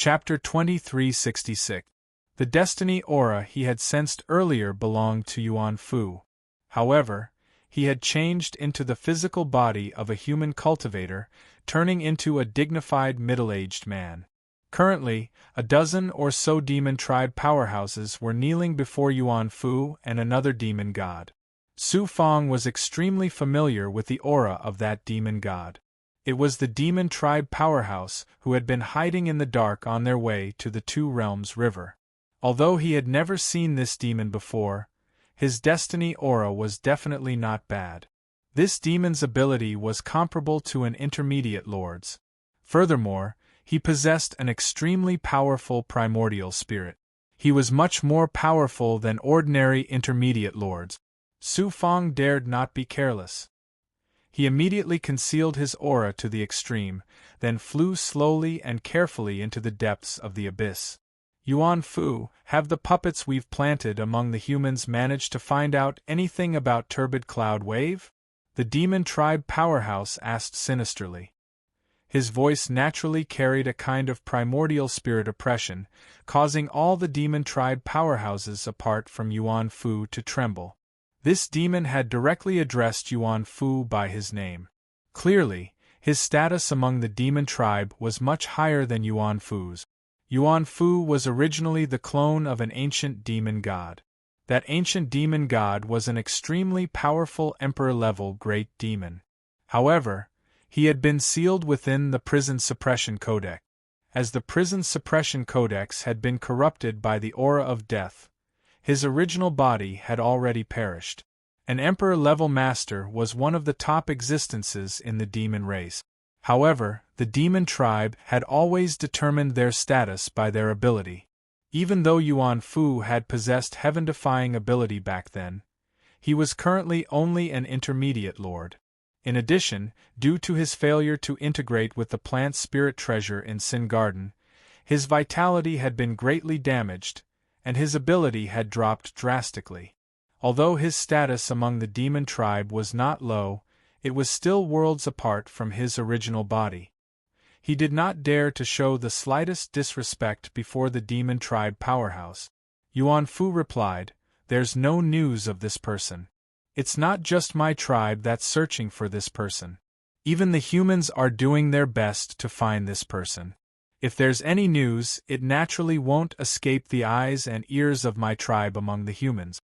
Chapter 2366. The destiny aura he had sensed earlier belonged to Yuan Fu. However, he had changed into the physical body of a human cultivator, turning into a dignified middle-aged man. Currently, a dozen or so demon tribe powerhouses were kneeling before Yuan Fu and another demon god. Su Fong was extremely familiar with the aura of that demon god. It was the demon tribe powerhouse who had been hiding in the dark on their way to the Two Realms River. Although he had never seen this demon before, his destiny aura was definitely not bad. This demon's ability was comparable to an intermediate lord's. Furthermore, he possessed an extremely powerful primordial spirit. He was much more powerful than ordinary intermediate lords. Su Fong dared not be careless. He immediately concealed his aura to the extreme, then flew slowly and carefully into the depths of the abyss. Yuan Fu, have the puppets we've planted among the humans managed to find out anything about Turbid Cloud Wave? The demon tribe powerhouse asked sinisterly. His voice naturally carried a kind of primordial spirit oppression, causing all the demon tribe powerhouses apart from Yuan Fu to tremble. This demon had directly addressed Yuan Fu by his name. Clearly, his status among the demon tribe was much higher than Yuan Fu's. Yuan Fu was originally the clone of an ancient demon god. That ancient demon god was an extremely powerful emperor-level great demon. However, he had been sealed within the Prison Suppression Codex. As the Prison Suppression Codex had been corrupted by the aura of death, his original body had already perished. An emperor-level master was one of the top existences in the demon race. However, the demon tribe had always determined their status by their ability. Even though Yuan Fu had possessed heaven-defying ability back then, he was currently only an intermediate lord. In addition, due to his failure to integrate with the plant spirit treasure in Sin Garden, his vitality had been greatly damaged, and his ability had dropped drastically. Although his status among the demon tribe was not low, it was still worlds apart from his original body. He did not dare to show the slightest disrespect before the demon tribe powerhouse. Yuan Fu replied, "There's no news of this person. It's not just my tribe that's searching for this person. Even the humans are doing their best to find this person. If there's any news, it naturally won't escape the eyes and ears of my tribe among the humans."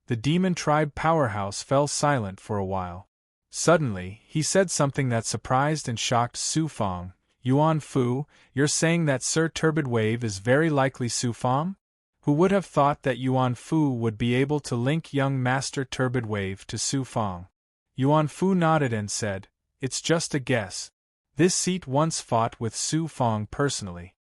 The demon tribe powerhouse fell silent for a while. Suddenly, he said something that surprised and shocked Su Fong. "Yuan Fu, you're saying that Sir Turbid Wave is very likely Su Fong? Who would have thought that Yuan Fu would be able to link young Master Turbid Wave to Su Fong?" Yuan Fu nodded and said, "It's just a guess. This seat once fought with Su Fong personally.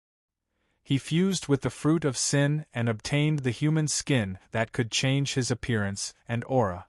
He fused with the fruit of sin and obtained the human skin that could change his appearance and aura.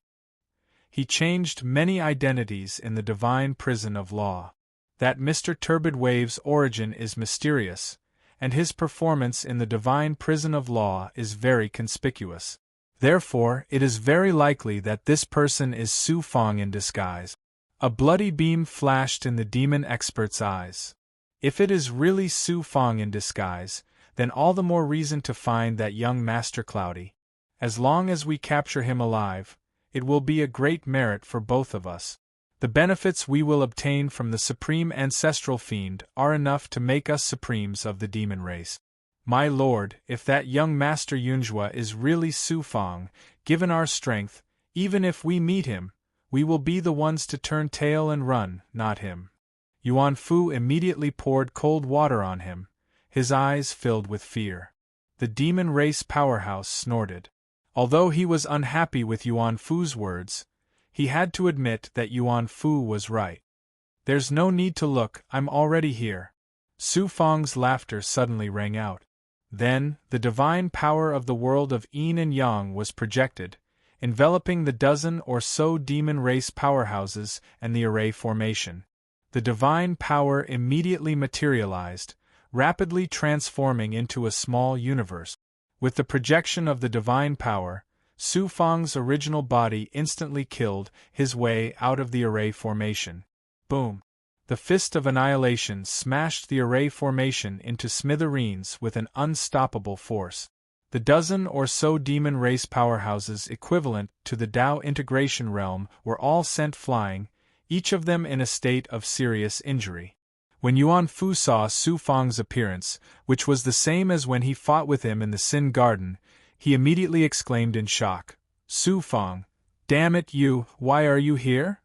He changed many identities in the divine prison of law. That Mr. Turbid Wave's origin is mysterious, and his performance in the divine prison of law is very conspicuous. Therefore, it is very likely that this person is Su Fong in disguise." A bloody beam flashed in the demon expert's eyes. If it is really Su Fong in disguise, then all the more reason to find that young Master Cloudy. As long as we capture him alive, it will be a great merit for both of us. The benefits we will obtain from the Supreme Ancestral Fiend are enough to make us Supremes of the demon race. My lord, if that young Master Yunjua is really Su Fong, given our strength, even if we meet him, we will be the ones to turn tail and run, not him." Yuan Fu immediately poured cold water on him, his eyes filled with fear. The demon race powerhouse snorted. Although he was unhappy with Yuan Fu's words, he had to admit that Yuan Fu was right. "There's no need to look, I'm already here." Su Fong's laughter suddenly rang out. Then, the divine power of the world of Yin and Yang was projected, enveloping the dozen or so demon race powerhouses and the array formation. The divine power immediately materialized, rapidly transforming into a small universe. With the projection of the divine power, Su Fong's original body instantly killed his way out of the array formation. Boom! The fist of annihilation smashed the array formation into smithereens with an unstoppable force. The dozen or so demon race powerhouses equivalent to the Tao integration realm were all sent flying, each of them in a state of serious injury. When Yuan Fu saw Su Fang's appearance, which was the same as when he fought with him in the Sin Garden, he immediately exclaimed in shock, "Su Fang, damn it you, why are you here?"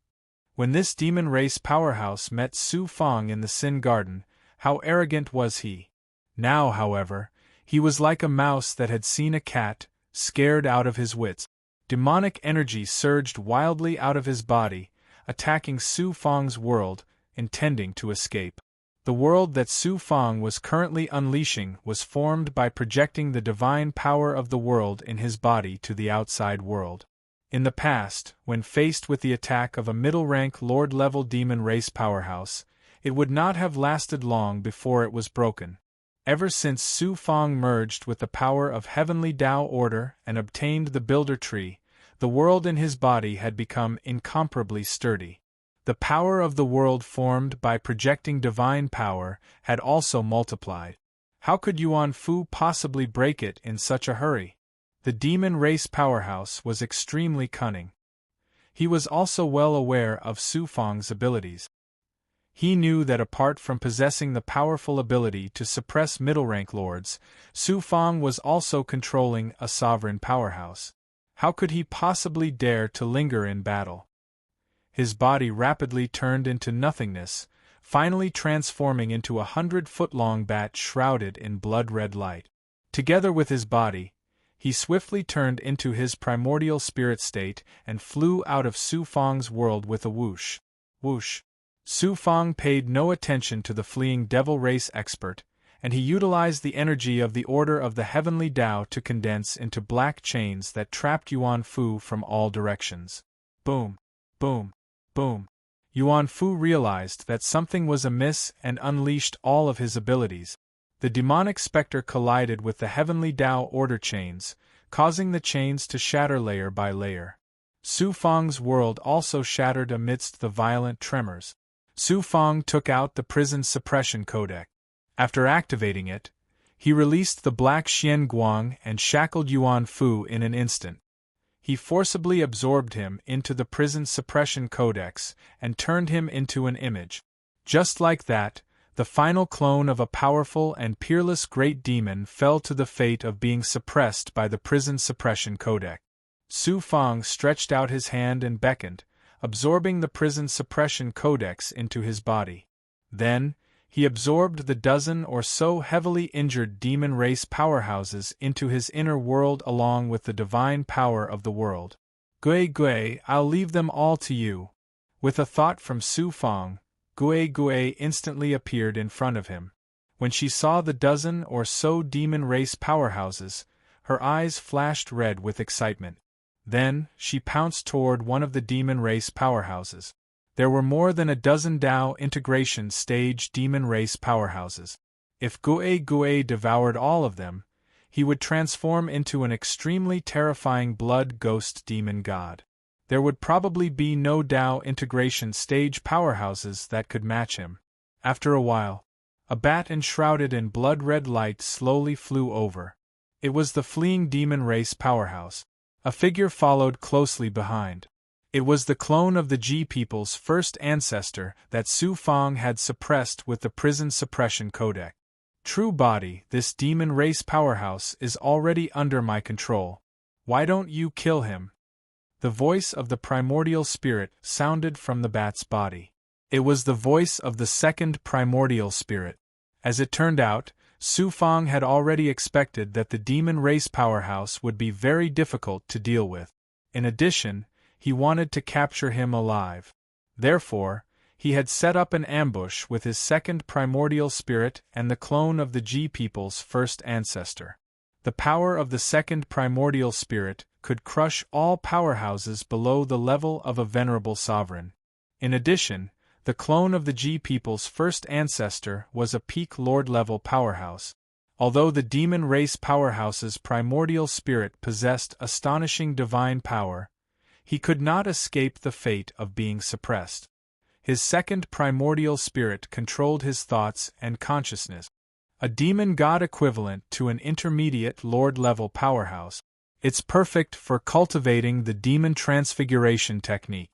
When this demon race powerhouse met Su Fang in the Sin Garden, how arrogant was he! Now, however, he was like a mouse that had seen a cat, scared out of his wits. Demonic energy surged wildly out of his body, attacking Su Fang's world, intending to escape. The world that Su Fang was currently unleashing was formed by projecting the divine power of the world in his body to the outside world. In the past, when faced with the attack of a middle-rank Lord-level demon race powerhouse, it would not have lasted long before it was broken. Ever since Su Fang merged with the power of heavenly Tao order and obtained the Builder Tree, the world in his body had become incomparably sturdy. The power of the world formed by projecting divine power had also multiplied. How could Yuan Fu possibly break it in such a hurry? The demon race powerhouse was extremely cunning. He was also well aware of Su Fang's abilities. He knew that apart from possessing the powerful ability to suppress middle-rank lords, Su Fang was also controlling a sovereign powerhouse. How could he possibly dare to linger in battle? His body rapidly turned into nothingness, finally transforming into a 100-foot-long bat shrouded in blood-red light. Together with his body, he swiftly turned into his primordial spirit state and flew out of Su Fang's world with a whoosh. Whoosh. Su Fang paid no attention to the fleeing devil race expert, and he utilized the energy of the Order of the Heavenly Tao to condense into black chains that trapped Yuan Fu from all directions. Boom, boom, boom. Yuan Fu realized that something was amiss and unleashed all of his abilities. The demonic specter collided with the Heavenly Tao Order chains, causing the chains to shatter layer by layer. Su Fang's world also shattered amidst the violent tremors. Su Fang took out the prison suppression codec. After activating it, he released the Black Xian Guang and shackled Yuan Fu in an instant. He forcibly absorbed him into the prison suppression codex and turned him into an image. Just like that, the final clone of a powerful and peerless great demon fell to the fate of being suppressed by the prison suppression codec. Su Fang stretched out his hand and beckoned, absorbing the prison suppression codex into his body. Then, he absorbed the dozen or so heavily injured demon race powerhouses into his inner world along with the divine power of the world. Gui Gui, I'll leave them all to you. With a thought from Su Fang, Gui Gui instantly appeared in front of him. When she saw the dozen or so demon race powerhouses, her eyes flashed red with excitement. Then, she pounced toward one of the demon race powerhouses. There were more than a dozen Tao integration stage demon race powerhouses. If Gui Gui devoured all of them, he would transform into an extremely terrifying blood ghost demon god. There would probably be no Tao integration stage powerhouses that could match him. After a while, a bat enshrouded in blood-red light slowly flew over. It was the fleeing demon race powerhouse. A figure followed closely behind. It was the clone of the Ji people's first ancestor that Su Fang had suppressed with the prison suppression codec. True body, this demon race powerhouse is already under my control. Why don't you kill him? The voice of the primordial spirit sounded from the bat's body. It was the voice of the second primordial spirit. As it turned out, Su Fang had already expected that the demon race powerhouse would be very difficult to deal with. In addition, he wanted to capture him alive. Therefore, he had set up an ambush with his second primordial spirit and the clone of the Ji people's first ancestor. The power of the second primordial spirit could crush all powerhouses below the level of a venerable sovereign. In addition, the clone of the Ji people's first ancestor was a peak lord-level powerhouse. Although the demon race powerhouse's primordial spirit possessed astonishing divine power, he could not escape the fate of being suppressed. His second primordial spirit controlled his thoughts and consciousness. A demon god equivalent to an intermediate lord-level powerhouse. It's perfect for cultivating the demon transfiguration technique.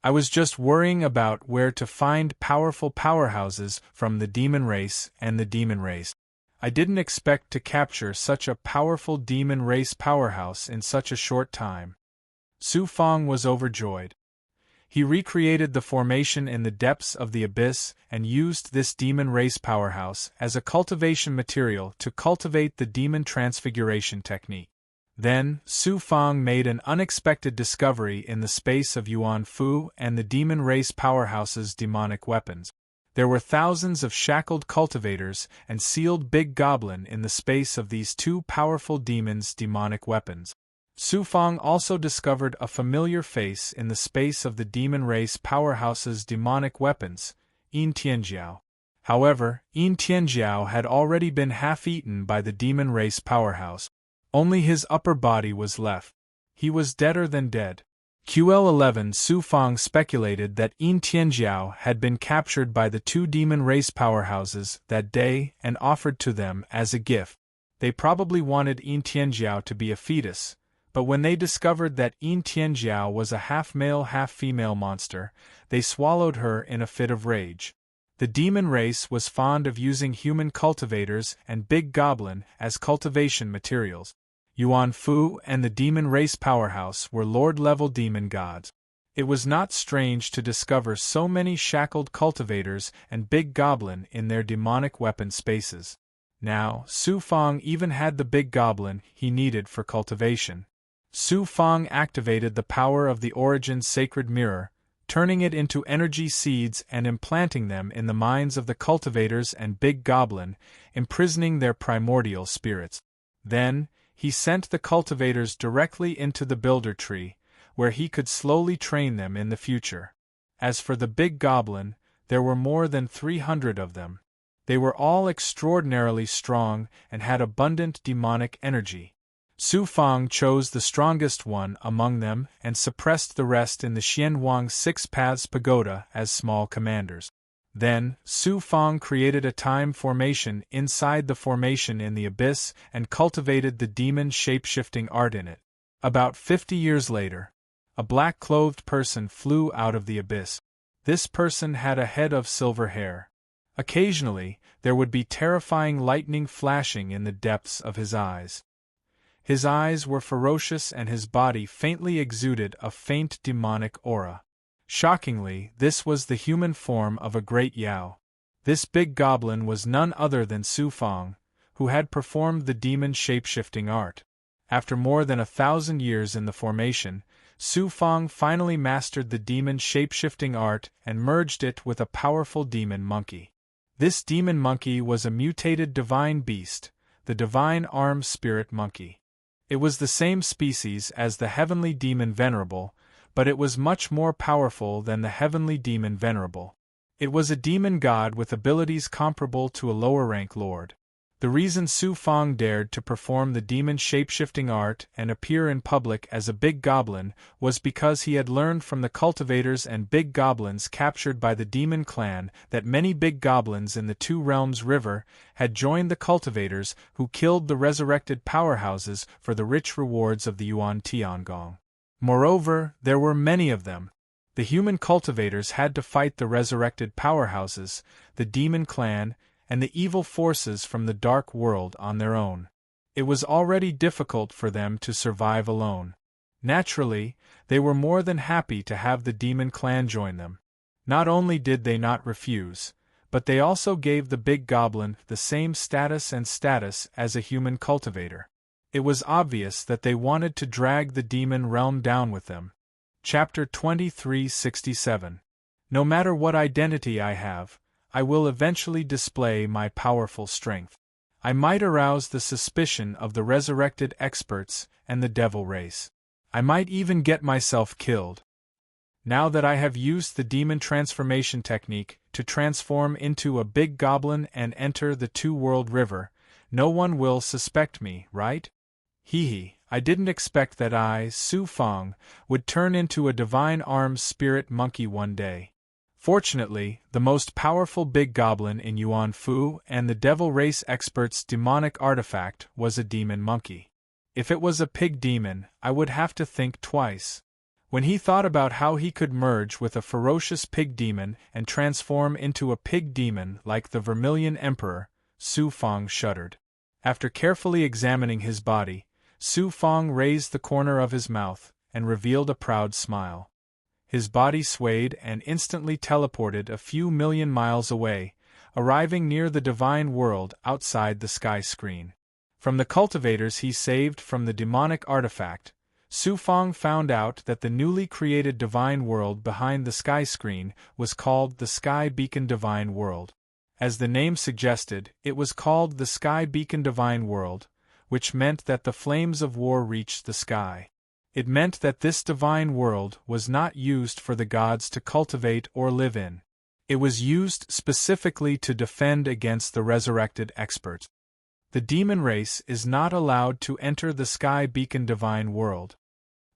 I was just worrying about where to find powerful powerhouses from the demon race and the demon race. I didn't expect to capture such a powerful demon race powerhouse in such a short time. Su Fang was overjoyed. He recreated the formation in the depths of the abyss and used this demon race powerhouse as a cultivation material to cultivate the demon transfiguration technique. Then, Su Fang made an unexpected discovery in the space of Yuan Fu and the demon race powerhouse's demonic weapons. There were thousands of shackled cultivators and sealed big goblin in the space of these two powerful demons' demonic weapons. Su Fang also discovered a familiar face in the space of the demon race powerhouse's demonic weapons, Yin Tianjiao. However, Yin Tianjiao had already been half-eaten by the demon race powerhouse. Only his upper body was left. He was deader than dead. QL11 Su Fang speculated that Yin Tianjiao had been captured by the two demon race powerhouses that day and offered to them as a gift. They probably wanted Yin Tianjiao to be a fetus, but when they discovered that Yin Tianjiao was a half-male half-female monster, they swallowed her in a fit of rage. The demon race was fond of using human cultivators and big goblin as cultivation materials. Yuan Fu and the demon race powerhouse were lord-level demon gods. It was not strange to discover so many shackled cultivators and big goblin in their demonic weapon spaces. Now, Su Fang even had the big goblin he needed for cultivation. Su Fang activated the power of the Origin Sacred Mirror, turning it into energy seeds and implanting them in the minds of the cultivators and big goblin, imprisoning their primordial spirits. Then, he sent the cultivators directly into the builder tree, where he could slowly train them in the future. As for the big goblin, there were more than 300 of them. They were all extraordinarily strong and had abundant demonic energy. Su Fang chose the strongest one among them and suppressed the rest in the Xianwang Six Paths Pagoda as small commanders. Then, Su Fang created a time formation inside the formation in the abyss and cultivated the demon shape-shifting art in it. About 50 years later, a black-clothed person flew out of the abyss. This person had a head of silver hair. Occasionally, there would be terrifying lightning flashing in the depths of his eyes. His eyes were ferocious and his body faintly exuded a faint demonic aura. Shockingly, this was the human form of a great Yao. This big goblin was none other than Su Fang, who had performed the demon shape-shifting art. After more than 1,000 years in the formation, Su Fang finally mastered the demon shape-shifting art and merged it with a powerful demon monkey. This demon monkey was a mutated divine beast, the divine arm spirit monkey. It was the same species as the heavenly demon Venerable, but it was much more powerful than the heavenly demon Venerable. It was a demon god with abilities comparable to a lower-rank lord. The reason Su Fang dared to perform the demon shape-shifting art and appear in public as a big goblin was because he had learned from the cultivators and big goblins captured by the demon clan that many big goblins in the Two Realms River had joined the cultivators who killed the resurrected powerhouses for the rich rewards of the Yuan Tiangong. Moreover, there were many of them. The human cultivators had to fight the resurrected powerhouses, the demon clan, and the evil forces from the dark world on their own. It was already difficult for them to survive alone. Naturally, they were more than happy to have the demon clan join them. Not only did they not refuse, but they also gave the big goblin the same status as a human cultivator. It was obvious that they wanted to drag the demon realm down with them. Chapter 2367. No matter what identity I have, I will eventually display my powerful strength. I might arouse the suspicion of the resurrected experts and the devil race. I might even get myself killed. Now that I have used the demon transformation technique to transform into a big goblin and enter the Two-World River, no one will suspect me, right? Hee, I didn't expect that I, Su Fang, would turn into a divine arms spirit monkey one day. Fortunately, the most powerful big goblin in Yuan Fu and the devil race expert's demonic artifact was a demon monkey. If it was a pig demon, I would have to think twice. When he thought about how he could merge with a ferocious pig demon and transform into a pig demon like the Vermilion Emperor, Su Fong shuddered. After carefully examining his body, Su Fong raised the corner of his mouth and revealed a proud smile. His body swayed and instantly teleported a few million miles away, arriving near the divine world outside the sky screen. From the cultivators he saved from the demonic artifact, Su Fong found out that the newly created divine world behind the sky screen was called the Sky Beacon Divine World. As the name suggested, it was called the Sky Beacon Divine World, which meant that the flames of war reached the sky. It meant that this divine world was not used for the gods to cultivate or live in. It was used specifically to defend against the resurrected expert. The demon race is not allowed to enter the Sky Beacon Divine World.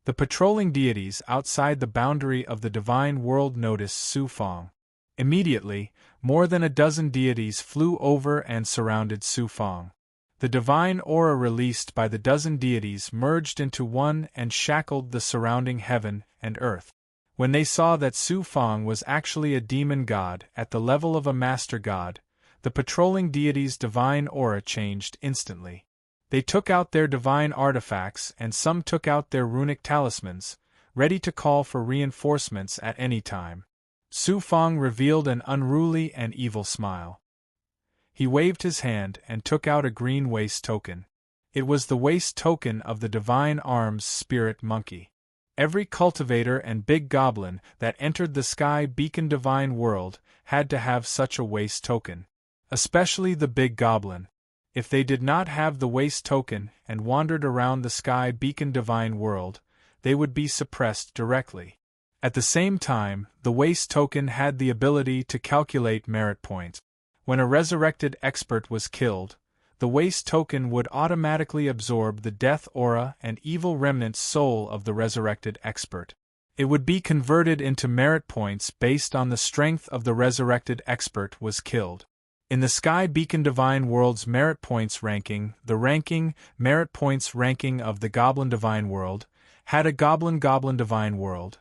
The patrolling deities outside the boundary of the divine world noticed Su Fong. Immediately, more than a dozen deities flew over and surrounded Su Fong. The divine aura released by the dozen deities merged into one and shackled the surrounding heaven and earth. When they saw that Su Fong was actually a demon god at the level of a master god, the patrolling deities' divine aura changed instantly. They took out their divine artifacts and some took out their runic talismans, ready to call for reinforcements at any time. Su Fong revealed an unruly and evil smile. He waved his hand and took out a green waste token. It was the waste token of the Divine Arms Spirit Monkey. Every cultivator and big goblin that entered the Sky Beacon Divine World had to have such a waste token. Especially the big goblin. If they did not have the waste token and wandered around the Sky Beacon Divine World, they would be suppressed directly. At the same time, the waste token had the ability to calculate merit points. When a resurrected expert was killed, the waste token would automatically absorb the death aura and evil remnant soul of the resurrected expert. It would be converted into merit points based on the strength of the resurrected expert was killed. In the Sky Beacon Divine World's merit points ranking, the merit points ranking of the Goblin Divine World had a Goblin Divine World.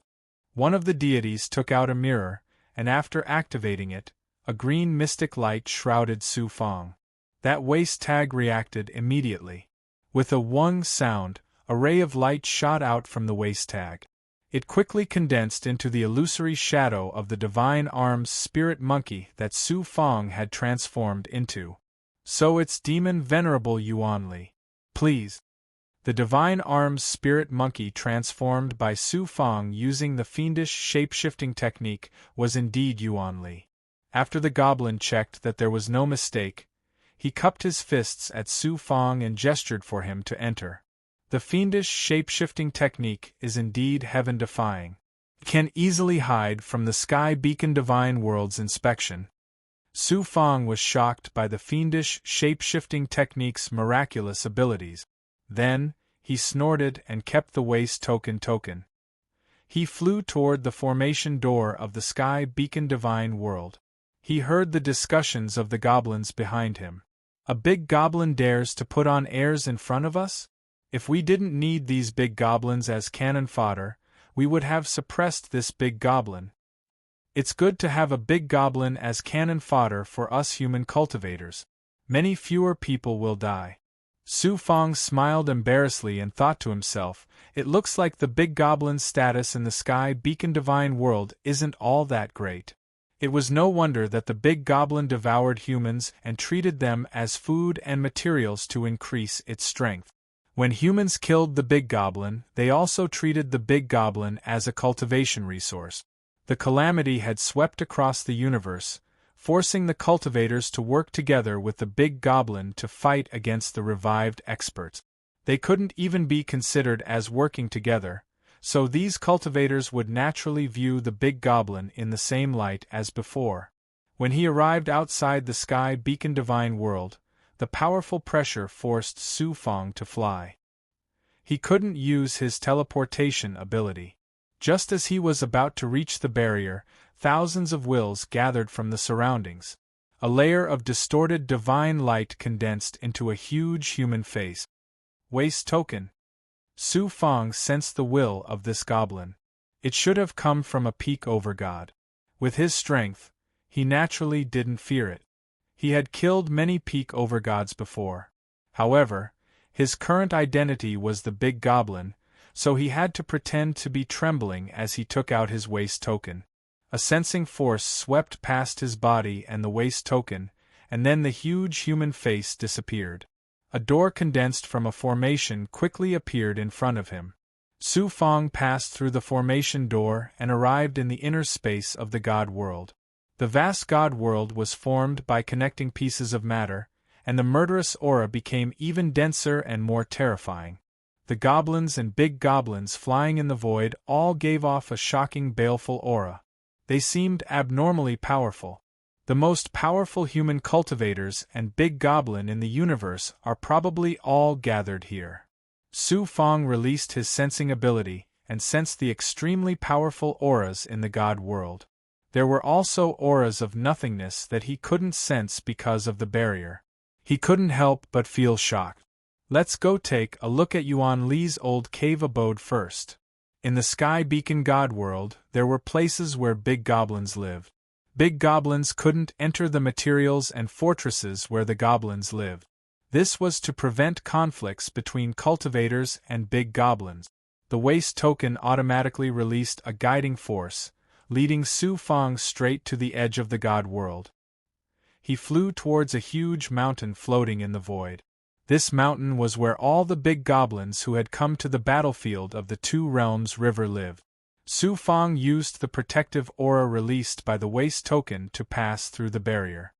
One of the deities took out a mirror, and after activating it, a green mystic light shrouded Su Fong. That waste tag reacted immediately. With a wong sound, a ray of light shot out from the waste tag. It quickly condensed into the illusory shadow of the Divine Arms Spirit Monkey that Su Fong had transformed into. So it's Demon Venerable Yuan Li. Please. The Divine Arms Spirit Monkey transformed by Su Fong using the fiendish shape-shifting technique was indeed Yuan Li. After the goblin checked that there was no mistake, he cupped his fists at Su Fong and gestured for him to enter. The fiendish shape-shifting technique is indeed heaven-defying. It can easily hide from the Sky Beacon Divine World's inspection. Su Fong was shocked by the fiendish shape-shifting technique's miraculous abilities. Then, he snorted and kept the waste token. He flew toward the formation door of the Sky Beacon Divine World. He heard the discussions of the goblins behind him. A big goblin dares to put on airs in front of us? If we didn't need these big goblins as cannon fodder, we would have suppressed this big goblin. It's good to have a big goblin as cannon fodder for us human cultivators. Many fewer people will die. Su Fong smiled embarrassedly and thought to himself, it looks like the big goblin's status in the Sky Beacon Divine World isn't all that great. It was no wonder that the big goblin devoured humans and treated them as food and materials to increase its strength. When humans killed the big goblin, they also treated the big goblin as a cultivation resource. The calamity had swept across the universe, forcing the cultivators to work together with the big goblin to fight against the revived experts. They couldn't even be considered as working together, so these cultivators would naturally view the big goblin in the same light as before. When he arrived outside the Sky Beacon Divine World, the powerful pressure forced Su Fong to fly. He couldn't use his teleportation ability. Just as he was about to reach the barrier, thousands of wills gathered from the surroundings. A layer of distorted divine light condensed into a huge human face. Waste token. Su Fang sensed the will of this goblin. It should have come from a peak over God. With his strength, he naturally didn't fear it. He had killed many peak over gods before. However, his current identity was the big goblin, so he had to pretend to be trembling as he took out his waste token. A sensing force swept past his body and the waste token, and then the huge human face disappeared. A door condensed from a formation quickly appeared in front of him. Su Fang passed through the formation door and arrived in the inner space of the God world. The vast God world was formed by connecting pieces of matter, and the murderous aura became even denser and more terrifying. The goblins and big goblins flying in the void all gave off a shocking baleful aura. They seemed abnormally powerful. The most powerful human cultivators and big goblin in the universe are probably all gathered here. Su Fang released his sensing ability and sensed the extremely powerful auras in the God world. There were also auras of nothingness that he couldn't sense because of the barrier. He couldn't help but feel shocked. Let's go take a look at Yuan Li's old cave abode first. In the Sky Beacon God world, there were places where big goblins lived. Big goblins couldn't enter the materials and fortresses where the goblins lived. This was to prevent conflicts between cultivators and big goblins. The waste token automatically released a guiding force, leading Su Fang straight to the edge of the God world. He flew towards a huge mountain floating in the void. This mountain was where all the big goblins who had come to the battlefield of the Two Realms River lived. Su Fang used the protective aura released by the waste token to pass through the barrier.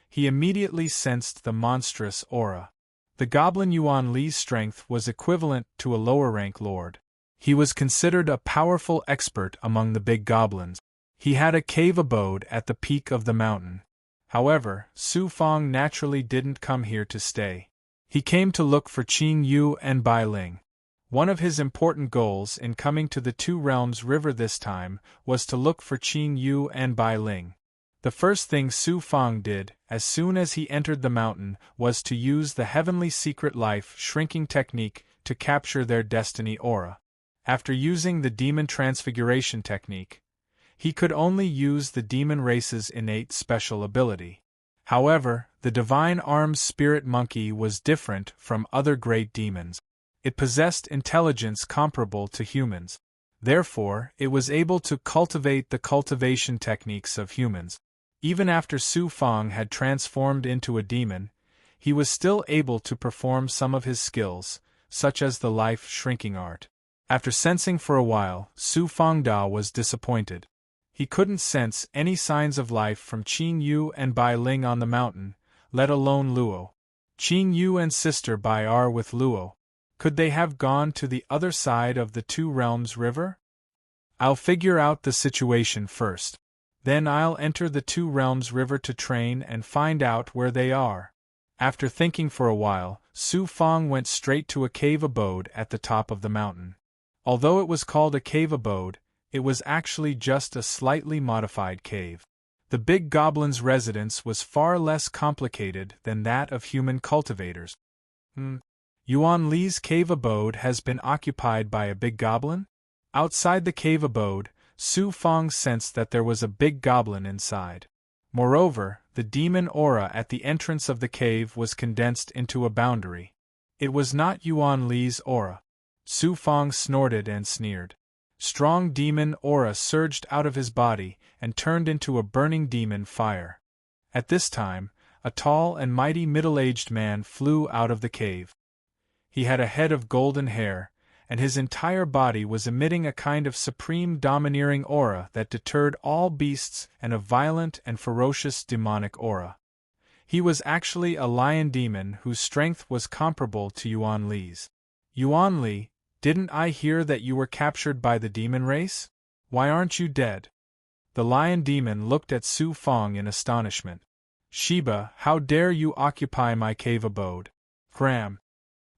He immediately sensed the monstrous aura. The goblin Yuan Li's strength was equivalent to a lower-rank lord. He was considered a powerful expert among the big goblins. He had a cave abode at the peak of the mountain. However, Su Fang naturally didn't come here to stay. He came to look for Qing Yu and Bai Ling. One of his important goals in coming to the Two Realms River this time was to look for Qing Yu and Bai Ling. The first thing Su Fang did, as soon as he entered the mountain, was to use the Heavenly Secret Life shrinking technique to capture their destiny aura. After using the Demon Transfiguration technique, he could only use the demon race's innate special ability. However, the Divine Arms Spirit Monkey was different from other great demons. It possessed intelligence comparable to humans. Therefore, it was able to cultivate the cultivation techniques of humans. Even after Su Fang had transformed into a demon, he was still able to perform some of his skills, such as the life shrinking art. After sensing for a while, Su Fangda was disappointed. He couldn't sense any signs of life from Qing Yu and Bai Ling on the mountain, let alone Luo. Qing Yu and sister Bai are with Luo. Could they have gone to the other side of the Two Realms River? I'll figure out the situation first. Then I'll enter the Two Realms River to train and find out where they are. After thinking for a while, Su Fang went straight to a cave abode at the top of the mountain. Although it was called a cave abode, it was actually just a slightly modified cave. The big goblin's residence was far less complicated than that of human cultivators. Yuan Li's cave abode has been occupied by a big goblin? Outside the cave abode, Su Fang sensed that there was a big goblin inside. Moreover, the demon aura at the entrance of the cave was condensed into a boundary. It was not Yuan Li's aura. Su Fang snorted and sneered. Strong demon aura surged out of his body and turned into a burning demon fire. At this time, a tall and mighty middle-aged man flew out of the cave. He had a head of golden hair, and his entire body was emitting a kind of supreme domineering aura that deterred all beasts and a violent and ferocious demonic aura. He was actually a lion demon whose strength was comparable to Yuan Li's. Yuan Li, didn't I hear that you were captured by the demon race? Why aren't you dead? The lion demon looked at Su Fang in astonishment. Sheba, how dare you occupy my cave abode? Cram!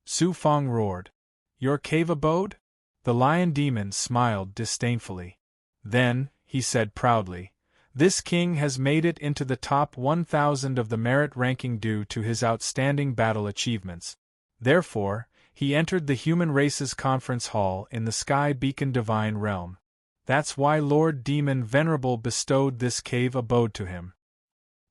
Su Fang roared. Your cave abode? The lion demon smiled disdainfully. Then, he said proudly. This king has made it into the top 1,000 of the merit ranking due to his outstanding battle achievements. Therefore, he entered the human race's conference hall in the Sky Beacon Divine Realm. That's why Lord Demon Venerable bestowed this cave abode to him.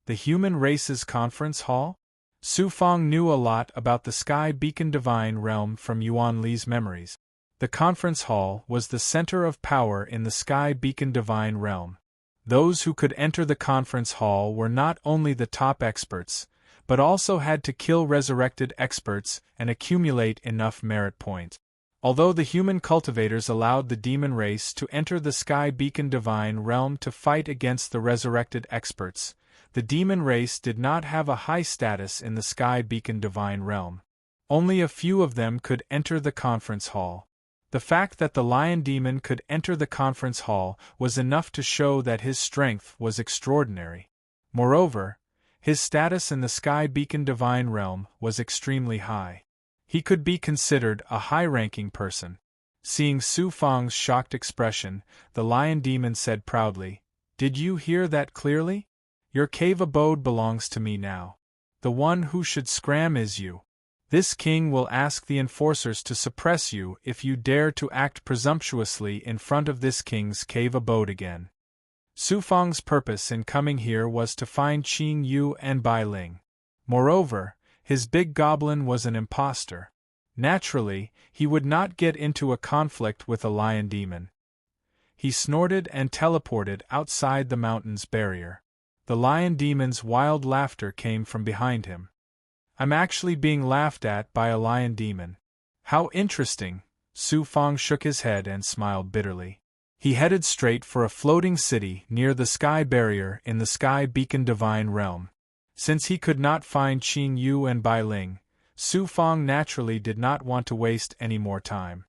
The human race's conference hall? Su Fang knew a lot about the Sky Beacon Divine Realm from Yuan Li's memories. The conference hall was the center of power in the Sky Beacon Divine Realm. Those who could enter the conference hall were not only the top experts, but also had to kill resurrected experts and accumulate enough merit points. Although the human cultivators allowed the demon race to enter the Sky Beacon Divine Realm to fight against the resurrected experts, the demon race did not have a high status in the Sky Beacon Divine Realm. Only a few of them could enter the conference hall. The fact that the lion demon could enter the conference hall was enough to show that his strength was extraordinary. Moreover, his status in the Sky Beacon Divine Realm was extremely high. He could be considered a high-ranking person. Seeing Su Fang's shocked expression, the lion demon said proudly, "Did you hear that clearly? Your cave abode belongs to me now. The one who should scram is you. This king will ask the enforcers to suppress you if you dare to act presumptuously in front of this king's cave abode again." Su Fang's purpose in coming here was to find Qing Yu and Bai Ling. Moreover, his big goblin was an impostor. Naturally, he would not get into a conflict with a lion demon. He snorted and teleported outside the mountain's barrier. The lion demon's wild laughter came from behind him. "I'm actually being laughed at by a lion demon. How interesting." Su Fang shook his head and smiled bitterly. He headed straight for a floating city near the sky barrier in the Sky Beacon Divine Realm. Since he could not find Qing Yu and Bai Ling, Su Fang naturally did not want to waste any more time.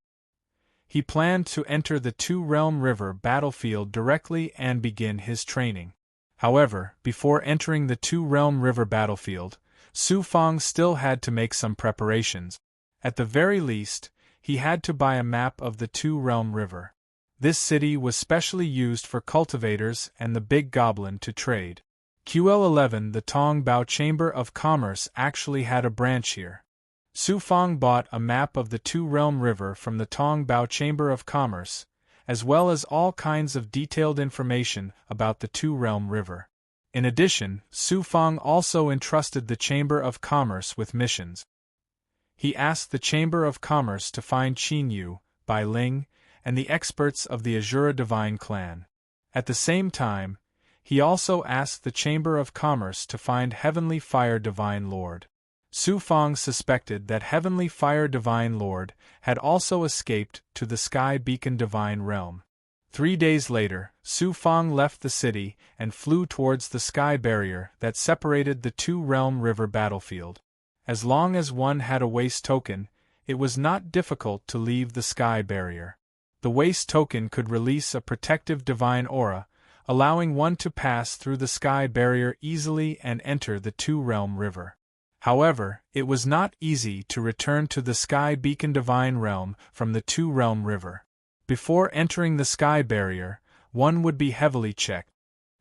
He planned to enter the Two-Realm River battlefield directly and begin his training. However, before entering the Two-Realm River battlefield, Su Fang still had to make some preparations. At the very least, he had to buy a map of the Two-Realm River. This city was specially used for cultivators and the Big Goblin to trade. QL11 The Tong Bao Chamber of Commerce actually had a branch here. Su Fang bought a map of the Two-Realm River from the Tong Bao Chamber of Commerce, as well as all kinds of detailed information about the Two-Realm River. In addition, Su Fang also entrusted the Chamber of Commerce with missions. He asked the Chamber of Commerce to find Qin Yu, Bai Ling, and the experts of the Azura Divine Clan. At the same time, he also asked the Chamber of Commerce to find Heavenly Fire Divine Lord. Su Fang suspected that Heavenly Fire Divine Lord had also escaped to the Sky Beacon Divine Realm. 3 days later, Su Fang left the city and flew towards the sky barrier that separated the Two-Realm River battlefield. As long as one had a waste token, it was not difficult to leave the sky barrier. The waste token could release a protective divine aura, allowing one to pass through the sky barrier easily and enter the Two-Realm River. However, it was not easy to return to the Sky Beacon Divine Realm from the Two-Realm River. Before entering the sky barrier, one would be heavily checked.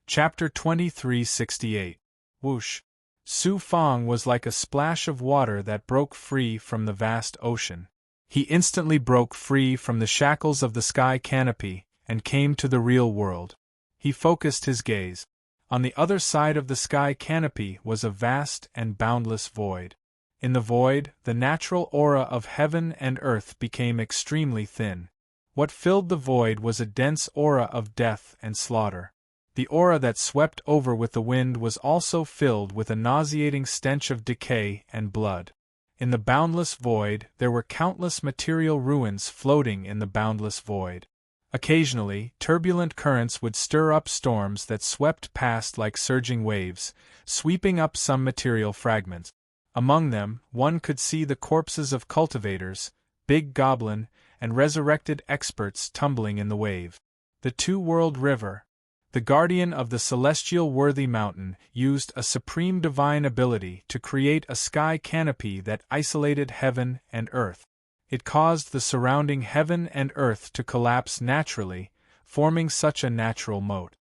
Chapter 2368. Whoosh! Su Fang was like a splash of water that broke free from the vast ocean. He instantly broke free from the shackles of the sky canopy and came to the real world. He focused his gaze. On the other side of the sky canopy was a vast and boundless void. In the void, the natural aura of heaven and earth became extremely thin. What filled the void was a dense aura of death and slaughter. The aura that swept over with the wind was also filled with a nauseating stench of decay and blood. In the boundless void, there were countless material ruins floating in the boundless void. Occasionally, turbulent currents would stir up storms that swept past like surging waves, sweeping up some material fragments. Among them, one could see the corpses of cultivators, Big Goblin, and resurrected experts tumbling in the wave. The Two-World River, the guardian of the celestial worthy mountain, used a supreme divine ability to create a sky canopy that isolated heaven and earth. It caused the surrounding heaven and earth to collapse naturally, forming such a natural moat.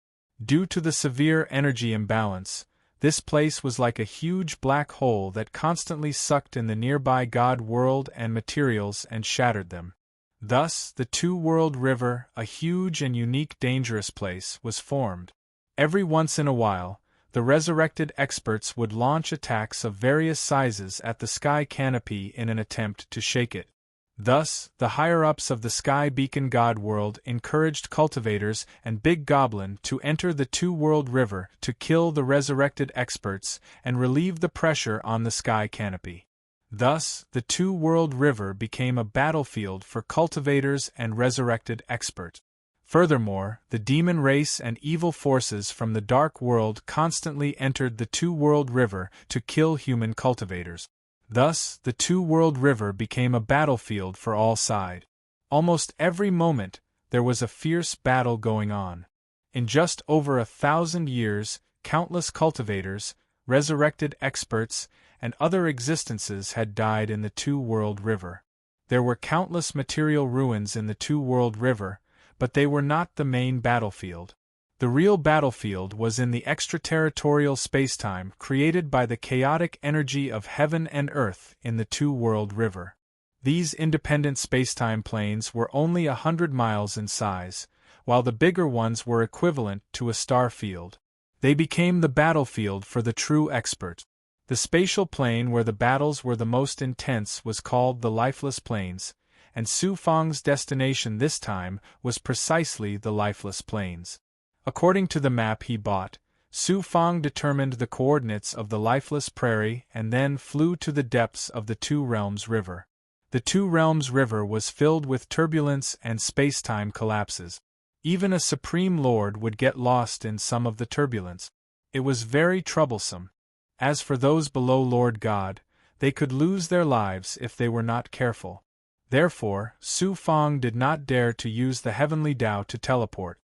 Due to the severe energy imbalance, this place was like a huge black hole that constantly sucked in the nearby God world and materials and shattered them. Thus, the Two-World River, a huge and unique dangerous place, was formed. Every once in a while, the resurrected experts would launch attacks of various sizes at the sky canopy in an attempt to shake it. Thus, the higher-ups of the Sky Beacon God World encouraged cultivators and Big Goblin to enter the Two-World River to kill the resurrected experts and relieve the pressure on the sky canopy. Thus, the Two-World River became a battlefield for cultivators and resurrected experts. Furthermore, the demon race and evil forces from the Dark World constantly entered the Two-World River to kill human cultivators. Thus, the Two-World River became a battlefield for all sides. Almost every moment, there was a fierce battle going on. In just over 1,000 years, countless cultivators, resurrected experts, and other existences had died in the Two-World River. There were countless material ruins in the Two-World River, but they were not the main battlefield. The real battlefield was in the extraterritorial spacetime created by the chaotic energy of heaven and earth in the Two-World River. These independent spacetime planes were only 100 miles in size, while the bigger ones were equivalent to a star field. They became the battlefield for the true expert. The spatial plane where the battles were the most intense was called the Lifeless Plains, and Su Fang's destination this time was precisely the Lifeless Plains. According to the map he bought, Su Fang determined the coordinates of the Lifeless Prairie and then flew to the depths of the Two Realms River. The Two Realms River was filled with turbulence and space-time collapses. Even a Supreme Lord would get lost in some of the turbulence. It was very troublesome. As for those below Lord God, they could lose their lives if they were not careful. Therefore, Su Fang did not dare to use the heavenly Tao to teleport.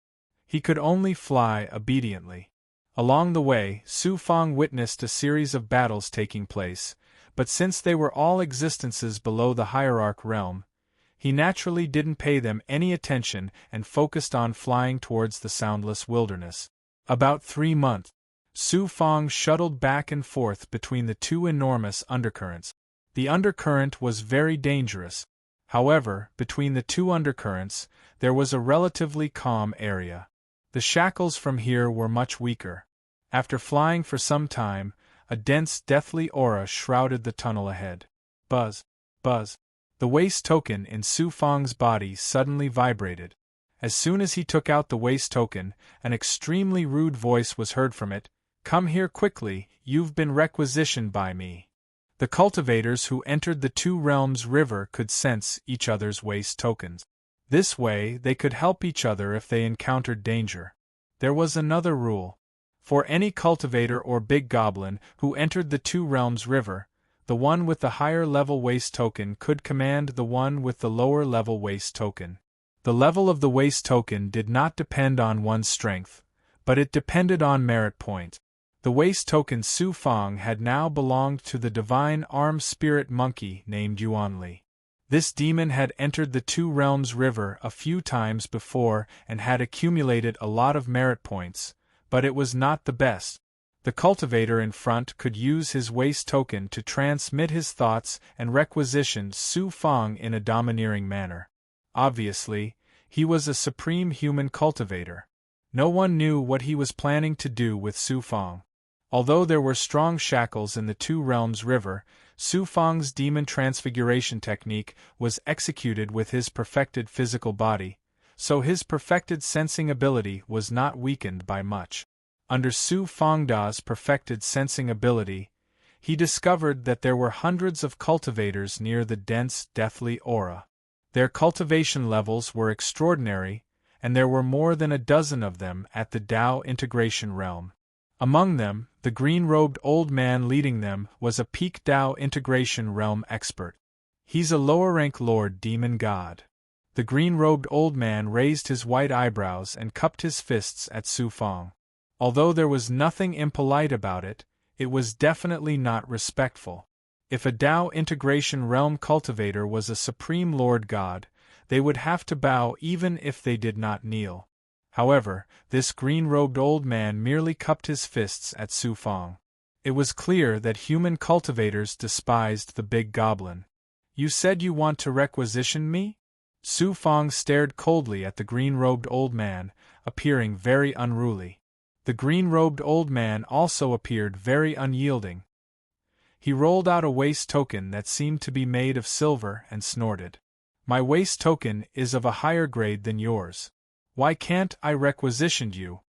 He could only fly obediently. Along the way, Su Fang witnessed a series of battles taking place, but since they were all existences below the hierarch realm, he naturally didn't pay them any attention and focused on flying towards the soundless wilderness. About 3 months, Su Fang shuttled back and forth between the two enormous undercurrents. The undercurrent was very dangerous. However, between the two undercurrents, there was a relatively calm area. The shackles from here were much weaker. After flying for some time, a dense deathly aura shrouded the tunnel ahead. Buzz, buzz. The waste token in Su Fang's body suddenly vibrated. As soon as he took out the waste token, an extremely rude voice was heard from it. "Come here quickly, you've been requisitioned by me." The cultivators who entered the Two Realms River could sense each other's waste tokens. This way, they could help each other if they encountered danger. There was another rule. For any cultivator or big goblin who entered the Two Realms River, the one with the higher level waste token could command the one with the lower level waste token. The level of the waste token did not depend on one's strength, but it depended on merit point. The waste token Su Fang had now belonged to the divine arm spirit monkey named Yuanli. This demon had entered the Two Realms River a few times before and had accumulated a lot of merit points, but it was not the best. The cultivator in front could use his waste token to transmit his thoughts and requisition Su Fang in a domineering manner. Obviously, he was a supreme human cultivator. No one knew what he was planning to do with Su Fang. Although there were strong shackles in the Two Realms River, Su Fang's demon transfiguration technique was executed with his perfected physical body, so his perfected sensing ability was not weakened by much. Under Su Fangda's perfected sensing ability, he discovered that there were hundreds of cultivators near the dense, deathly aura. Their cultivation levels were extraordinary, and there were more than a dozen of them at the Tao integration realm. Among them, the green-robed old man leading them was a peak Tao integration realm expert. He's a lower-rank lord demon god. The green-robed old man raised his white eyebrows and cupped his fists at Su Fang. Although there was nothing impolite about it, it was definitely not respectful. If a Tao integration realm cultivator was a supreme lord god, they would have to bow even if they did not kneel. However, this green-robed old man merely cupped his fists at Su Fang. It was clear that human cultivators despised the big goblin. "You said you want to requisition me?" Su Fang stared coldly at the green-robed old man, appearing very unruly. The green-robed old man also appeared very unyielding. He rolled out a waist token that seemed to be made of silver and snorted. "My waist token is of a higher grade than yours. Why can't I requisition you?"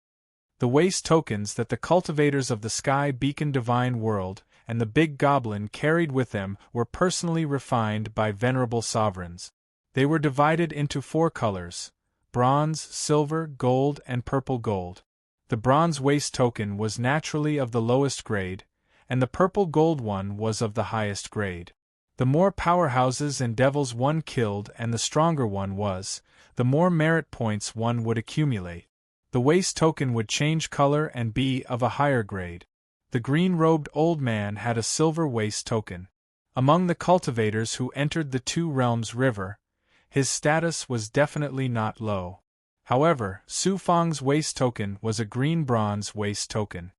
The waist tokens that the cultivators of the Sky Beacon Divine World and the Big Goblin carried with them were personally refined by venerable sovereigns. They were divided into 4 colors: bronze, silver, gold, and purple gold. The bronze waist token was naturally of the lowest grade, and the purple gold one was of the highest grade. The more powerhouses and devils one killed and the stronger one was, the more merit points one would accumulate. The waist token would change color and be of a higher grade. The green-robed old man had a silver waist token. Among the cultivators who entered the Two Realms River, his status was definitely not low. However, Su Fang's waist token was a green-bronze waist token.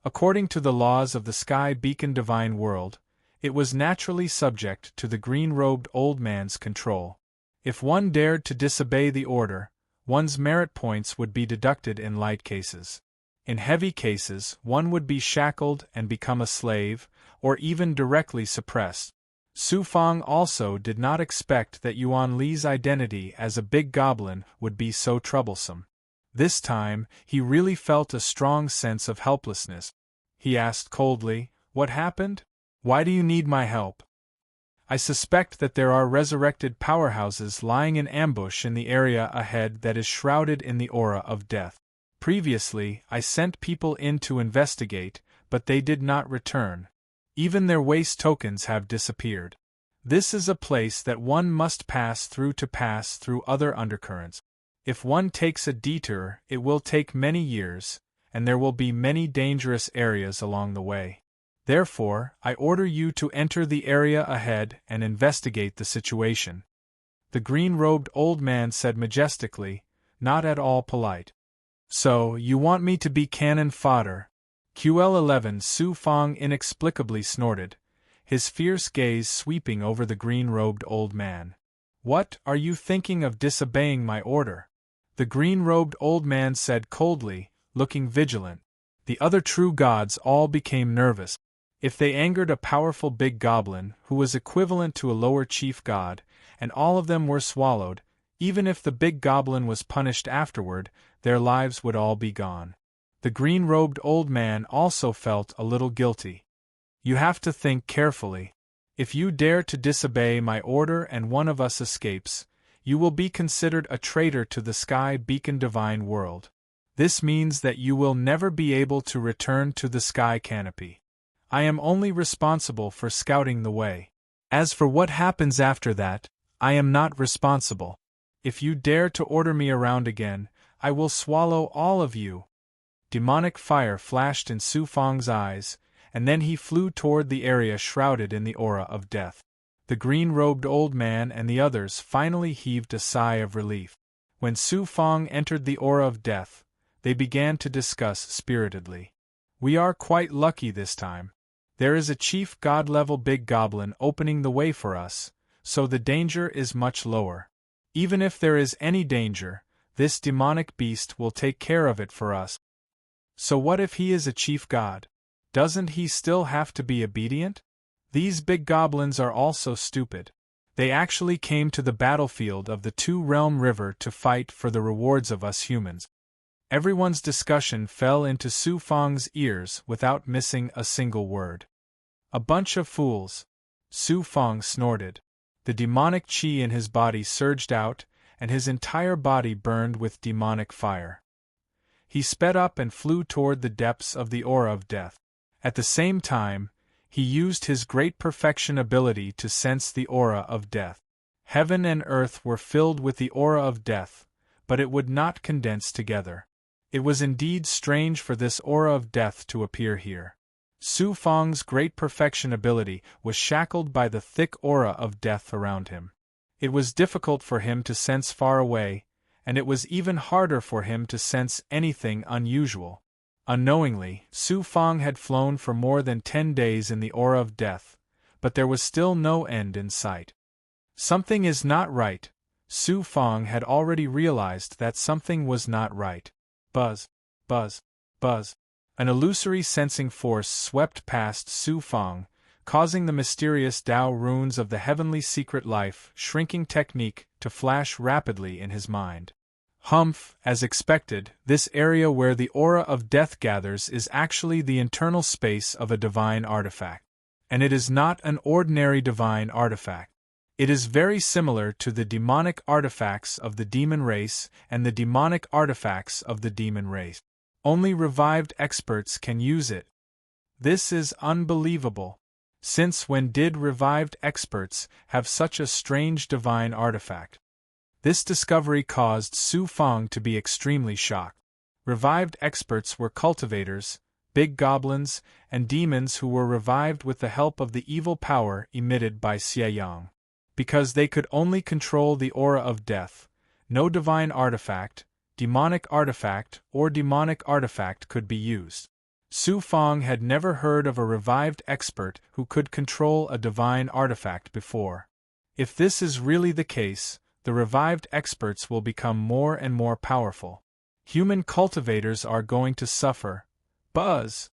According to the laws of the Sky Beacon Divine World, it was naturally subject to the green-robed old man's control. If one dared to disobey the order, one's merit points would be deducted in light cases. In heavy cases, one would be shackled and become a slave, or even directly suppressed. Su Fang also did not expect that Yuan Li's identity as a big goblin would be so troublesome. This time, he really felt a strong sense of helplessness. He asked coldly, "What happened? Why do you need my help?" "I suspect that there are resurrected powerhouses lying in ambush in the area ahead that is shrouded in the aura of death. Previously, I sent people in to investigate, but they did not return. Even their waist tokens have disappeared. This is a place that one must pass through other undercurrents. If one takes a detour, it will take many years, and there will be many dangerous areas along the way. Therefore, I order you to enter the area ahead and investigate the situation," the green-robed old man said majestically, not at all polite. "So, you want me to be cannon fodder?" QL11 Su Fang inexplicably snorted, his fierce gaze sweeping over the green-robed old man. "What, are you thinking of disobeying my order?" the green-robed old man said coldly, looking vigilant. The other true gods all became nervous. If they angered a powerful big goblin, who was equivalent to a lower chief god, and all of them were swallowed, even if the big goblin was punished afterward, their lives would all be gone. The green-robed old man also felt a little guilty. "You have to think carefully. If you dare to disobey my order and one of us escapes, you will be considered a traitor to the Sky Beacon Divine World. This means that you will never be able to return to the Sky Canopy. I am only responsible for scouting the way. As for what happens after that, I am not responsible. If you dare to order me around again, I will swallow all of you." Demonic fire flashed in Su Fang's eyes, and then he flew toward the area shrouded in the aura of death. The green-robed old man and the others finally heaved a sigh of relief. When Su Fang entered the aura of death, they began to discuss spiritedly. "We are quite lucky this time. There is a chief god-level big goblin opening the way for us, so the danger is much lower. Even if there is any danger, this demonic beast will take care of it for us." "So what if he is a chief god? Doesn't he still have to be obedient?" "These big goblins are also stupid. They actually came to the battlefield of the Two-Realm River to fight for the rewards of us humans." Everyone's discussion fell into Su Fang's ears without missing a single word. "A bunch of fools," Su Fang snorted. The demonic chi in his body surged out, and his entire body burned with demonic fire. He sped up and flew toward the depths of the aura of death. At the same time, he used his great perfection ability to sense the aura of death. Heaven and earth were filled with the aura of death, but it would not condense together. It was indeed strange for this aura of death to appear here. Su Fang's great perfection ability was shackled by the thick aura of death around him. It was difficult for him to sense far away, and it was even harder for him to sense anything unusual. Unknowingly, Su Fang had flown for more than 10 days in the aura of death, but there was still no end in sight. Something is not right. Su Fang had already realized that something was not right. Buzz, buzz, buzz. An illusory sensing force swept past Su Fang, causing the mysterious Tao runes of the heavenly secret life shrinking technique to flash rapidly in his mind. Humph, as expected, this area where the aura of death gathers is actually the internal space of a divine artifact. And it is not an ordinary divine artifact. It is very similar to the demonic artifacts of the demon race and the demonic artifacts of the demon race. Only revived experts can use it. This is unbelievable. Since when did revived experts have such a strange divine artifact? This discovery caused Su Fang to be extremely shocked. Revived experts were cultivators, big goblins, and demons who were revived with the help of the evil power emitted by Xie Yang. Because they could only control the aura of death, no divine artifact, demonic artifact, or demonic artifact could be used. Su Fang had never heard of a revived expert who could control a divine artifact before. If this is really the case, the revived experts will become more and more powerful. Human cultivators are going to suffer. Buzz!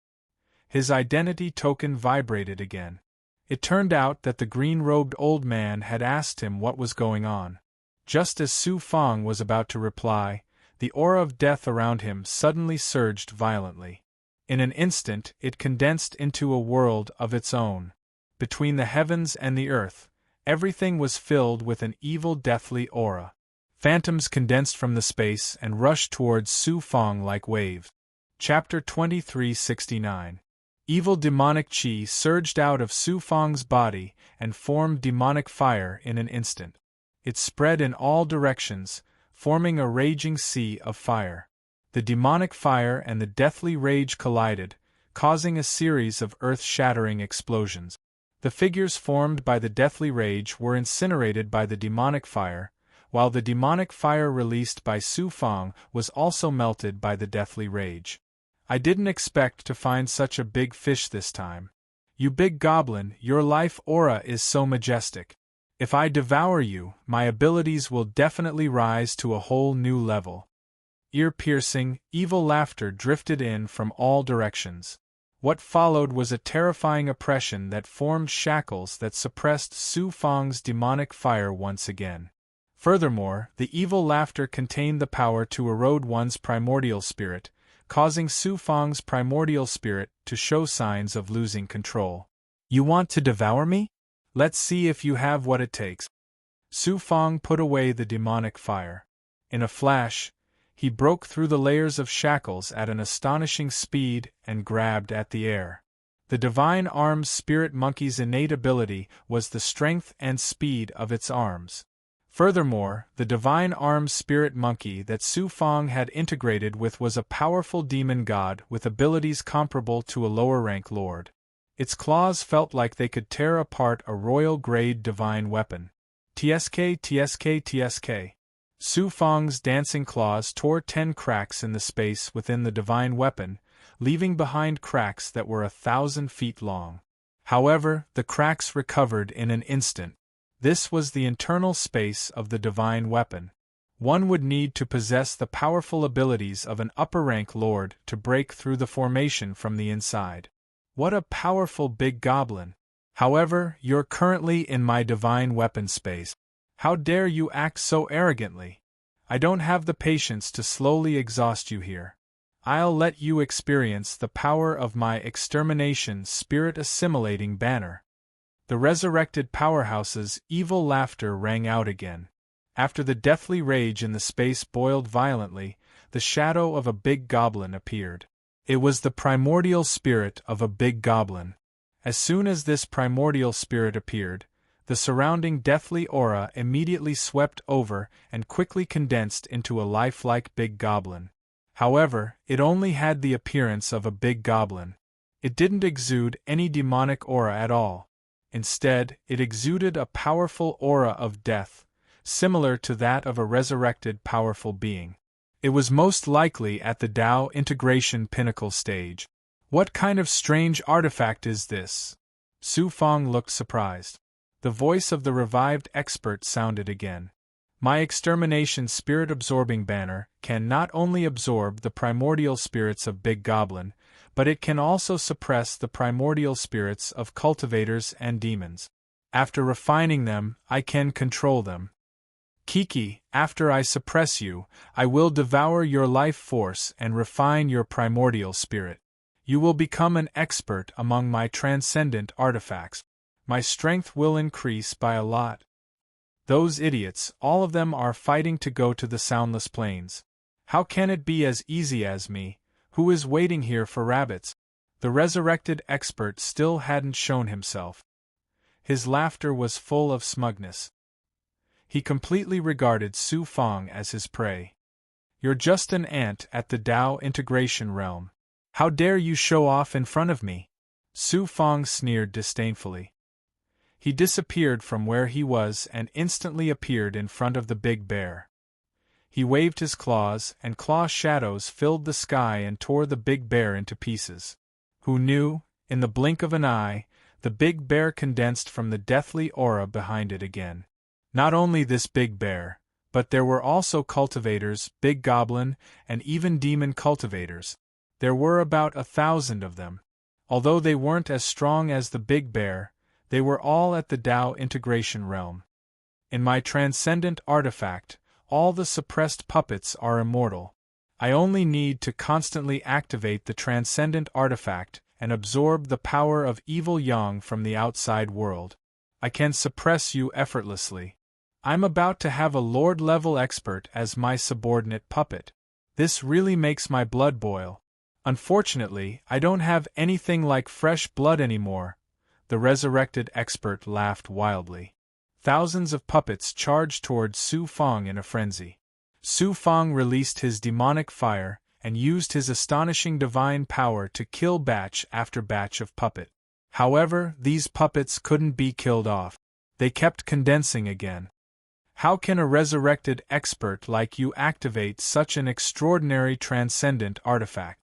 His identity token vibrated again. It turned out that the green-robed old man had asked him what was going on. Just as Su Fang was about to reply, the aura of death around him suddenly surged violently. In an instant it condensed into a world of its own. Between the heavens and the earth, everything was filled with an evil deathly aura. Phantoms condensed from the space and rushed towards Su Fang like waves. Chapter 2369. Evil demonic qi surged out of Su Fang's body and formed demonic fire in an instant. It spread in all directions, forming a raging sea of fire. The demonic fire and the deathly rage collided, causing a series of earth-shattering explosions. The figures formed by the deathly rage were incinerated by the demonic fire, while the demonic fire released by Su Fang was also melted by the deathly rage. I didn't expect to find such a big fish this time. You big goblin, your life aura is so majestic. If I devour you, my abilities will definitely rise to a whole new level. Ear-piercing, evil laughter drifted in from all directions. What followed was a terrifying oppression that formed shackles that suppressed Su Fang's demonic fire once again. Furthermore, the evil laughter contained the power to erode one's primordial spirit, causing Su Fang's primordial spirit to show signs of losing control. You want to devour me? Let's see if you have what it takes. Su Fang put away the demonic fire. In a flash, he broke through the layers of shackles at an astonishing speed and grabbed at the air. The divine arm's spirit monkey's innate ability was the strength and speed of its arms. Furthermore, the divine arm's spirit monkey that Su Fang had integrated with was a powerful demon god with abilities comparable to a lower-rank lord. Its claws felt like they could tear apart a royal-grade divine weapon. TSK, TSK, TSK. Su Fang's dancing claws tore 10 cracks in the space within the divine weapon, leaving behind cracks that were 1,000 feet long. However, the cracks recovered in an instant. This was the internal space of the divine weapon. One would need to possess the powerful abilities of an upper-rank lord to break through the formation from the inside. What a powerful big goblin! However, you're currently in my divine weapon space. How dare you act so arrogantly? I don't have the patience to slowly exhaust you here. I'll let you experience the power of my extermination spirit assimilating banner. The resurrected powerhouse's evil laughter rang out again. After the deathly rage in the space boiled violently, the shadow of a big goblin appeared. It was the primordial spirit of a big goblin. As soon as this primordial spirit appeared, the surrounding deathly aura immediately swept over and quickly condensed into a lifelike big goblin. However, it only had the appearance of a big goblin. It didn't exude any demonic aura at all. Instead, it exuded a powerful aura of death, similar to that of a resurrected powerful being. It was most likely at the Tao integration pinnacle stage. What kind of strange artifact is this? Su Fong looked surprised. The voice of the revived expert sounded again. My extermination spirit-absorbing banner can not only absorb the primordial spirits of Big Goblin, but it can also suppress the primordial spirits of cultivators and demons. After refining them, I can control them. Kiki, after I suppress you, I will devour your life force and refine your primordial spirit. You will become an expert among my transcendent artifacts. My strength will increase by a lot. Those idiots, all of them are fighting to go to the Soundless Plains. How can it be as easy as me, who is waiting here for rabbits? The resurrected expert still hadn't shown himself. His laughter was full of smugness. He completely regarded Su Fong as his prey. You're just an ant at the Tao integration realm. How dare you show off in front of me? Su Fong sneered disdainfully. He disappeared from where he was and instantly appeared in front of the big bear. He waved his claws, and claw shadows filled the sky and tore the big bear into pieces. Who knew, in the blink of an eye, the big bear condensed from the deathly aura behind it again. Not only this big bear, but there were also cultivators, big goblin, and even demon cultivators. There were about 1,000 of them. Although they weren't as strong as the big bear, they were all at the Tao integration realm. In my transcendent artifact, all the suppressed puppets are immortal. I only need to constantly activate the transcendent artifact and absorb the power of evil yang from the outside world. I can suppress you effortlessly. I'm about to have a Lord-level expert as my subordinate puppet. This really makes my blood boil. Unfortunately, I don't have anything like fresh blood anymore. The resurrected expert laughed wildly. Thousands of puppets charged toward Su Fong in a frenzy. Su Fong released his demonic fire and used his astonishing divine power to kill batch after batch of puppet. However, these puppets couldn't be killed off. They kept condensing again. How can a resurrected expert like you activate such an extraordinary transcendent artifact?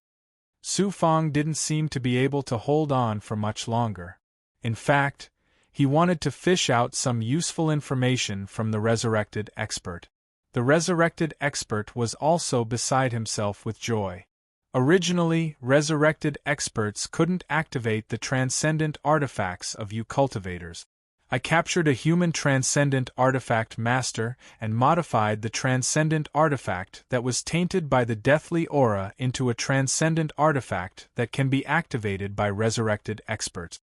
Su Fong didn't seem to be able to hold on for much longer. In fact, he wanted to fish out some useful information from the resurrected expert. The resurrected expert was also beside himself with joy. Originally, resurrected experts couldn't activate the transcendent artifacts of you cultivators. I captured a human transcendent artifact master and modified the transcendent artifact that was tainted by the deathly aura into a transcendent artifact that can be activated by resurrected experts.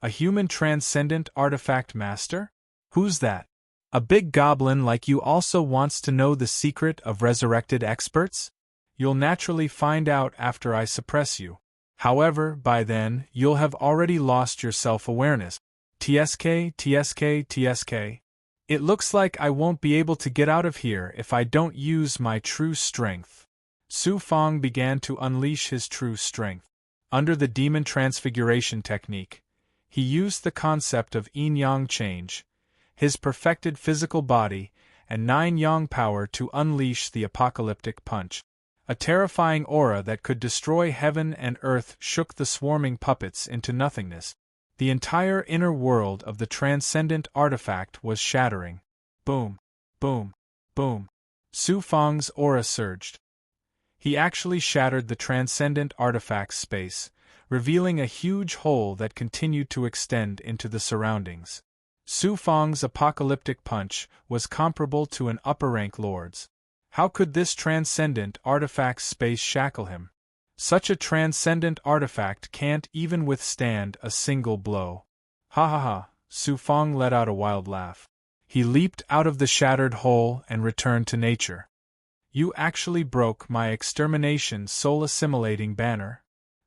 A human transcendent artifact master? Who's that? A big goblin like you also wants to know the secret of resurrected experts? You'll naturally find out after I suppress you. However, by then, you'll have already lost your self-awareness. TSK, TSK, TSK. It looks like I won't be able to get out of here if I don't use my true strength. Su Fong began to unleash his true strength. Under the demon transfiguration technique, he used the concept of yin-yang change, his perfected physical body, and 9 yang power to unleash the apocalyptic punch. A terrifying aura that could destroy heaven and earth shook the swarming puppets into nothingness. The entire inner world of the transcendent artifact was shattering. Boom, boom, boom. Su Fong's aura surged. He actually shattered the transcendent artifact's space, revealing a huge hole that continued to extend into the surroundings. Su Fong's apocalyptic punch was comparable to an upper-rank lord's. How could this transcendent artifact's space shackle him? Such a transcendent artifact can't even withstand a single blow. Ha ha ha, Su Fong let out a wild laugh. He leaped out of the shattered hole and returned to nature. You actually broke my extermination soul-assimilating banner?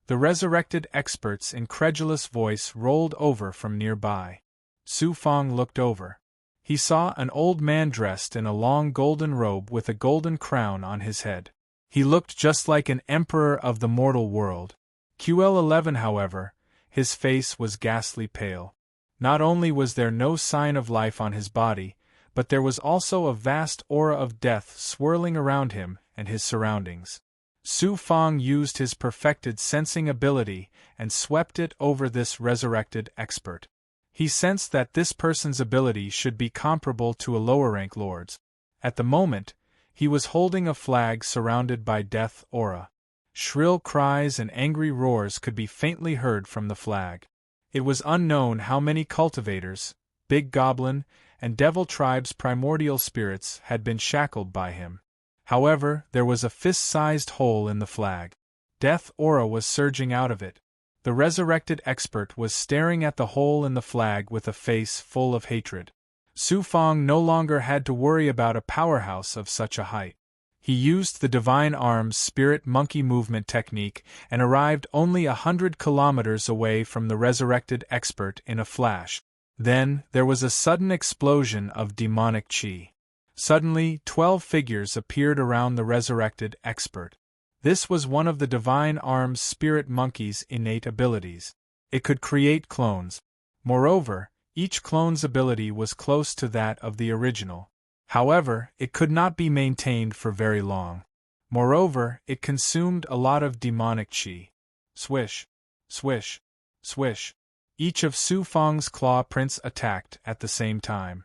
The resurrected expert's incredulous voice rolled over from nearby. Su Fong looked over. He saw an old man dressed in a long golden robe with a golden crown on his head. He looked just like an emperor of the mortal world. QL11, however, his face was ghastly pale. Not only was there no sign of life on his body, but there was also a vast aura of death swirling around him and his surroundings. Su Fang used his perfected sensing ability and swept it over this resurrected expert. He sensed that this person's ability should be comparable to a lower-rank lord's. At the moment, he was holding a flag surrounded by death aura. Shrill cries and angry roars could be faintly heard from the flag. It was unknown how many cultivators, big goblin, and devil tribes' primordial spirits had been shackled by him. However, there was a fist-sized hole in the flag. Death aura was surging out of it. The resurrected expert was staring at the hole in the flag with a face full of hatred. Su Fang no longer had to worry about a powerhouse of such a height. He used the Divine Arm's Spirit Monkey movement technique and arrived only 100 kilometers away from the resurrected expert in a flash. Then, there was a sudden explosion of demonic chi. Suddenly, 12 figures appeared around the resurrected expert. This was one of the Divine Arm's Spirit Monkey's innate abilities. It could create clones. Moreover, each clone's ability was close to that of the original. However, it could not be maintained for very long. Moreover, it consumed a lot of demonic chi. Swish, swish, swish. Each of Su Fang's claw prints attacked at the same time.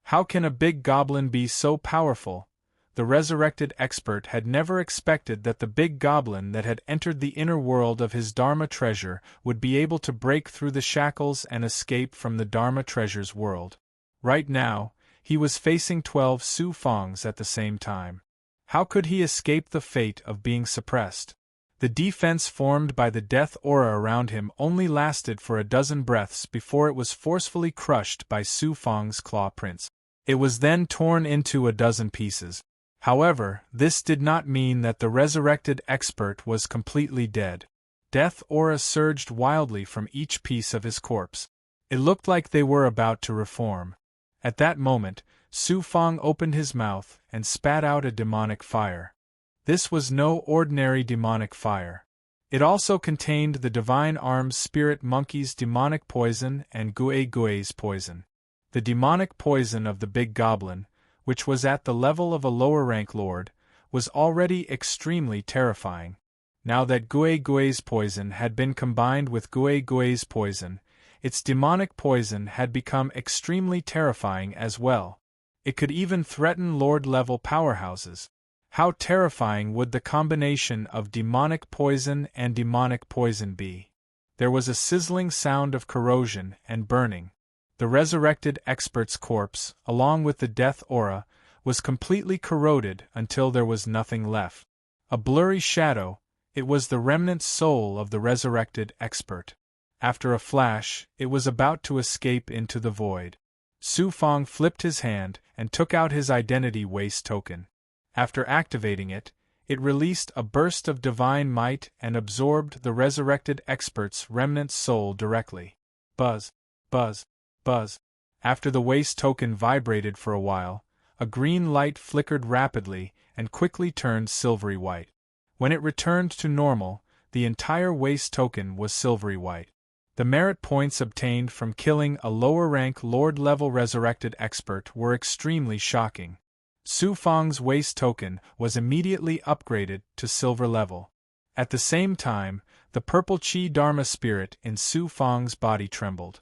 How can a big goblin be so powerful? The resurrected expert had never expected that the big goblin that had entered the inner world of his Dharma treasure would be able to break through the shackles and escape from the Dharma treasure's world. Right now, he was facing 12 Su Fangs at the same time. How could he escape the fate of being suppressed? The defense formed by the death aura around him only lasted for a dozen breaths before it was forcefully crushed by Su Fang's claw prints. It was then torn into a dozen pieces. However, this did not mean that the resurrected expert was completely dead. Death aura surged wildly from each piece of his corpse. It looked like they were about to reform. At that moment, Su Fang opened his mouth and spat out a demonic fire. This was no ordinary demonic fire. It also contained the Divine Arm's Spirit Monkey's demonic poison and Gue Gue's poison. The demonic poison of the big goblin, which was at the level of a lower-rank lord, was already extremely terrifying. Now that Gue Gue's poison had been combined with Gue Gue's poison, its demonic poison had become extremely terrifying as well. It could even threaten lord-level powerhouses. How terrifying would the combination of demonic poison and demonic poison be? There was a sizzling sound of corrosion and burning. The resurrected expert's corpse, along with the death aura, was completely corroded until there was nothing left. A blurry shadow, it was the remnant soul of the resurrected expert. After a flash, it was about to escape into the void. Su Fang flipped his hand and took out his identity waste token. After activating it, it released a burst of divine might and absorbed the resurrected expert's remnant soul directly. Buzz, buzz, buzz. After the waste token vibrated for a while, a green light flickered rapidly and quickly turned silvery white. When it returned to normal, the entire waste token was silvery white. The merit points obtained from killing a lower-rank lord-level resurrected expert were extremely shocking. Su Fang's waste token was immediately upgraded to silver level. At the same time, the purple Chi Dharma spirit in Su Fang's body trembled.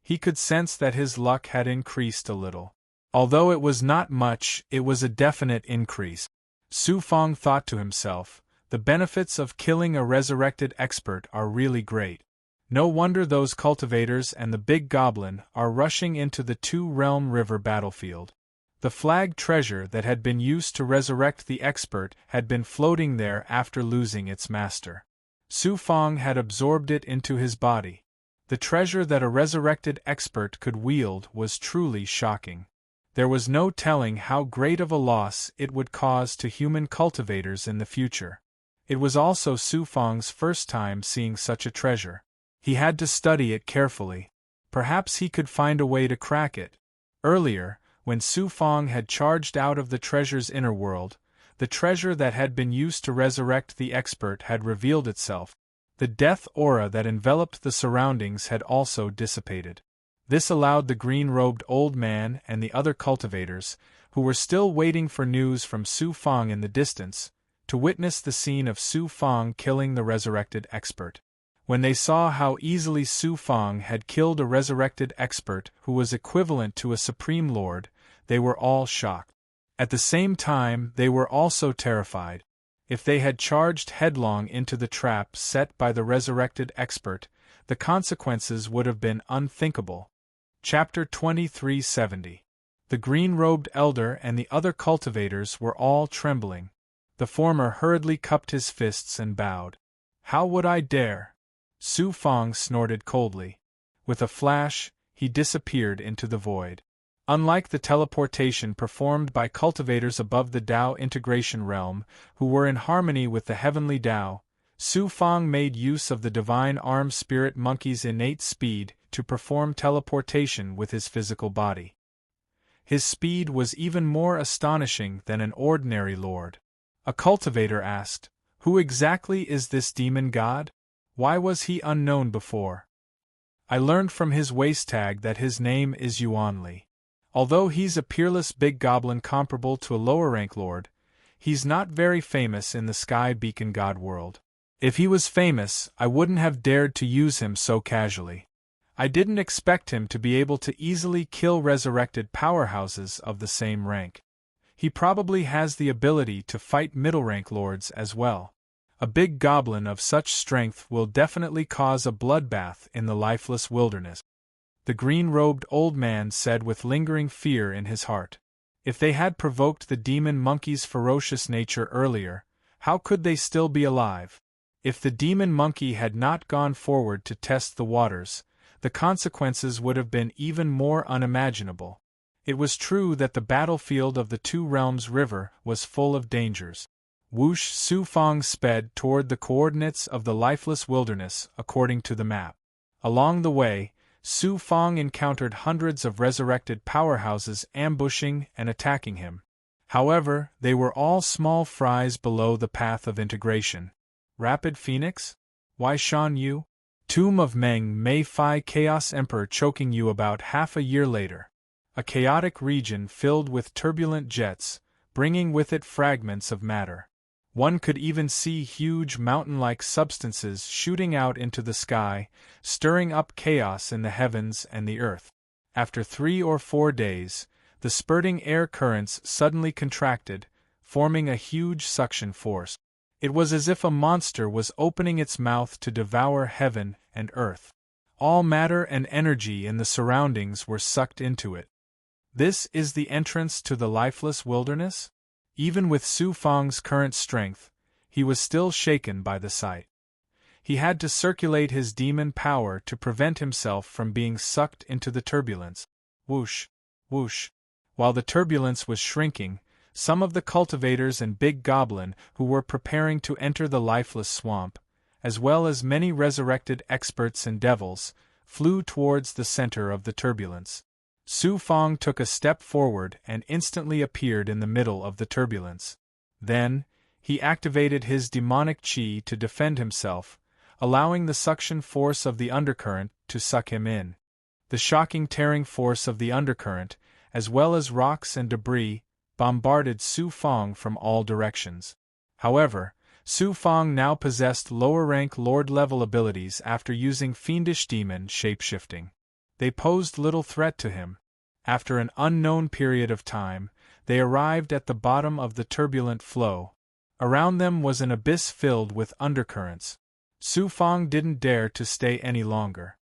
He could sense that his luck had increased a little. Although it was not much, it was a definite increase. Su Fang thought to himself, the benefits of killing a resurrected expert are really great. No wonder those cultivators and the big goblin are rushing into the Two-Realm River battlefield. The flag treasure that had been used to resurrect the expert had been floating there after losing its master. Su Fang had absorbed it into his body. The treasure that a resurrected expert could wield was truly shocking. There was no telling how great of a loss it would cause to human cultivators in the future. It was also Su Fang's first time seeing such a treasure. He had to study it carefully. Perhaps he could find a way to crack it. Earlier, when Su Fang had charged out of the treasure's inner world, the treasure that had been used to resurrect the expert had revealed itself. The death aura that enveloped the surroundings had also dissipated. This allowed the green-robed old man and the other cultivators, who were still waiting for news from Su Fang in the distance, to witness the scene of Su Fang killing the resurrected expert. When they saw how easily Su Fang had killed a resurrected expert who was equivalent to a supreme lord, they were all shocked. At the same time, they were also terrified. If they had charged headlong into the trap set by the resurrected expert, the consequences would have been unthinkable. Chapter 2370. The green-robed elder and the other cultivators were all trembling. The former hurriedly cupped his fists and bowed. "How would I dare?" Su Fang snorted coldly. With a flash, he disappeared into the void. Unlike the teleportation performed by cultivators above the Tao integration realm, who were in harmony with the heavenly Tao, Su Fang made use of the divine arm spirit monkey's innate speed to perform teleportation with his physical body. His speed was even more astonishing than an ordinary lord. A cultivator asked, "Who exactly is this demon god? Why was he unknown before?" "I learned from his waist tag that his name is Yuanli. Although he's a peerless big goblin comparable to a lower-rank lord, he's not very famous in the Sky Beacon God world. If he was famous, I wouldn't have dared to use him so casually. I didn't expect him to be able to easily kill resurrected powerhouses of the same rank. He probably has the ability to fight middle-rank lords as well. A big goblin of such strength will definitely cause a bloodbath in the lifeless wilderness," the green-robed old man said with lingering fear in his heart. If they had provoked the demon monkey's ferocious nature earlier, how could they still be alive? If the demon monkey had not gone forward to test the waters, the consequences would have been even more unimaginable. It was true that the battlefield of the Two Realms River was full of dangers. Whoosh! Su Fang sped toward the coordinates of the lifeless wilderness according to the map. Along the way, Su Fang encountered hundreds of resurrected powerhouses ambushing and attacking him. However, they were all small fries below the path of integration. Rapid Phoenix? Why Shan Yu? Tomb of Meng Mei Fai Chaos Emperor choking you about half a year later. A chaotic region filled with turbulent jets, bringing with it fragments of matter. One could even see huge mountain-like substances shooting out into the sky, stirring up chaos in the heavens and the earth. After 3 or 4 days, the spurting air currents suddenly contracted, forming a huge suction force. It was as if a monster was opening its mouth to devour heaven and earth. All matter and energy in the surroundings were sucked into it. This is the entrance to the lifeless wilderness? Even with Su Fang's current strength, he was still shaken by the sight. He had to circulate his demon power to prevent himself from being sucked into the turbulence. Whoosh! Whoosh! While the turbulence was shrinking, some of the cultivators and big goblin who were preparing to enter the lifeless swamp, as well as many resurrected experts and devils, flew towards the center of the turbulence. Su Fang took a step forward and instantly appeared in the middle of the turbulence. Then, he activated his demonic chi to defend himself, allowing the suction force of the undercurrent to suck him in. The shocking tearing force of the undercurrent, as well as rocks and debris, bombarded Su Fang from all directions. However, Su Fang now possessed lower-rank lord-level abilities after using fiendish demon shape-shifting. They posed little threat to him. After an unknown period of time, they arrived at the bottom of the turbulent flow. Around them was an abyss filled with undercurrents. Su Fang didn't dare to stay any longer.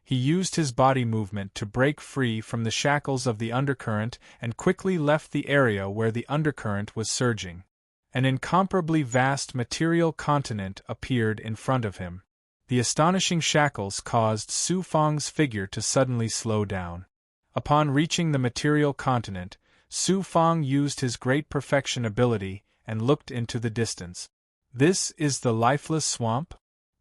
He used his body movement to break free from the shackles of the undercurrent and quickly left the area where the undercurrent was surging. An incomparably vast material continent appeared in front of him. The astonishing shackles caused Su Fang's figure to suddenly slow down. Upon reaching the material continent, Su Fang used his great perfection ability and looked into the distance. This is the lifeless swamp?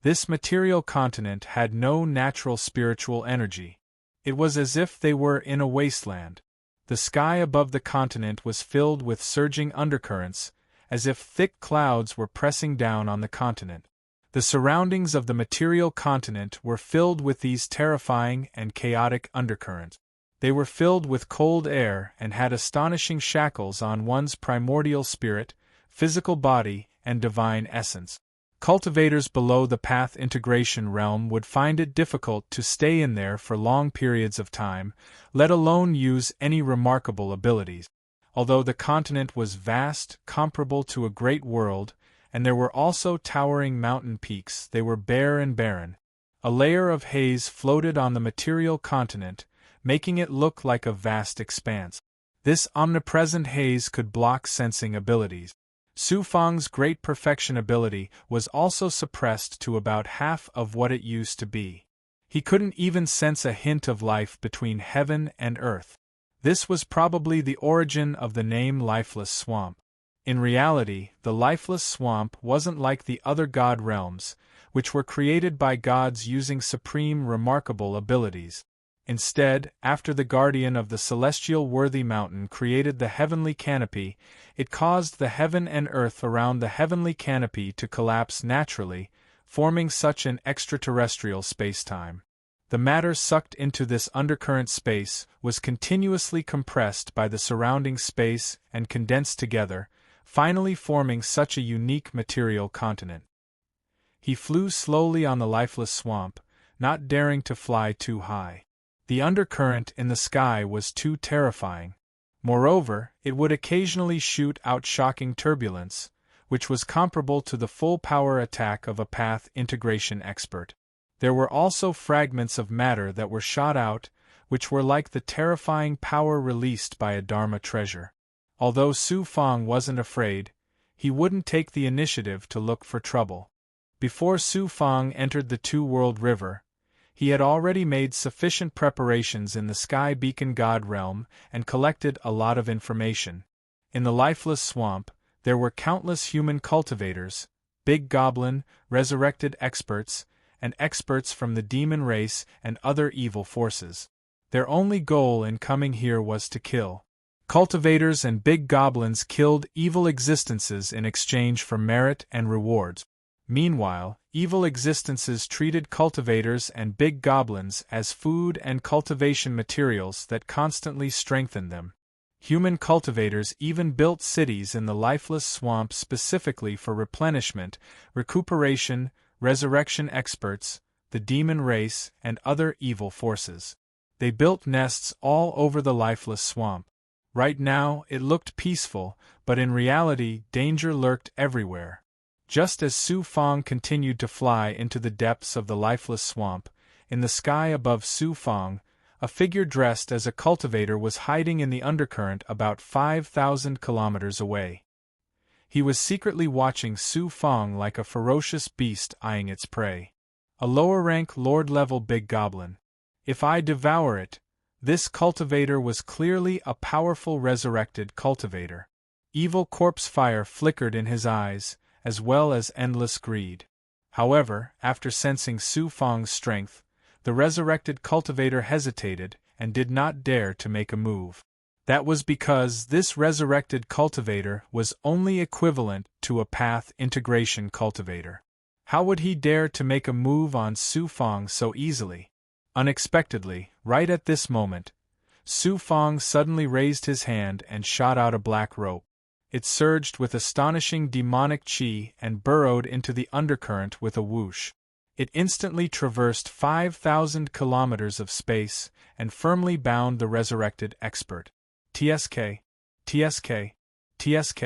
This material continent had no natural spiritual energy. It was as if they were in a wasteland. The sky above the continent was filled with surging undercurrents, as if thick clouds were pressing down on the continent. The surroundings of the material continent were filled with these terrifying and chaotic undercurrents. They were filled with cold air and had astonishing shackles on one's primordial spirit, physical body, and divine essence. Cultivators below the path integration realm would find it difficult to stay in there for long periods of time, let alone use any remarkable abilities. Although the continent was vast, comparable to a great world, and there were also towering mountain peaks, they were bare and barren. A layer of haze floated on the material continent, making it look like a vast expanse. This omnipresent haze could block sensing abilities. Su Fang's great perfection ability was also suppressed to about half of what it used to be. He couldn't even sense a hint of life between heaven and earth. This was probably the origin of the name Lifeless Swamp. In reality, the Lifeless Swamp wasn't like the other god realms, which were created by gods using supreme remarkable abilities. Instead, after the guardian of the celestial worthy mountain created the heavenly canopy, it caused the heaven and earth around the heavenly canopy to collapse naturally, forming such an extraterrestrial spacetime. The matter sucked into this undercurrent space was continuously compressed by the surrounding space and condensed together, finally forming such a unique material continent. He flew slowly on the lifeless swamp, not daring to fly too high. The undercurrent in the sky was too terrifying. Moreover, it would occasionally shoot out shocking turbulence, which was comparable to the full power attack of a path integration expert. There were also fragments of matter that were shot out, which were like the terrifying power released by a Dharma treasure. Although Su Fang wasn't afraid, he wouldn't take the initiative to look for trouble. Before Su Fang entered the Two-World River, he had already made sufficient preparations in the Sky Beacon God realm and collected a lot of information. In the Lifeless Swamp, there were countless human cultivators, big goblin, resurrected experts, and experts from the demon race and other evil forces. Their only goal in coming here was to kill. Cultivators and big goblins killed evil existences in exchange for merit and rewards. Meanwhile, evil existences treated cultivators and big goblins as food and cultivation materials that constantly strengthened them. Human cultivators even built cities in the Lifeless Swamp specifically for replenishment, recuperation, resurrection experts, the demon race, and other evil forces. They built nests all over the Lifeless Swamp. Right now, it looked peaceful, but in reality, danger lurked everywhere. Just as Su Fang continued to fly into the depths of the Lifeless Swamp, in the sky above Su Fang, a figure dressed as a cultivator was hiding in the undercurrent about 5,000 kilometers away. He was secretly watching Su Fang like a ferocious beast eyeing its prey. A lower-rank Lord-level big goblin. If I devour it, this cultivator was clearly a powerful resurrected cultivator. Evil corpse fire flickered in his eyes, as well as endless greed. However, after sensing Su Fang's strength, the resurrected cultivator hesitated and did not dare to make a move. That was because this resurrected cultivator was only equivalent to a path integration cultivator. How would he dare to make a move on Su Fang so easily? Unexpectedly, right at this moment, Su Fang suddenly raised his hand and shot out a black rope. It surged with astonishing demonic chi and burrowed into the undercurrent with a whoosh. It instantly traversed 5,000 kilometers of space and firmly bound the resurrected expert. TSK, TSK, TSK.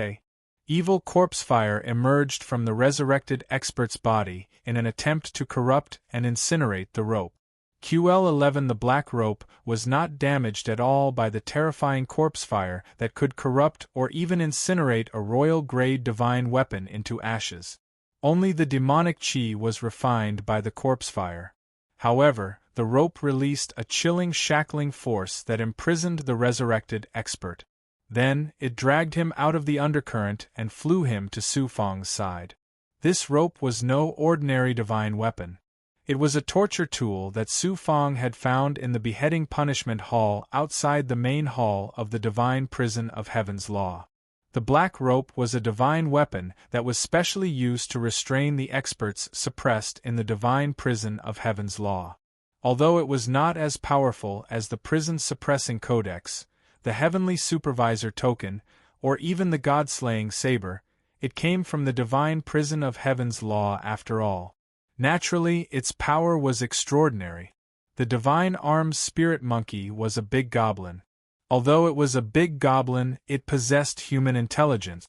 Evil corpse fire emerged from the resurrected expert's body in an attempt to corrupt and incinerate the rope. QL-11 The black rope was not damaged at all by the terrifying corpse fire that could corrupt or even incinerate a royal-grade divine weapon into ashes. Only the demonic chi was refined by the corpse fire. However, the rope released a chilling shackling force that imprisoned the resurrected expert. Then, it dragged him out of the undercurrent and flew him to Su Fang's side. This rope was no ordinary divine weapon. It was a torture tool that Su Fang had found in the beheading punishment hall outside the main hall of the divine prison of Heaven's Law. The black rope was a divine weapon that was specially used to restrain the experts suppressed in the divine prison of heaven's law. Although it was not as powerful as the prison-suppressing codex, the heavenly supervisor token, or even the god-slaying saber, it came from the divine prison of heaven's law after all. Naturally, its power was extraordinary. The divine arms spirit monkey was a big goblin. Although it was a big goblin, it possessed human intelligence.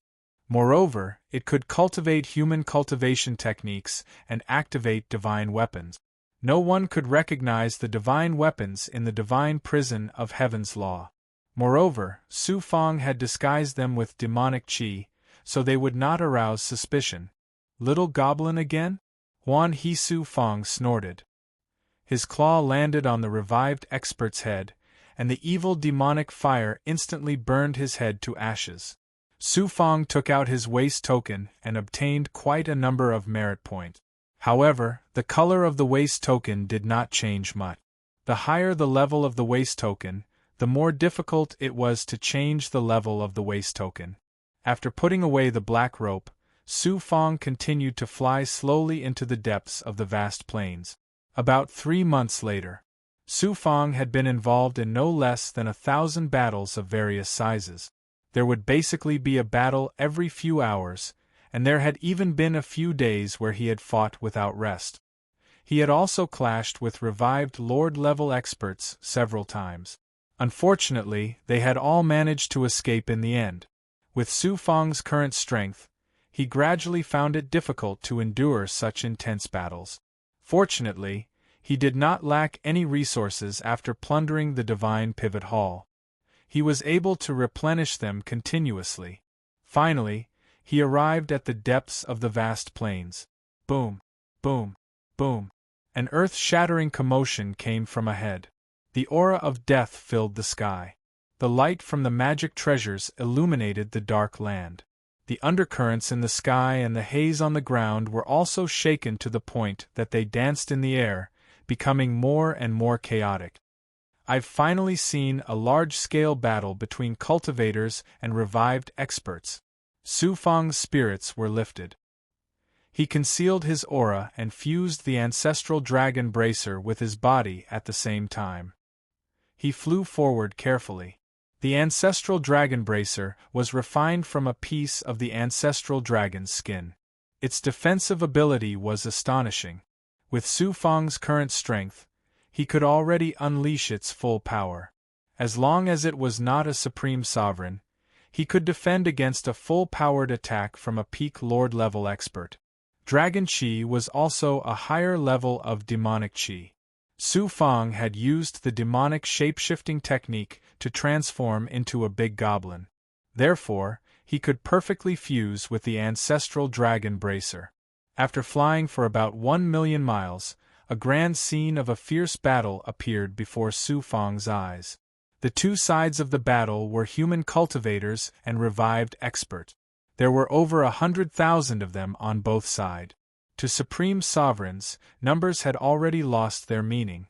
Moreover, it could cultivate human cultivation techniques and activate divine weapons. No one could recognize the divine weapons in the divine prison of heaven's law. Moreover, Su Fong had disguised them with demonic qi, so they would not arouse suspicion. Little goblin again? Huan He Su Fong snorted. His claw landed on the revived expert's head, and the evil demonic fire instantly burned his head to ashes. Su Fong took out his waist token and obtained quite a number of merit points. However, the color of the waist token did not change much. The higher the level of the waist token, the more difficult it was to change the level of the waist token. After putting away the black rope, Su Fong continued to fly slowly into the depths of the vast plains. About 3 months later, Su Fong had been involved in no less than 1,000 battles of various sizes. There would basically be a battle every few hours, and there had even been a few days where he had fought without rest. He had also clashed with revived Lord-level experts several times. Unfortunately, they had all managed to escape in the end. With Su Fong's current strength, he gradually found it difficult to endure such intense battles. Fortunately, he did not lack any resources after plundering the divine pivot hall. He was able to replenish them continuously. Finally, he arrived at the depths of the vast plains. Boom, boom, boom. An earth-shattering commotion came from ahead. The aura of death filled the sky. The light from the magic treasures illuminated the dark land. The undercurrents in the sky and the haze on the ground were also shaken to the point that they danced in the air, becoming more and more chaotic. I've finally seen a large-scale battle between cultivators and revived experts. Su Fong's spirits were lifted. He concealed his aura and fused the ancestral dragon bracer with his body at the same time. He flew forward carefully. The ancestral dragon bracer was refined from a piece of the ancestral dragon's skin. Its defensive ability was astonishing. With Su Fong's current strength, he could already unleash its full power. As long as it was not a supreme sovereign, he could defend against a full-powered attack from a peak Lord-level expert. Dragon Qi was also a higher level of demonic Qi. Su Fong had used the demonic shape-shifting technique to transform into a big goblin. Therefore, he could perfectly fuse with the ancestral dragon bracer. After flying for about 1,000,000 miles, a grand scene of a fierce battle appeared before Su Fong's eyes. The two sides of the battle were human cultivators and revived experts. There were over 100,000 of them on both sides. To supreme sovereigns, numbers had already lost their meaning.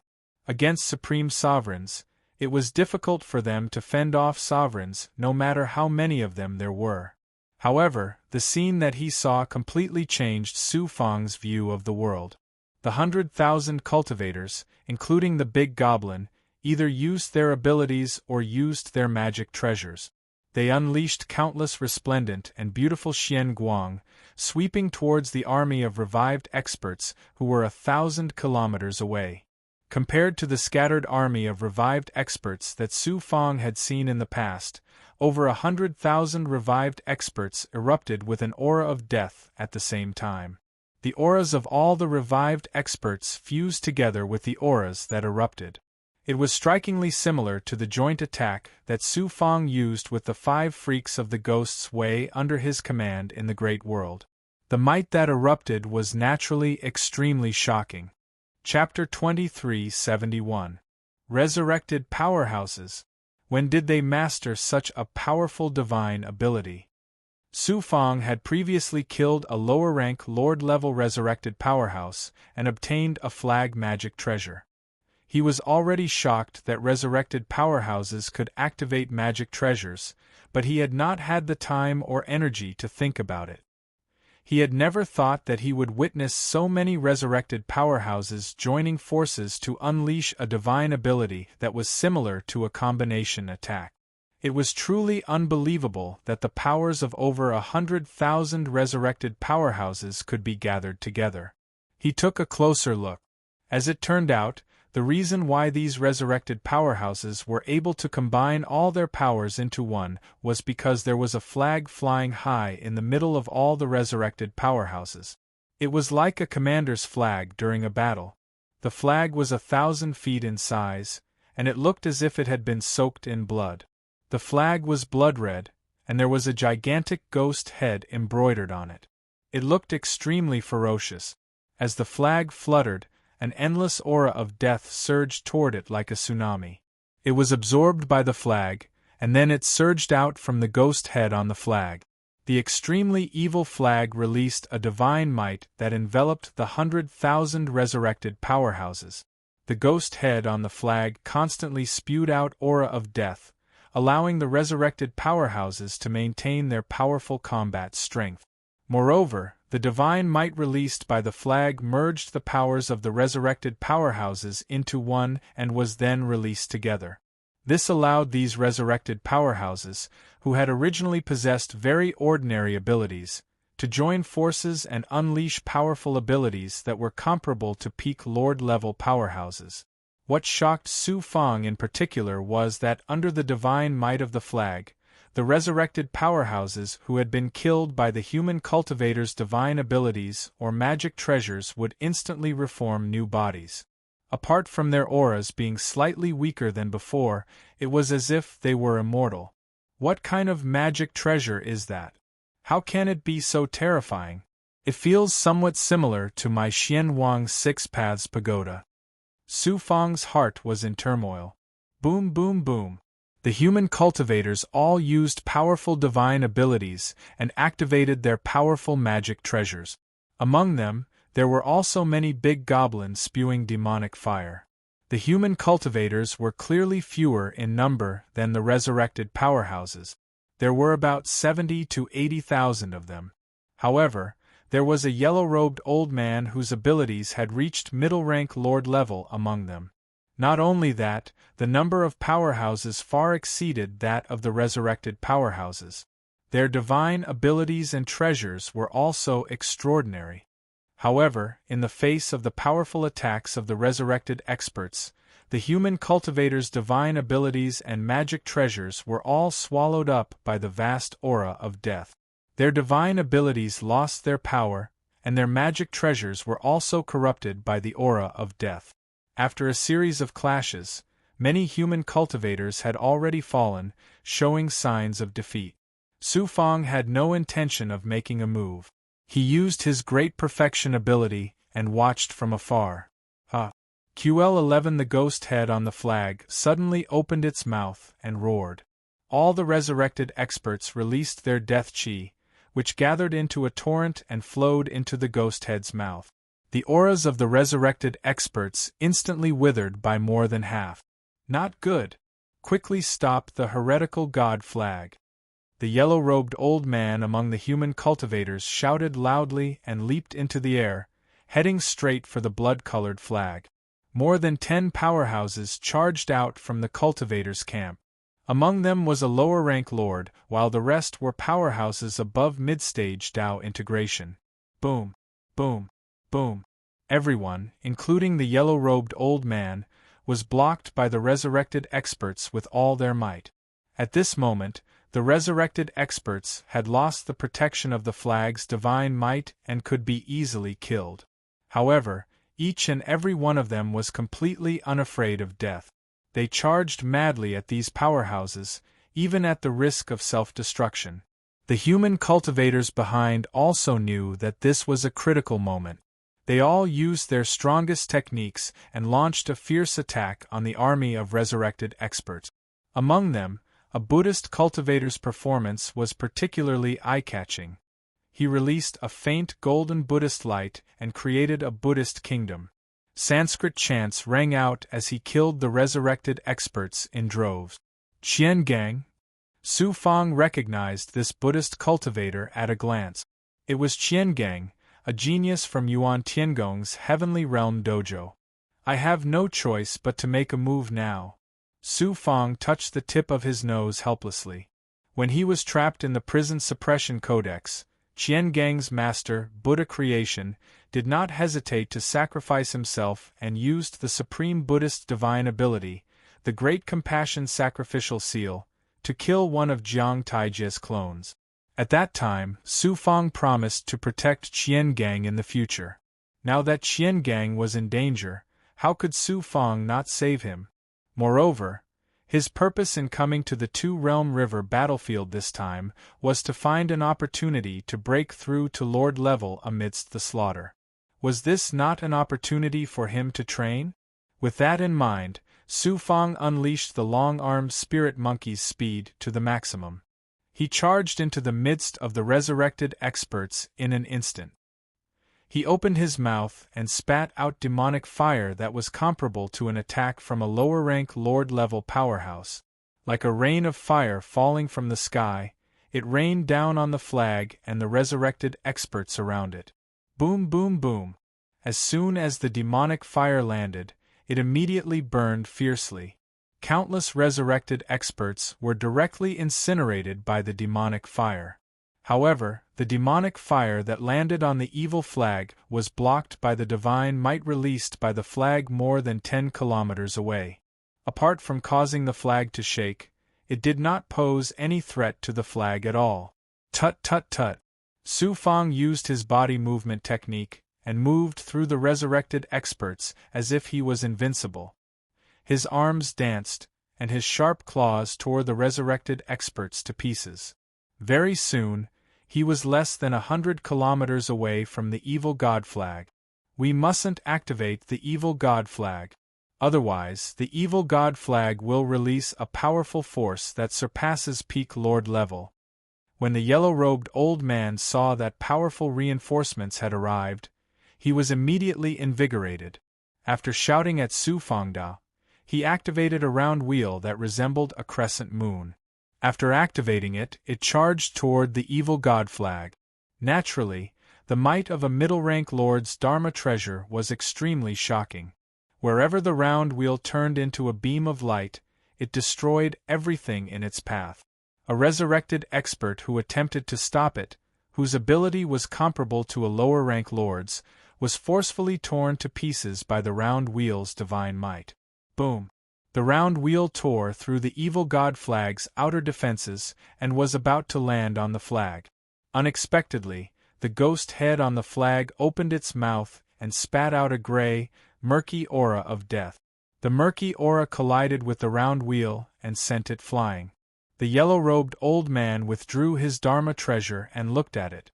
Against supreme sovereigns, it was difficult for them to fend off sovereigns no matter how many of them there were. However, the scene that he saw completely changed Su Fong's view of the world. The 100,000 cultivators, including the big goblin, either used their abilities or used their magic treasures. They unleashed countless resplendent and beautiful Xian Guang, sweeping towards the army of revived experts who were 1,000 kilometers away. Compared to the scattered army of revived experts that Su Fong had seen in the past, over 100,000 revived experts erupted with an aura of death at the same time. The auras of all the revived experts fused together with the auras that erupted. It was strikingly similar to the joint attack that Su Fong used with the 5 freaks of the Ghost's Way under his command in the Great World. The might that erupted was naturally extremely shocking. Chapter 2371. Resurrected Powerhouses. When did they master such a powerful divine ability? Su Fong had previously killed a lower-rank Lord-level resurrected powerhouse and obtained a flag magic treasure. He was already shocked that resurrected powerhouses could activate magic treasures, but he had not had the time or energy to think about it. He had never thought that he would witness so many resurrected powerhouses joining forces to unleash a divine ability that was similar to a combination attack. It was truly unbelievable that the powers of over 100,000 resurrected powerhouses could be gathered together. He took a closer look. As it turned out, the reason why these resurrected powerhouses were able to combine all their powers into one was because there was a flag flying high in the middle of all the resurrected powerhouses. It was like a commander's flag during a battle. The flag was 1,000 feet in size, and it looked as if it had been soaked in blood. The flag was blood red, and there was a gigantic ghost head embroidered on it. It looked extremely ferocious. As the flag fluttered, an endless aura of death surged toward it like a tsunami. It was absorbed by the flag, and then it surged out from the ghost head on the flag. The extremely evil flag released a divine might that enveloped the 100,000 resurrected powerhouses. The ghost head on the flag constantly spewed out aura of death, allowing the resurrected powerhouses to maintain their powerful combat strength. Moreover, the divine might released by the flag merged the powers of the resurrected powerhouses into one and was then released together. This allowed these resurrected powerhouses, who had originally possessed very ordinary abilities, to join forces and unleash powerful abilities that were comparable to peak Lord-level powerhouses. What shocked Su Fong in particular was that under the divine might of the flag, the resurrected powerhouses who had been killed by the human cultivator's divine abilities or magic treasures would instantly reform new bodies. Apart from their auras being slightly weaker than before, it was as if they were immortal. What kind of magic treasure is that? How can it be so terrifying? It feels somewhat similar to my Xian Wang Six Paths Pagoda. Su Fong's heart was in turmoil. Boom, boom, boom. The human cultivators all used powerful divine abilities and activated their powerful magic treasures. Among them, there were also many big goblins spewing demonic fire. The human cultivators were clearly fewer in number than the resurrected powerhouses. There were about 70 to 80,000 of them. However, there was a yellow-robed old man whose abilities had reached middle-rank lord level among them. Not only that, the number of powerhouses far exceeded that of the resurrected powerhouses. Their divine abilities and treasures were also extraordinary. However, in the face of the powerful attacks of the resurrected experts, the human cultivators' divine abilities and magic treasures were all swallowed up by the vast aura of death. Their divine abilities lost their power, and their magic treasures were also corrupted by the aura of death. After a series of clashes, many human cultivators had already fallen, showing signs of defeat. Su Fong had no intention of making a move. He used his great perfection ability and watched from afar. QL11 The ghost head on the flag suddenly opened its mouth and roared. All the resurrected experts released their death chi, which gathered into a torrent and flowed into the ghost head's mouth. The auras of the resurrected experts instantly withered by more than half. Not good. Quickly stop the heretical god flag. The yellow-robed old man among the human cultivators shouted loudly and leaped into the air, heading straight for the blood-colored flag. More than 10 powerhouses charged out from the cultivators' camp. Among them was a lower-rank lord, while the rest were powerhouses above mid-stage Dao integration. Boom, boom, boom. Everyone, including the yellow-robed old man, was blocked by the resurrected experts with all their might. At this moment, the resurrected experts had lost the protection of the flag's divine might and could be easily killed. However, each and every one of them was completely unafraid of death. They charged madly at these powerhouses, even at the risk of self-destruction. The human cultivators behind also knew that this was a critical moment. They all used their strongest techniques and launched a fierce attack on the army of resurrected experts. Among them, a Buddhist cultivator's performance was particularly eye-catching. He released a faint golden Buddhist light and created a Buddhist kingdom. Sanskrit chants rang out as he killed the resurrected experts in droves. Qian Gang? Su Fang recognized this Buddhist cultivator at a glance. It was Qian Gang, a genius from Yuan Tiangong's Heavenly Realm dojo. I have no choice but to make a move now. Su Fang touched the tip of his nose helplessly. When he was trapped in the prison suppression codex, Qian Gang's master, Buddha creation, did not hesitate to sacrifice himself and used the supreme Buddhist divine ability, the Great Compassion Sacrificial Seal, to kill one of Jiang Taiji's clones. At that time, Su Fang promised to protect Qian Gang in the future. Now that Qian Gang was in danger, how could Su Fang not save him? Moreover, his purpose in coming to the Two-Realm River battlefield this time was to find an opportunity to break through to Lord level amidst the slaughter. Was this not an opportunity for him to train? With that in mind, Su Fang unleashed the long-armed spirit monkey's speed to the maximum. He charged into the midst of the resurrected experts in an instant. He opened his mouth and spat out demonic fire that was comparable to an attack from a lower-rank Lord-level powerhouse. Like a rain of fire falling from the sky, it rained down on the flag and the resurrected experts around it. Boom, boom, boom. As soon as the demonic fire landed, it immediately burned fiercely. Countless resurrected experts were directly incinerated by the demonic fire. However, the demonic fire that landed on the evil flag was blocked by the divine might released by the flag more than 10 kilometers away. Apart from causing the flag to shake, it did not pose any threat to the flag at all. Tut tut tut. Su Fang used his body movement technique and moved through the resurrected experts as if he was invincible. His arms danced, and his sharp claws tore the resurrected experts to pieces. Very soon, he was less than 100 kilometers away from the evil god flag. We mustn't activate the evil god flag. Otherwise, the evil god flag will release a powerful force that surpasses peak Lord level. When the yellow-robed old man saw that powerful reinforcements had arrived, he was immediately invigorated. After shouting at Su Fangda, he activated a round wheel that resembled a crescent moon. After activating it, it charged toward the evil god flag. Naturally, the might of a middle-rank lord's Dharma treasure was extremely shocking. Wherever the round wheel turned into a beam of light, it destroyed everything in its path. A resurrected expert who attempted to stop it, whose ability was comparable to a lower-rank lord's, was forcefully torn to pieces by the round wheel's divine might. Boom! The round wheel tore through the evil god flag's outer defenses and was about to land on the flag. Unexpectedly, the ghost head on the flag opened its mouth and spat out a gray, murky aura of death. The murky aura collided with the round wheel and sent it flying. The yellow-robed old man withdrew his Dharma treasure and looked at it.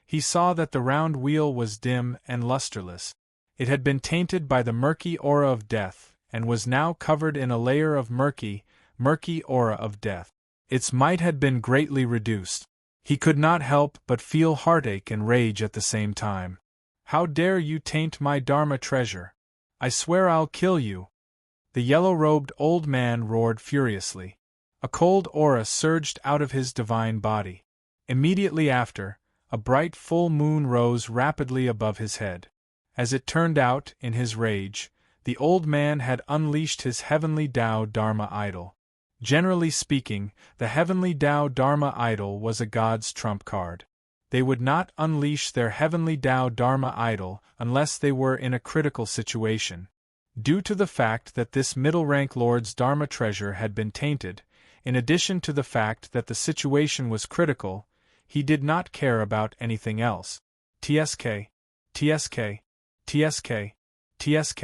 He saw that the round wheel was dim and lusterless. It had been tainted by the murky aura of death, and was now covered in a layer of murky aura of death. Its might had been greatly reduced. He could not help but feel heartache and rage at the same time. How dare you taint my Dharma treasure? I swear I'll kill you! The yellow-robed old man roared furiously. A cold aura surged out of his divine body. Immediately after, a bright full moon rose rapidly above his head. As it turned out, in his rage, the old man had unleashed his heavenly Tao Dharma idol. Generally speaking, the heavenly Tao Dharma idol was a god's trump card. They would not unleash their heavenly Tao Dharma idol unless they were in a critical situation. Due to the fact that this middle-rank lord's Dharma treasure had been tainted, in addition to the fact that the situation was critical, he did not care about anything else. TSK, TSK, TSK, TSK.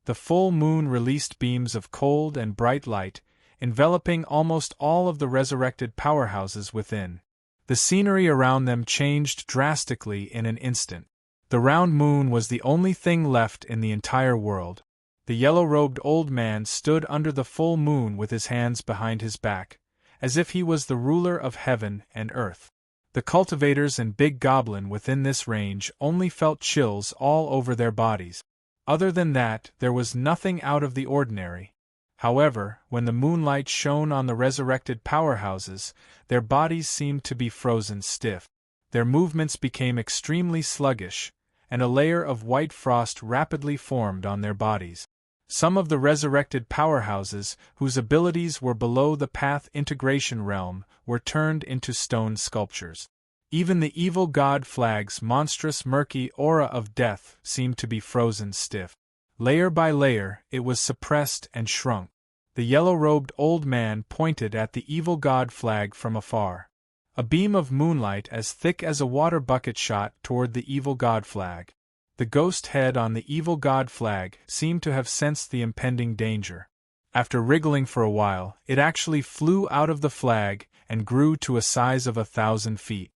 The full moon released beams of cold and bright light, enveloping almost all of the resurrected powerhouses within. The scenery around them changed drastically in an instant. The round moon was the only thing left in the entire world. The yellow-robed old man stood under the full moon with his hands behind his back, as if he was the ruler of heaven and earth. The cultivators and big goblin within this range only felt chills all over their bodies. Other than that, there was nothing out of the ordinary. However, when the moonlight shone on the resurrected powerhouses, their bodies seemed to be frozen stiff. Their movements became extremely sluggish, and a layer of white frost rapidly formed on their bodies. Some of the resurrected powerhouses, whose abilities were below the path integration realm, were turned into stone sculptures. Even the evil god flag's monstrous murky aura of death seemed to be frozen stiff. Layer by layer, it was suppressed and shrunk. The yellow-robed old man pointed at the evil god flag from afar. A beam of moonlight as thick as a water bucket shot toward the evil god flag. The ghost head on the evil god flag seemed to have sensed the impending danger. After wriggling for a while, it actually flew out of the flag and grew to a size of 1,000 feet.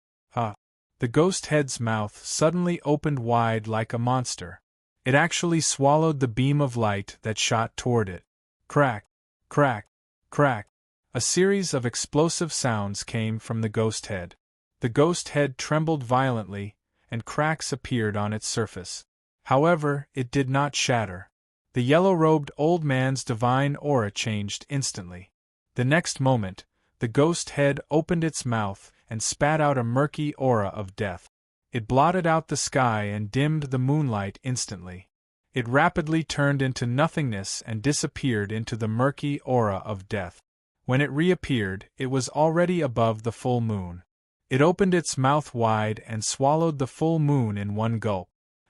The ghost head's mouth suddenly opened wide like a monster. It actually swallowed the beam of light that shot toward it. Crack, crack, crack. A series of explosive sounds came from the ghost head. The ghost head trembled violently, and cracks appeared on its surface. However, it did not shatter. The yellow-robed old man's divine aura changed instantly. The next moment, the ghost head opened its mouth and spat out a murky aura of death. It blotted out the sky and dimmed the moonlight instantly. It rapidly turned into nothingness and disappeared into the murky aura of death. When it reappeared, it was already above the full moon. It opened its mouth wide and swallowed the full moon in one gulp.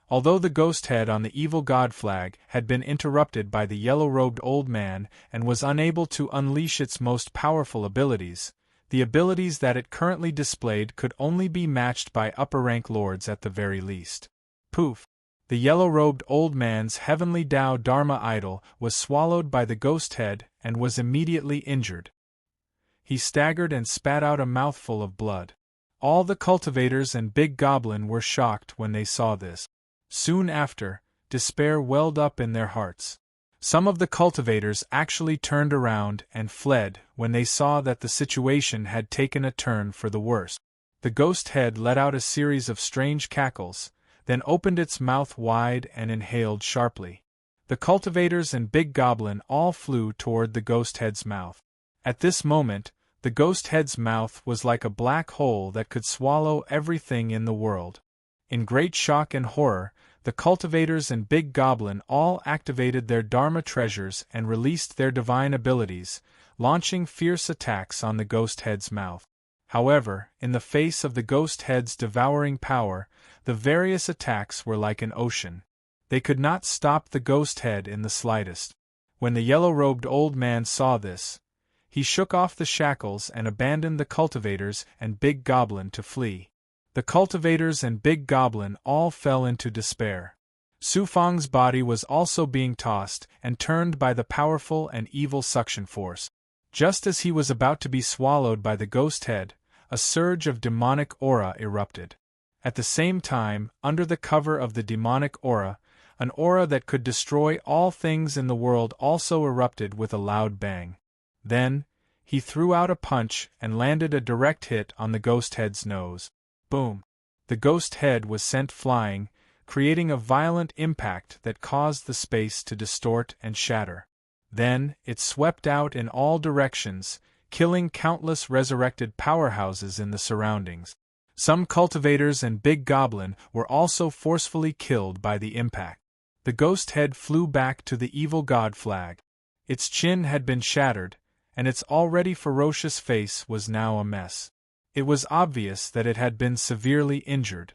Although the ghost head on the evil god flag had been interrupted by the yellow-robed old man and was unable to unleash its most powerful abilities, the abilities that it currently displayed could only be matched by upper-rank lords at the very least. Poof! The yellow-robed old man's heavenly Tao Dharma idol was swallowed by the ghost head and was immediately injured. He staggered and spat out a mouthful of blood. All the cultivators and Big Goblin were shocked when they saw this. Soon after, despair welled up in their hearts. Some of the cultivators actually turned around and fled when they saw that the situation had taken a turn for the worse. The ghost head let out a series of strange cackles, then opened its mouth wide and inhaled sharply. The cultivators and Big Goblin all flew toward the ghost head's mouth. At this moment, the ghost head's mouth was like a black hole that could swallow everything in the world. In great shock and horror, the cultivators and Big Goblin all activated their Dharma treasures and released their divine abilities, launching fierce attacks on the ghost head's mouth. However, in the face of the ghost head's devouring power, the various attacks were like an ocean. They could not stop the ghost head in the slightest. When the yellow-robed old man saw this, he shook off the shackles and abandoned the cultivators and Big Goblin to flee. The cultivators and Big Goblin all fell into despair. Su Fang's body was also being tossed and turned by the powerful and evil suction force. Just as he was about to be swallowed by the ghost head, a surge of demonic aura erupted. At the same time, under the cover of the demonic aura, an aura that could destroy all things in the world also erupted with a loud bang. Then, he threw out a punch and landed a direct hit on the ghost head's nose. Boom! The ghost head was sent flying, creating a violent impact that caused the space to distort and shatter. Then, it swept out in all directions, killing countless resurrected powerhouses in the surroundings. Some cultivators and Big Goblin were also forcefully killed by the impact. The ghost head flew back to the evil god flag. Its chin had been shattered, and its already ferocious face was now a mess. It was obvious that it had been severely injured.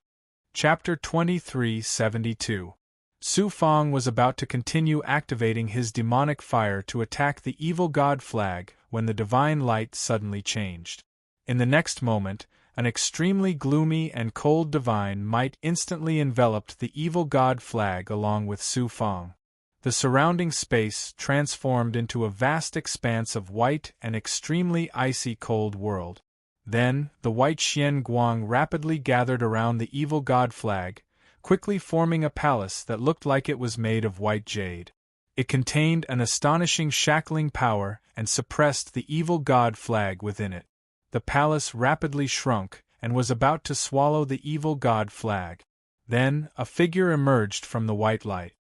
Chapter 2372. Su Fang was about to continue activating his demonic fire to attack the evil god flag when the divine light suddenly changed. In the next moment, an extremely gloomy and cold divine might instantly enveloped the evil god flag along with Su Fang. The surrounding space transformed into a vast expanse of white and extremely icy cold world. Then, the white Xian Guang rapidly gathered around the evil god flag, quickly forming a palace that looked like it was made of white jade. It contained an astonishing shackling power and suppressed the evil god flag within it. The palace rapidly shrunk and was about to swallow the evil god flag. Then, a figure emerged from the white light.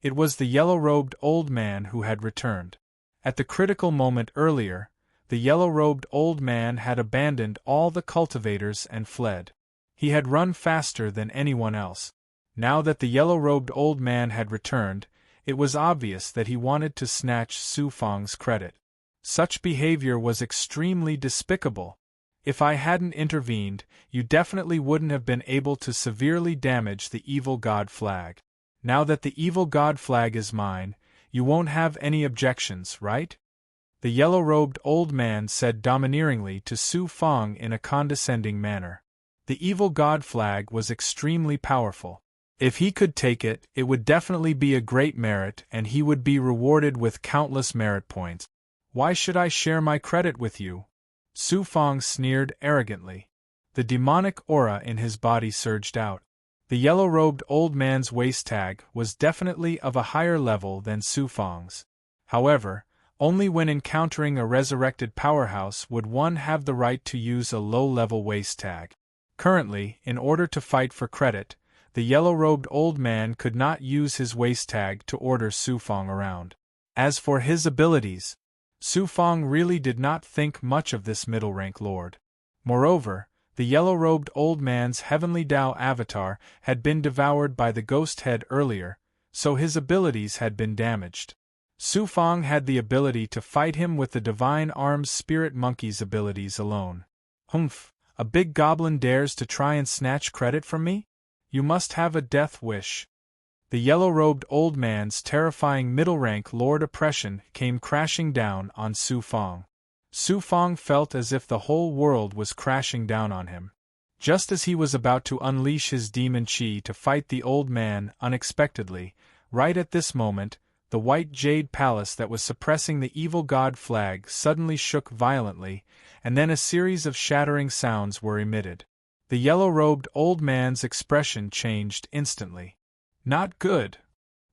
It was the yellow-robed old man who had returned. At the critical moment earlier, the yellow-robed old man had abandoned all the cultivators and fled. He had run faster than anyone else. Now that the yellow-robed old man had returned, it was obvious that he wanted to snatch Su Fang's credit. Such behavior was extremely despicable. If I hadn't intervened, you definitely wouldn't have been able to severely damage the evil god flag. Now that the evil god flag is mine, you won't have any objections, right? The yellow-robed old man said domineeringly to Su Fang in a condescending manner. The evil god flag was extremely powerful. If he could take it, it would definitely be a great merit and he would be rewarded with countless merit points. Why should I share my credit with you? Su Fang sneered arrogantly. The demonic aura in his body surged out. The yellow-robed old man's waist tag was definitely of a higher level than Su Fang's. However, only when encountering a resurrected powerhouse would one have the right to use a low-level waist tag. Currently, in order to fight for credit, the yellow-robed old man could not use his waist tag to order Su Fang around. As for his abilities, Su Fang really did not think much of this middle-rank lord. Moreover, the yellow-robed old man's heavenly Tao avatar had been devoured by the ghost head earlier, so his abilities had been damaged. Su Fang had the ability to fight him with the divine arms spirit monkey's abilities alone. Humph, a big goblin dares to try and snatch credit from me? You must have a death wish. The yellow-robed old man's terrifying middle-rank lord oppression came crashing down on Su Fang. Su Fang felt as if the whole world was crashing down on him. Just as he was about to unleash his demon chi to fight the old man unexpectedly, right at this moment, the white jade palace that was suppressing the evil god flag suddenly shook violently, and then a series of shattering sounds were emitted. The yellow-robed old man's expression changed instantly. Not good.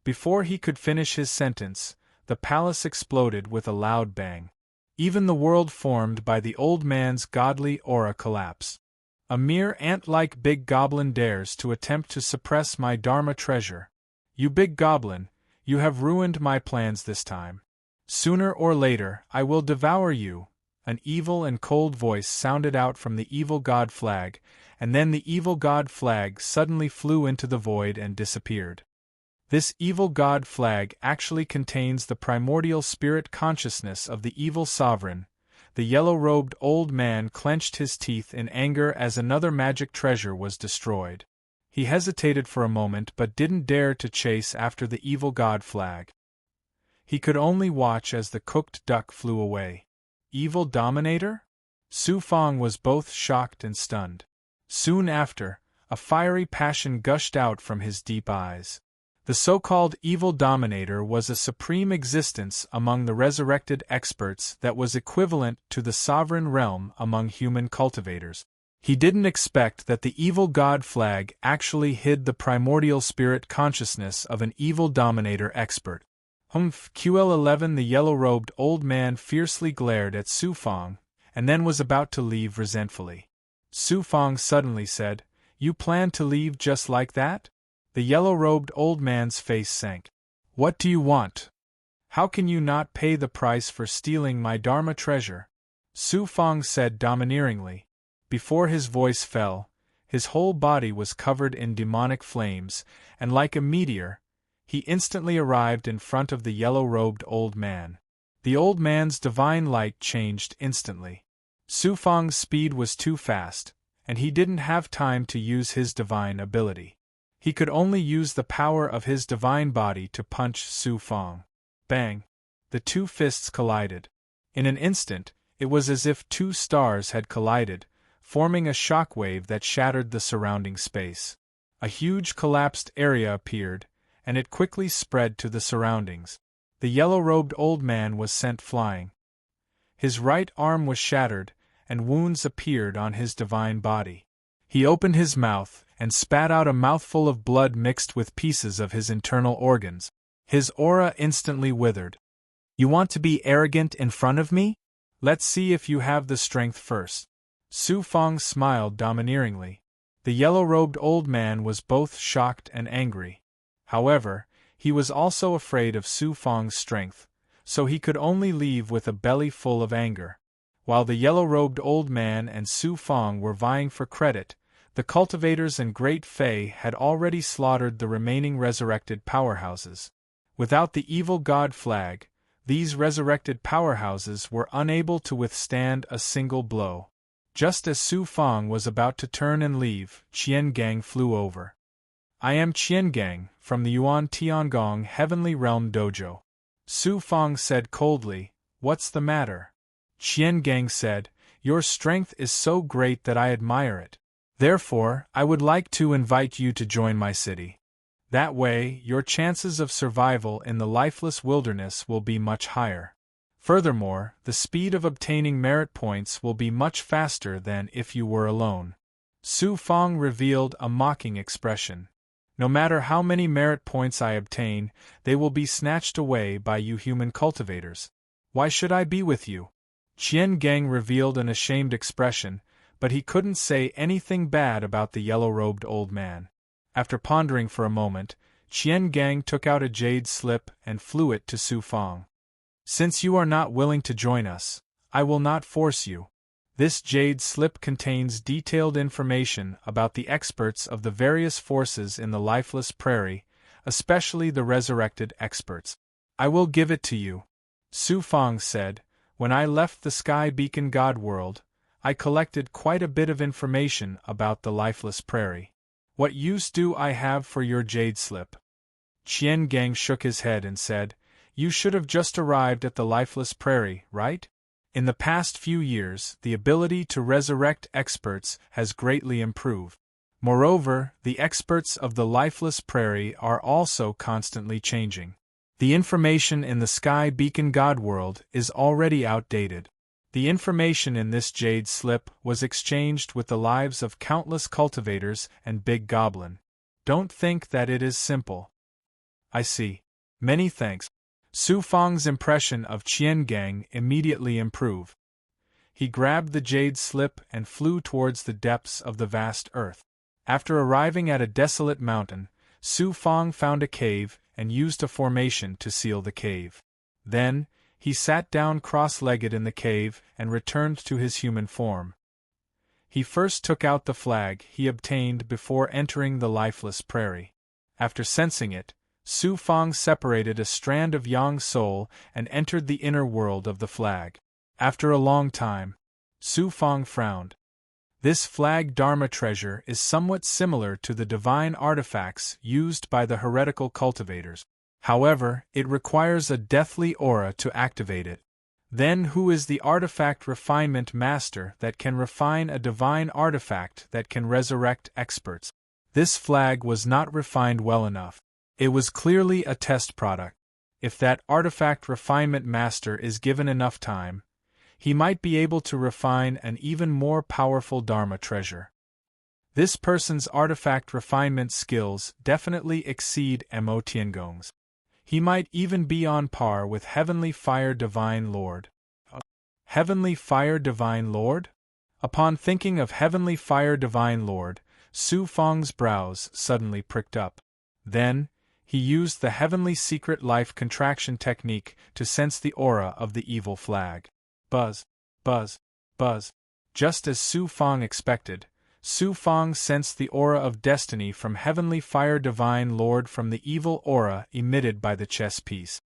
Before he could finish his sentence, the palace exploded with a loud bang. Even the world formed by the old man's godly aura collapsed. A mere ant-like big goblin dares to attempt to suppress my Dharma treasure. You big goblin, you have ruined my plans this time. Sooner or later, I will devour you. An evil and cold voice sounded out from the evil god flag, and then the evil god flag suddenly flew into the void and disappeared. This evil god flag actually contains the primordial spirit consciousness of the evil sovereign. The yellow-robed old man clenched his teeth in anger as another magic treasure was destroyed. He hesitated for a moment but didn't dare to chase after the evil god flag. He could only watch as the cooked duck flew away. Evil dominator? Su Fang was both shocked and stunned. Soon after, a fiery passion gushed out from his deep eyes. The so-called evil dominator was a supreme existence among the resurrected experts that was equivalent to the sovereign realm among human cultivators. He didn't expect that the evil god flag actually hid the primordial spirit consciousness of an evil dominator expert. Humph! QL11 The yellow-robed old man fiercely glared at Su Fang, and then was about to leave resentfully. Su Fang suddenly said, "You plan to leave just like that?" The yellow-robed old man's face sank. "What do you want? How can you not pay the price for stealing my Dharma treasure?" Su Fang said domineeringly. Before his voice fell, his whole body was covered in demonic flames, and like a meteor, he instantly arrived in front of the yellow-robed old man. The old man's divine light changed instantly. Su Fang's speed was too fast, and he didn't have time to use his divine ability. He could only use the power of his divine body to punch Su Fang. Bang! The two fists collided. In an instant, it was as if two stars had collided, forming a shockwave that shattered the surrounding space. A huge collapsed area appeared, and it quickly spread to the surroundings. The yellow-robed old man was sent flying. His right arm was shattered, and wounds appeared on his divine body. He opened his mouth and spat out a mouthful of blood mixed with pieces of his internal organs. His aura instantly withered. "You want to be arrogant in front of me? Let's see if you have the strength first." Su Fang smiled domineeringly. The yellow-robed old man was both shocked and angry. However, He was also afraid of Su Fang's strength, so he could only leave with a belly full of anger. While the yellow-robed old man and Su Fang were vying for credit, the cultivators and Great Fae had already slaughtered the remaining resurrected powerhouses. Without the evil god flag, these resurrected powerhouses were unable to withstand a single blow. Just as Su Fang was about to turn and leave, Qian Gang flew over. "I am Qian Gang, from the Yuan Tiangong Heavenly Realm Dojo." Su Fang said coldly, "What's the matter?" Qian Gang said, "Your strength is so great that I admire it. Therefore, I would like to invite you to join my city. That way, your chances of survival in the lifeless wilderness will be much higher. Furthermore, the speed of obtaining merit points will be much faster than if you were alone." Su Fang revealed a mocking expression. "No matter how many merit points I obtain, they will be snatched away by you human cultivators. Why should I be with you?" Qian Gang revealed an ashamed expression, but he couldn't say anything bad about the yellow-robed old man. After pondering for a moment, Qian Gang took out a jade slip and flew it to Su Fang. "Since you are not willing to join us, I will not force you. This jade slip contains detailed information about the experts of the various forces in the lifeless prairie, especially the resurrected experts. I will give it to you." Su Fang said, "When I left the Sky Beacon God World, I collected quite a bit of information about the lifeless prairie. What use do I have for your jade slip?" Qian Gang shook his head and said, "You should have just arrived at the lifeless prairie, right? In the past few years, the ability to resurrect experts has greatly improved. Moreover, the experts of the lifeless prairie are also constantly changing. The information in the Sky Beacon God World is already outdated. The information in this jade slip was exchanged with the lives of countless cultivators and Big Goblin. Don't think that it is simple." "I see. Many thanks." Su Fang's impression of Qian Gang immediately improved. He grabbed the jade slip and flew towards the depths of the vast earth. After arriving at a desolate mountain, Su Fang found a cave and used a formation to seal the cave. Then, he sat down cross-legged in the cave and returned to his human form. He first took out the flag he obtained before entering the lifeless prairie. After sensing it, Su Fang separated a strand of Yang soul and entered the inner world of the flag. After a long time, Su Fang frowned. This flag Dharma treasure is somewhat similar to the divine artifacts used by the heretical cultivators. However, it requires a deathly aura to activate it. Then who is the artifact refinement master that can refine a divine artifact that can resurrect experts? This flag was not refined well enough. It was clearly a test product. If that artifact refinement master is given enough time, he might be able to refine an even more powerful Dharma treasure. This person's artifact refinement skills definitely exceed Mo Tiangong's. He might even be on par with Heavenly Fire Divine Lord. Heavenly Fire Divine Lord? Upon thinking of Heavenly Fire Divine Lord, Su Fang's brows suddenly pricked up. Then, he used the Heavenly Secret Life contraction technique to sense the aura of the evil flag. Buzz, buzz, buzz. Just as Su Fang expected, Su Fang sensed the aura of destiny from Heavenly Fire Divine Lord from the evil aura emitted by the chess piece.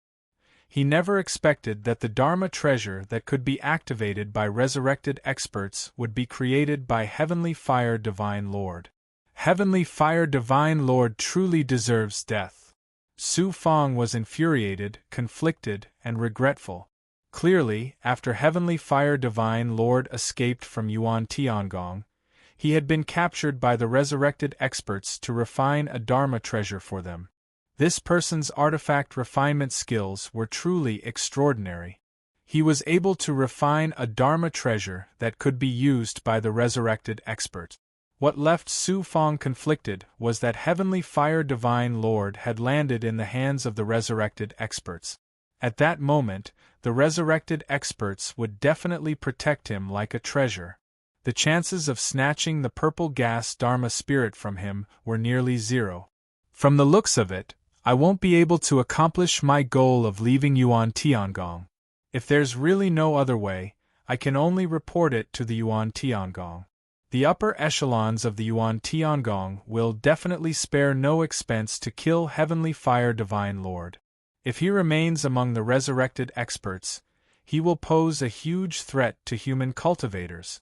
He never expected that the Dharma treasure that could be activated by resurrected experts would be created by Heavenly Fire Divine Lord. Heavenly Fire Divine Lord truly deserves death. Su Fang was infuriated, conflicted, and regretful. Clearly, after Heavenly Fire Divine Lord escaped from Yuan Tiangong, he had been captured by the resurrected experts to refine a Dharma treasure for them. This person's artifact refinement skills were truly extraordinary. He was able to refine a Dharma treasure that could be used by the resurrected experts. What left Su Fang conflicted was that Heavenly Fire Divine Lord had landed in the hands of the resurrected experts. At that moment, the resurrected experts would definitely protect him like a treasure. The chances of snatching the purple gas Dharma spirit from him were nearly zero. From the looks of it, I won't be able to accomplish my goal of leaving Yuan Tiangong. If there's really no other way, I can only report it to the Yuan Tiangong. The upper echelons of the Yuan Tiangong will definitely spare no expense to kill Heavenly Fire Divine Lord. If he remains among the resurrected experts, he will pose a huge threat to human cultivators.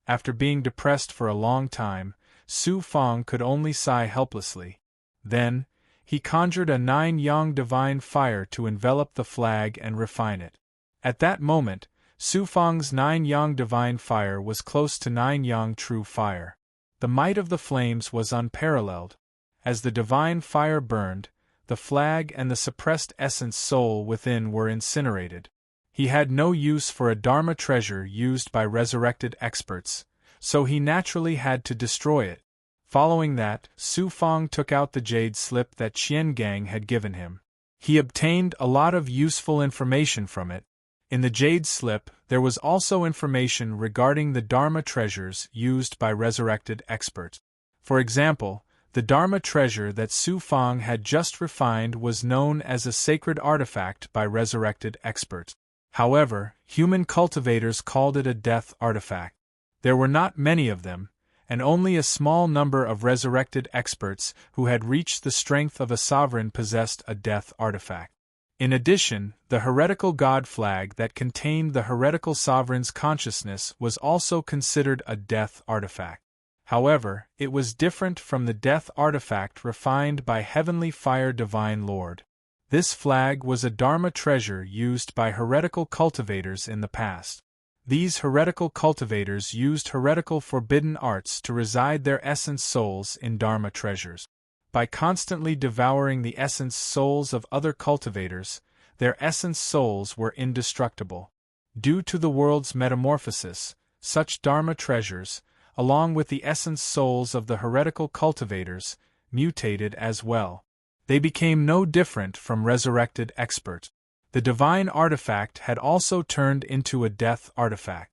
After being depressed for a long time, Su Fang could only sigh helplessly. Then, he conjured a 9-yang divine fire to envelop the flag and refine it. At that moment, Su Fang's 9-yang divine fire was close to 9-yang true fire. The might of the flames was unparalleled. As the divine fire burned, the flag and the suppressed essence soul within were incinerated. He had no use for a Dharma treasure used by resurrected experts, so he naturally had to destroy it. Following that, Su Fang took out the jade slip that Qian Gang had given him. He obtained a lot of useful information from it. In the jade slip, there was also information regarding the Dharma treasures used by resurrected experts. For example, the Dharma treasure that Su Fang had just refined was known as a sacred artifact by resurrected experts. However, human cultivators called it a death artifact. There were not many of them, and only a small number of resurrected experts who had reached the strength of a sovereign possessed a death artifact. In addition, the heretical god flag that contained the heretical sovereign's consciousness was also considered a death artifact. However, it was different from the death artifact refined by Heavenly Fire Divine Lord. This flag was a Dharma treasure used by heretical cultivators in the past. These heretical cultivators used heretical forbidden arts to reside their essence souls in Dharma treasures. By constantly devouring the essence souls of other cultivators, their essence souls were indestructible. Due to the world's metamorphosis, such Dharma treasures, along with the essence souls of the heretical cultivators, mutated as well. They became no different from resurrected experts. The divine artifact had also turned into a death artifact.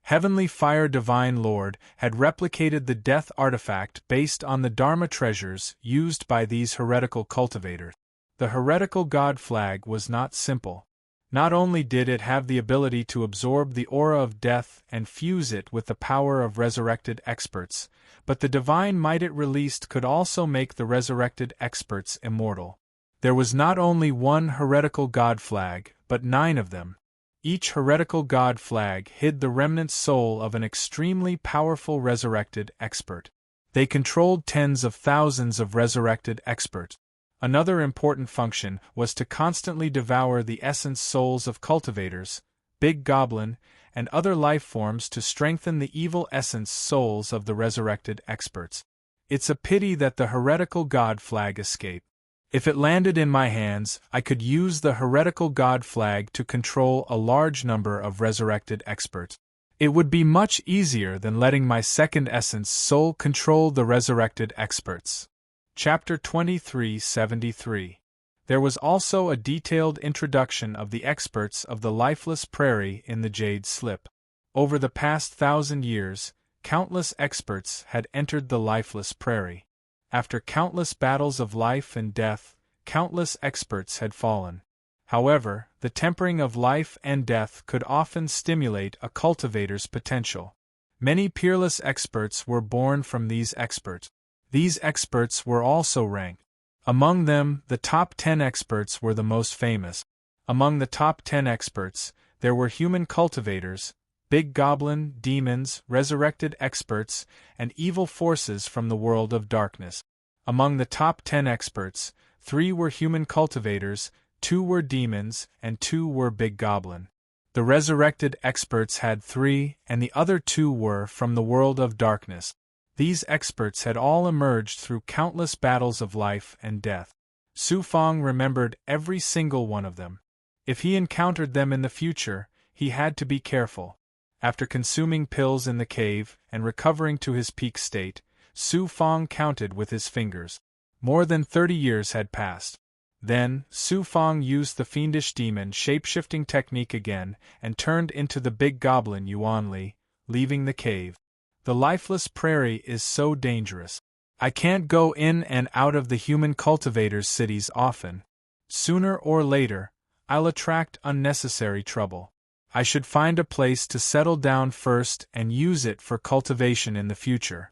Heavenly Fire Divine Lord had replicated the death artifact based on the Dharma treasures used by these heretical cultivators. The heretical god flag was not simple. Not only did it have the ability to absorb the aura of death and fuse it with the power of resurrected experts, but the divine might it released could also make the resurrected experts immortal. There was not only one heretical god flag, but 9 of them. Each heretical god flag hid the remnant soul of an extremely powerful resurrected expert. They controlled tens of thousands of resurrected experts. Another important function was to constantly devour the essence souls of cultivators, big goblin, and other life forms to strengthen the evil essence souls of the resurrected experts. It's a pity that the heretical god flag escaped. If it landed in my hands, I could use the heretical god flag to control a large number of resurrected experts. It would be much easier than letting my second essence soul control the resurrected experts. Chapter 2373. There was also a detailed introduction of the experts of the lifeless prairie in the jade slip. Over the past 1,000 years, countless experts had entered the lifeless prairie. After countless battles of life and death, countless experts had fallen. However, the tempering of life and death could often stimulate a cultivator's potential. Many peerless experts were born from these experts. These experts were also ranked. Among them, the top 10 experts were the most famous. Among the top 10 experts, there were human cultivators, big goblin, demons, resurrected experts, and evil forces from the world of darkness. Among the top 10 experts, 3 were human cultivators, 2 were demons, and 2 were big goblin. The resurrected experts had 3, and the other 2 were from the world of darkness. These experts had all emerged through countless battles of life and death. Su Fang remembered every single one of them. If he encountered them in the future, he had to be careful. After consuming pills in the cave and recovering to his peak state, Su Fang counted with his fingers. More than 30 years had passed. Then, Su Fang used the fiendish demon shape-shifting technique again and turned into the big goblin Yuan Li, leaving the cave. The lifeless prairie is so dangerous. I can't go in and out of the human cultivators' cities often. Sooner or later, I'll attract unnecessary trouble. I should find a place to settle down first and use it for cultivation in the future.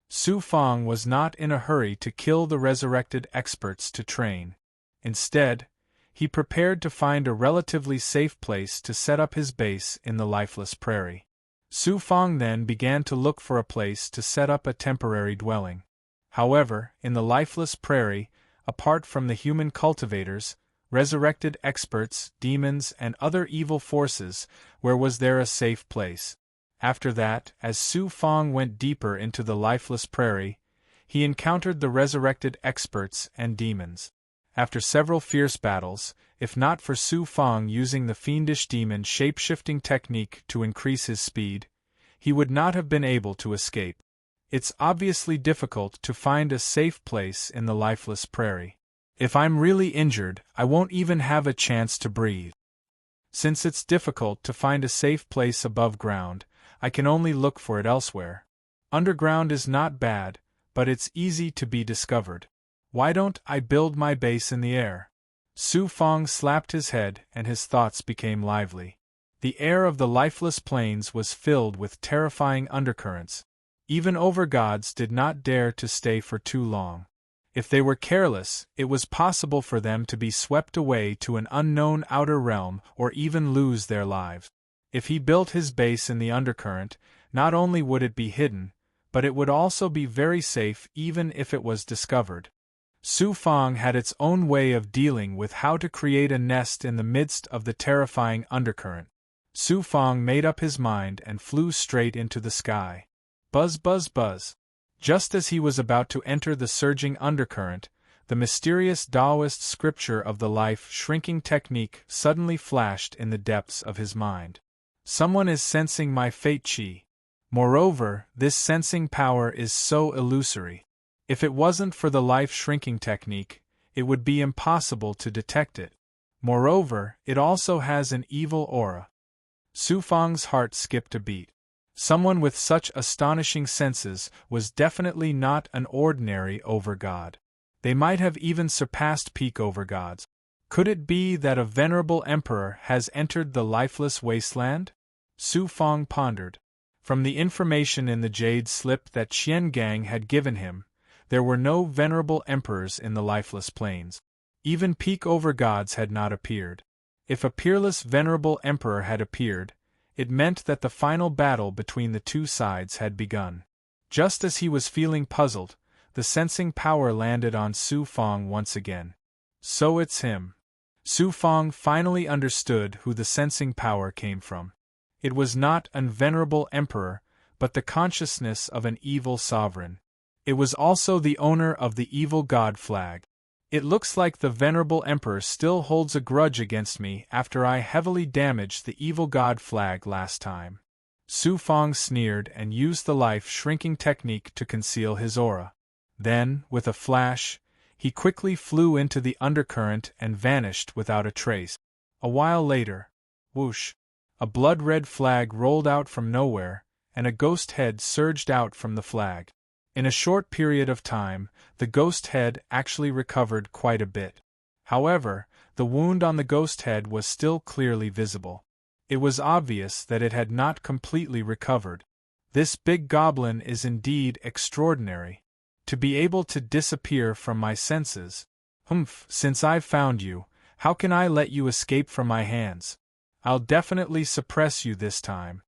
Su Fang was not in a hurry to kill the resurrected experts to train. Instead, he prepared to find a relatively safe place to set up his base in the lifeless prairie. Su Fang then began to look for a place to set up a temporary dwelling. However, in the lifeless prairie, apart from the human cultivators, resurrected experts, demons, and other evil forces, where was there a safe place? After that, as Su Fang went deeper into the lifeless prairie, he encountered the resurrected experts and demons. After several fierce battles, if not for Su Fang using the fiendish demon shape-shifting technique to increase his speed, he would not have been able to escape. It's obviously difficult to find a safe place in the lifeless prairie. If I'm really injured, I won't even have a chance to breathe. Since it's difficult to find a safe place above ground, I can only look for it elsewhere. Underground is not bad, but it's easy to be discovered. Why don't I build my base in the air? Su Fang slapped his head and his thoughts became lively. The air of the lifeless plains was filled with terrifying undercurrents. Even overgods did not dare to stay for too long. If they were careless, it was possible for them to be swept away to an unknown outer realm or even lose their lives. If he built his base in the undercurrent, not only would it be hidden, but it would also be very safe even if it was discovered. Su Fang had its own way of dealing with how to create a nest in the midst of the terrifying undercurrent. Su Fang made up his mind and flew straight into the sky. Buzz, buzz, buzz. Just as he was about to enter the surging undercurrent, the mysterious Taoist scripture of the life-shrinking technique suddenly flashed in the depths of his mind. Someone is sensing my fate chi. Moreover, this sensing power is so illusory. If it wasn't for the life-shrinking technique, it would be impossible to detect it. Moreover, it also has an evil aura. Su Fang's heart skipped a beat. Someone with such astonishing senses was definitely not an ordinary overgod. They might have even surpassed peak overgods. Could it be that a venerable emperor has entered the lifeless wasteland? Su Fang pondered. From the information in the jade slip that Qian Gang had given him, there were no venerable emperors in the lifeless plains. Even peak overgods had not appeared. If a peerless venerable emperor had appeared, it meant that the final battle between the two sides had begun. Just as he was feeling puzzled, the sensing power landed on Su Fang once again. So it's him. Su Fang finally understood who the sensing power came from. It was not an venerable emperor, but the consciousness of an evil sovereign. It was also the owner of the evil god flag. It looks like the venerable emperor still holds a grudge against me after I heavily damaged the evil god flag last time. Su Fang sneered and used the life-shrinking technique to conceal his aura. Then, with a flash, he quickly flew into the undercurrent and vanished without a trace. A while later, whoosh, a blood-red flag rolled out from nowhere, and a ghost head surged out from the flag. In a short period of time, the ghost head actually recovered quite a bit. However, the wound on the ghost head was still clearly visible. It was obvious that it had not completely recovered. This big goblin is indeed extraordinary. To be able to disappear from my senses. Since I've found you, how can I let you escape from my hands? I'll definitely suppress you this time.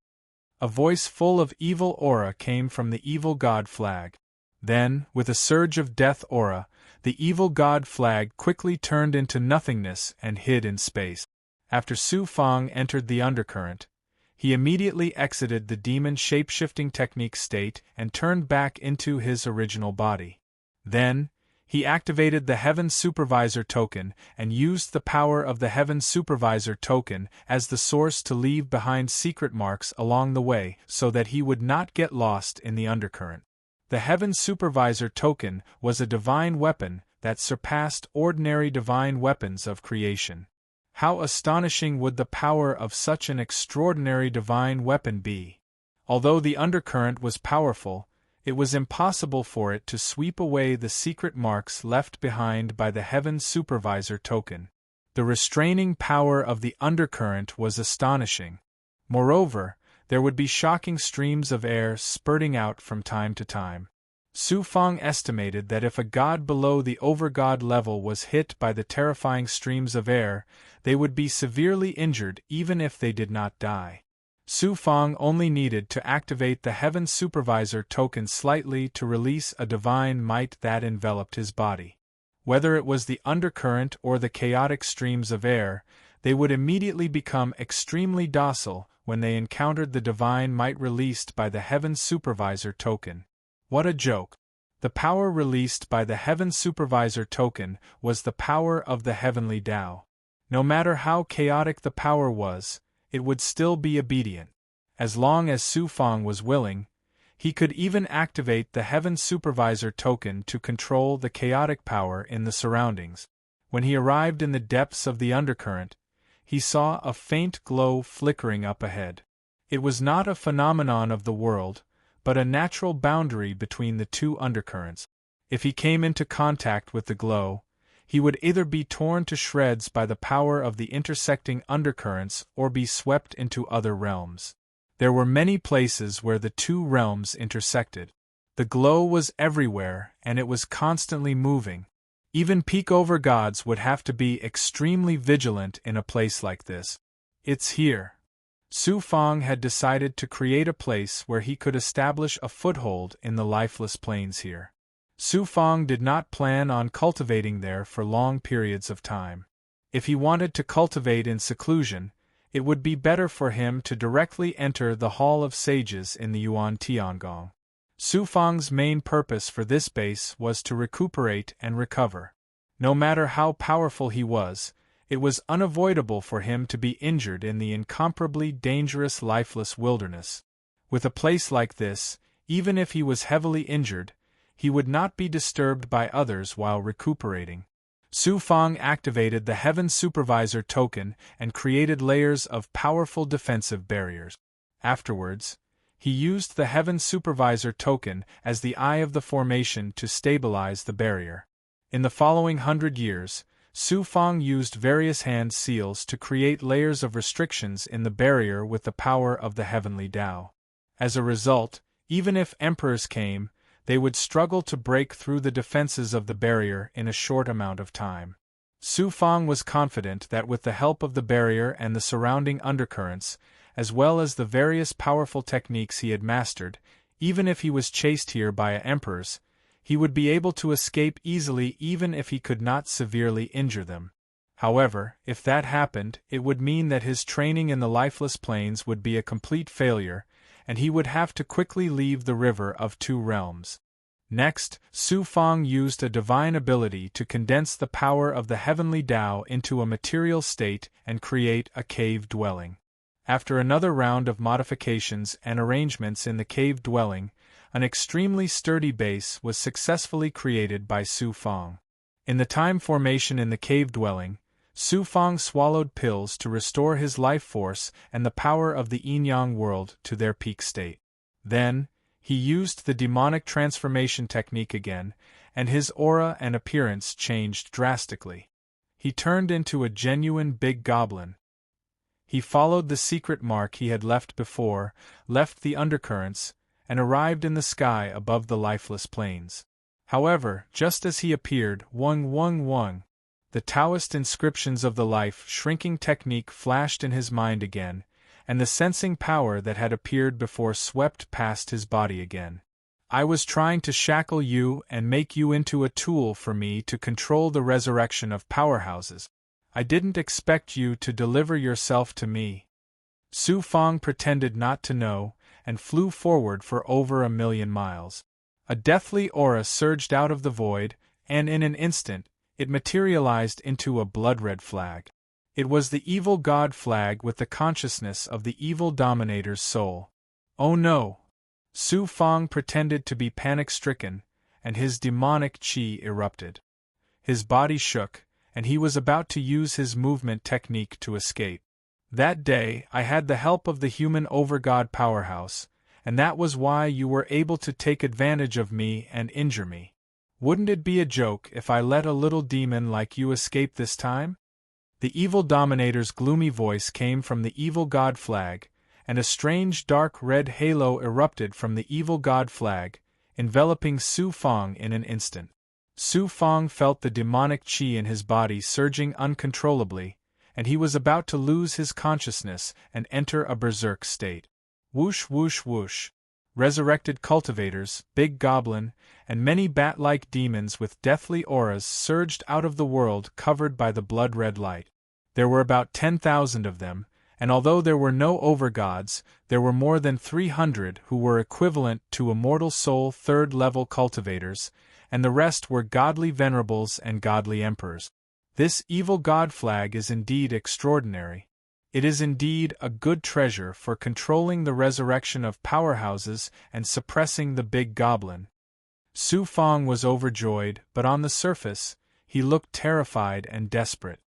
A voice full of evil aura came from the evil god flag. Then, with a surge of death aura, the evil god flag quickly turned into nothingness and hid in space. After Su Fang entered the undercurrent, he immediately exited the demon shape-shifting technique state and turned back into his original body. Then, he activated the Heaven Supervisor token and used the power of the Heaven Supervisor token as the source to leave behind secret marks along the way so that he would not get lost in the undercurrent. The Heaven Supervisor token was a divine weapon that surpassed ordinary divine weapons of creation. How astonishing would the power of such an extraordinary divine weapon be? Although the undercurrent was powerful, It was impossible for it to sweep away the secret marks left behind by the Heaven Supervisor token. The restraining power of the undercurrent was astonishing. Moreover, there would be shocking streams of air spurting out from time to time. Su Fang estimated that if a god below the over-god level was hit by the terrifying streams of air, they would be severely injured even if they did not die. Su Fang only needed to activate the Heaven Supervisor token slightly to release a divine might that enveloped his body. Whether it was the undercurrent or the chaotic streams of air, they would immediately become extremely docile when they encountered the divine might released by the Heaven Supervisor token. What a joke! The power released by the Heaven Supervisor token was the power of the heavenly Tao. No matter how chaotic the power was, it would still be obedient. As long as Su Fang was willing, he could even activate the Heaven Supervisor token to control the chaotic power in the surroundings. When he arrived in the depths of the undercurrent, he saw a faint glow flickering up ahead. It was not a phenomenon of the world, but a natural boundary between the two undercurrents. If he came into contact with the glow, he would either be torn to shreds by the power of the intersecting undercurrents or be swept into other realms. There were many places where the two realms intersected. The glow was everywhere, and it was constantly moving. Even peak-over gods would have to be extremely vigilant in a place like this. It's here. Su Fang had decided to create a place where he could establish a foothold in the lifeless planes here. Su Fang did not plan on cultivating there for long periods of time. If he wanted to cultivate in seclusion, it would be better for him to directly enter the Hall of Sages in the Yuan Tiangong. Su Fang's main purpose for this base was to recuperate and recover. No matter how powerful he was, it was unavoidable for him to be injured in the incomparably dangerous lifeless wilderness. With a place like this, even if he was heavily injured, he would not be disturbed by others while recuperating. Su Fang activated the Heaven Supervisor token and created layers of powerful defensive barriers. Afterwards, he used the Heaven Supervisor token as the eye of the formation to stabilize the barrier. In the following 100 years, Su Fang used various hand seals to create layers of restrictions in the barrier with the power of the heavenly Tao. As a result, even if emperors came, they would struggle to break through the defenses of the barrier in a short amount of time. Su Fang was confident that with the help of the barrier and the surrounding undercurrents, as well as the various powerful techniques he had mastered, even if he was chased here by emperors, he would be able to escape easily even if he could not severely injure them. However, if that happened, it would mean that his training in the lifeless planes would be a complete failure, and he would have to quickly leave the River of Two Realms. Next, Su Fang used a divine ability to condense the power of the heavenly Tao into a material state and create a cave dwelling. After another round of modifications and arrangements in the cave dwelling, an extremely sturdy base was successfully created by Su Fang. In the time formation in the cave dwelling, Su Fang swallowed pills to restore his life force and the power of the yin-yang world to their peak state. Then, he used the demonic transformation technique again, and his aura and appearance changed drastically. He turned into a genuine big goblin. He followed the secret mark he had left before, left the undercurrents, and arrived in the sky above the lifeless plains. However, just as he appeared, the Taoist inscriptions of the life-shrinking technique flashed in his mind again, and the sensing power that had appeared before swept past his body again. I was trying to shackle you and make you into a tool for me to control the resurrection of powerhouses. I didn't expect you to deliver yourself to me. Su Fang pretended not to know, and flew forward for over 1,000,000 miles. A deathly aura surged out of the void, and in an instant, it materialized into a blood-red flag. It was the evil god flag with the consciousness of the evil dominator's soul. Oh no! Su Fang pretended to be panic-stricken, and his demonic qi erupted. His body shook, and he was about to use his movement technique to escape. That day, I had the help of the human overgod powerhouse, and that was why you were able to take advantage of me and injure me. Wouldn't it be a joke if I let a little demon like you escape this time?" The evil dominator's gloomy voice came from the evil god flag, and a strange dark red halo erupted from the evil god flag, enveloping Su Fong in an instant. Su Fong felt the demonic qi in his body surging uncontrollably, and he was about to lose his consciousness and enter a berserk state. Whoosh whoosh whoosh. Resurrected cultivators, big goblin, and many bat-like demons with deathly auras surged out of the world covered by the blood-red light. There were about 10,000 of them, and although there were no overgods, there were more than 300 who were equivalent to immortal soul third-level cultivators, and the rest were godly venerables and godly emperors. This evil god flag is indeed extraordinary. It is indeed a good treasure for controlling the resurrection of powerhouses and suppressing the big goblin. Su Fong was overjoyed, but on the surface, he looked terrified and desperate.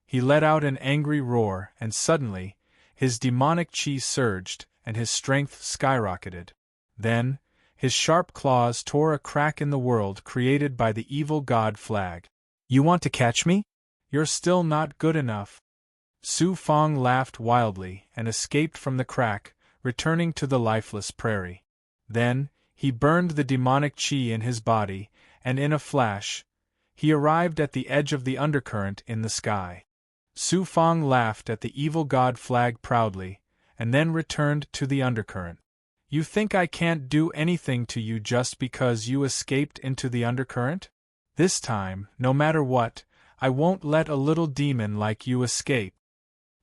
He let out an angry roar, and suddenly, his demonic qi surged, and his strength skyrocketed. Then, his sharp claws tore a crack in the world created by the evil god flag. "You want to catch me? You're still not good enough." Su Fong laughed wildly and escaped from the crack, returning to the lifeless prairie. Then, he burned the demonic qi in his body, and in a flash, he arrived at the edge of the undercurrent in the sky. Su Fong laughed at the evil god flag proudly, and then returned to the undercurrent. "You think I can't do anything to you just because you escaped into the undercurrent? This time, no matter what, I won't let a little demon like you escape."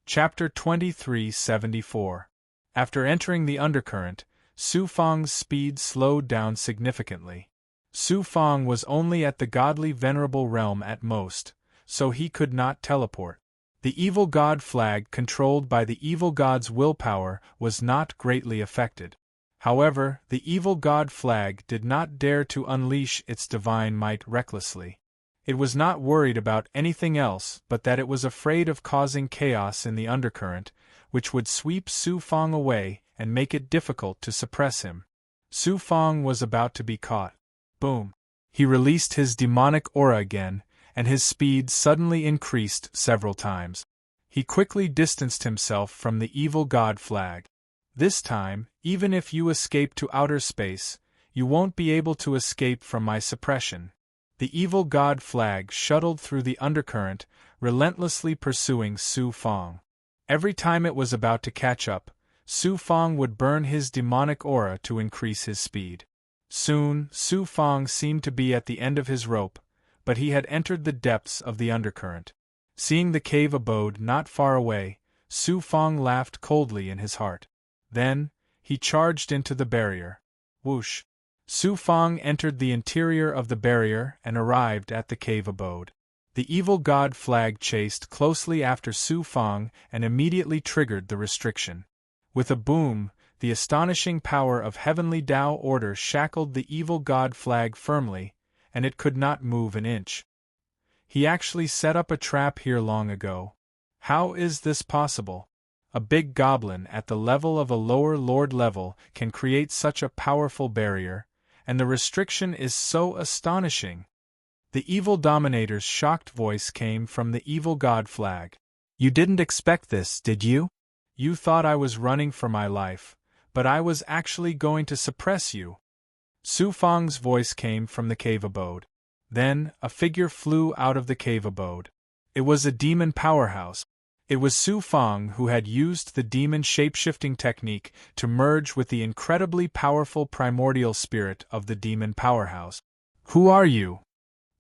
Chapter 2374. After entering the undercurrent, Su Fong's speed slowed down significantly. Su Fong was only at the godly venerable realm at most, so he could not teleport. The evil god flag controlled by the evil god's willpower was not greatly affected. However, the evil god flag did not dare to unleash its divine might recklessly. It was not worried about anything else but that it was afraid of causing chaos in the undercurrent, which would sweep Su Fong away and make it difficult to suppress him. Su Fong was about to be caught. Boom! He released his demonic aura again, and his speed suddenly increased several times. He quickly distanced himself from the evil god flag. "This time, even if you escape to outer space, you won't be able to escape from my suppression." The evil god flag shuttled through the undercurrent, relentlessly pursuing Su Fong. Every time it was about to catch up, Su Fong would burn his demonic aura to increase his speed. Soon, Su Fong seemed to be at the end of his rope, but he had entered the depths of the undercurrent. Seeing the cave abode not far away, Su Fong laughed coldly in his heart. Then, he charged into the barrier. Whoosh! Su Fong entered the interior of the barrier and arrived at the cave abode. The evil god flag chased closely after Su Fong and immediately triggered the restriction. With a boom, the astonishing power of heavenly Tao order shackled the evil god flag firmly, and it could not move an inch. He actually set up a trap here long ago. How is this possible? A big goblin at the level of a lower lord level can create such a powerful barrier, and the restriction is so astonishing. The evil dominator's shocked voice came from the evil god flag. "You didn't expect this, did you? You thought I was running for my life, but I was actually going to suppress you." Su Fong's voice came from the cave abode. Then, a figure flew out of the cave abode. It was a demon powerhouse. It was Su Fong who had used the demon shape-shifting technique to merge with the incredibly powerful primordial spirit of the demon powerhouse. "Who are you?"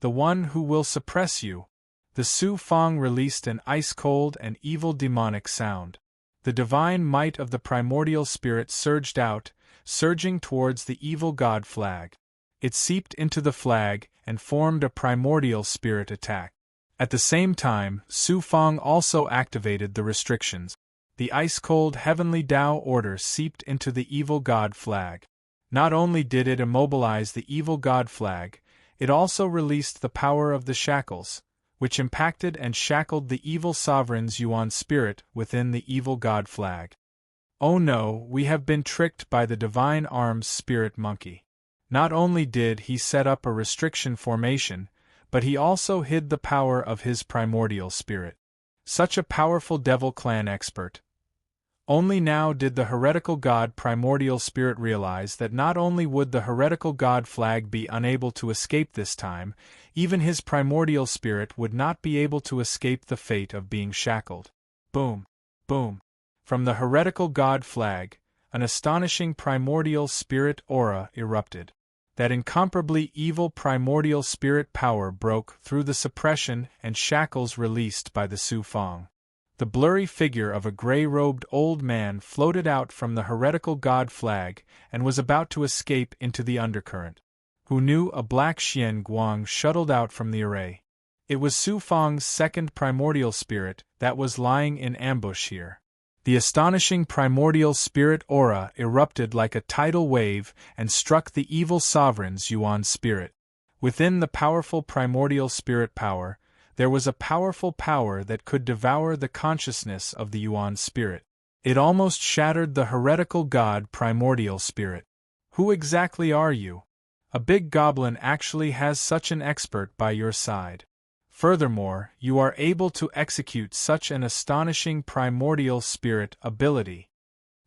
"The one who will suppress you." The Su Fong released an ice-cold and evil demonic sound. The divine might of the primordial spirit surged out, surging towards the evil god flag. It seeped into the flag and formed a primordial spirit attack. At the same time, Su Fong also activated the restrictions. The ice-cold heavenly Tao order seeped into the evil god flag. Not only did it immobilize the evil god flag, it also released the power of the shackles, which impacted and shackled the evil sovereign's Yuan spirit within the evil god flag. Oh no, we have been tricked by the Divine Arms Spirit Monkey. Not only did he set up a restriction formation, but he also hid the power of his primordial spirit. Such a powerful Devil Clan expert. Only now did the heretical god primordial spirit realize that not only would the heretical god flag be unable to escape this time, even his primordial spirit would not be able to escape the fate of being shackled. Boom! Boom! From the heretical god flag, an astonishing primordial spirit aura erupted. That incomparably evil primordial spirit power broke through the suppression and shackles released by the Su Fang. The blurry figure of a gray-robed old man floated out from the heretical god flag and was about to escape into the undercurrent. Who knew a black Xian Guang shuttled out from the array. It was Su Fang's second primordial spirit that was lying in ambush here. The astonishing primordial spirit aura erupted like a tidal wave and struck the evil sovereign's Yuan spirit. Within the powerful primordial spirit power, there was a powerful power that could devour the consciousness of the Yuan spirit. It almost shattered the heretical god primordial spirit. Who exactly are you? A big goblin actually has such an expert by your side. Furthermore, you are able to execute such an astonishing primordial spirit ability.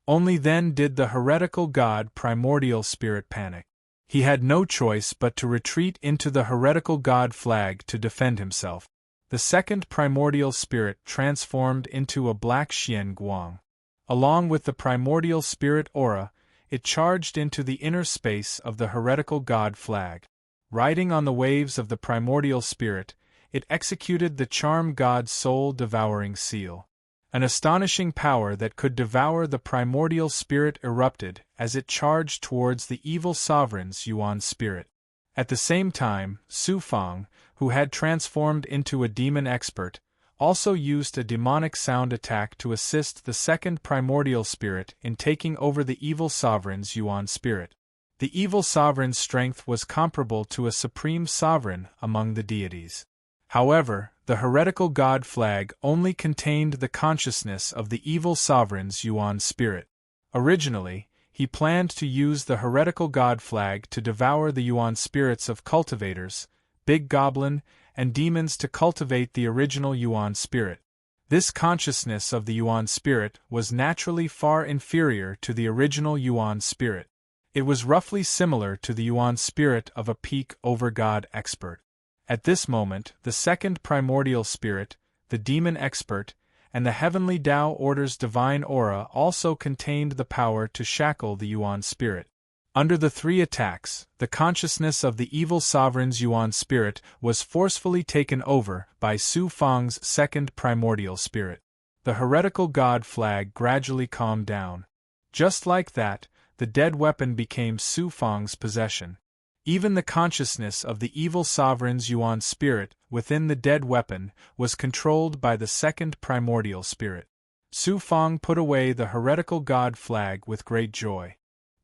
Only then did the heretical god primordial spirit panic. He had no choice but to retreat into the heretical god flag to defend himself. The second primordial spirit transformed into a black Xian Guang. Along with the primordial spirit aura, it charged into the inner space of the heretical god flag. Riding on the waves of the primordial spirit, it executed the charm god's soul-devouring seal. An astonishing power that could devour the primordial spirit erupted as it charged towards the evil sovereign's Yuan spirit. At the same time, Su Fang, who had transformed into a demon expert, also used a demonic sound attack to assist the second primordial spirit in taking over the evil sovereign's Yuan spirit. The evil sovereign's strength was comparable to a supreme sovereign among the deities. However, the heretical god flag only contained the consciousness of the evil sovereign's Yuan spirit. Originally, he planned to use the heretical god flag to devour the Yuan spirits of cultivators, big goblin, and demons to cultivate the original Yuan spirit. This consciousness of the Yuan spirit was naturally far inferior to the original Yuan spirit. It was roughly similar to the Yuan spirit of a peak over god expert. At this moment, the second primordial spirit, the demon expert, and the heavenly Tao Order's divine aura also contained the power to shackle the Yuan spirit. Under the three attacks, the consciousness of the evil sovereign's Yuan spirit was forcefully taken over by Su Fang's second primordial spirit. The heretical god flag gradually calmed down. Just like that, the dead weapon became Su Fang's possession. Even the consciousness of the evil sovereign's Yuan spirit within the dead weapon was controlled by the second primordial spirit. Su Fang put away the heretical god flag with great joy.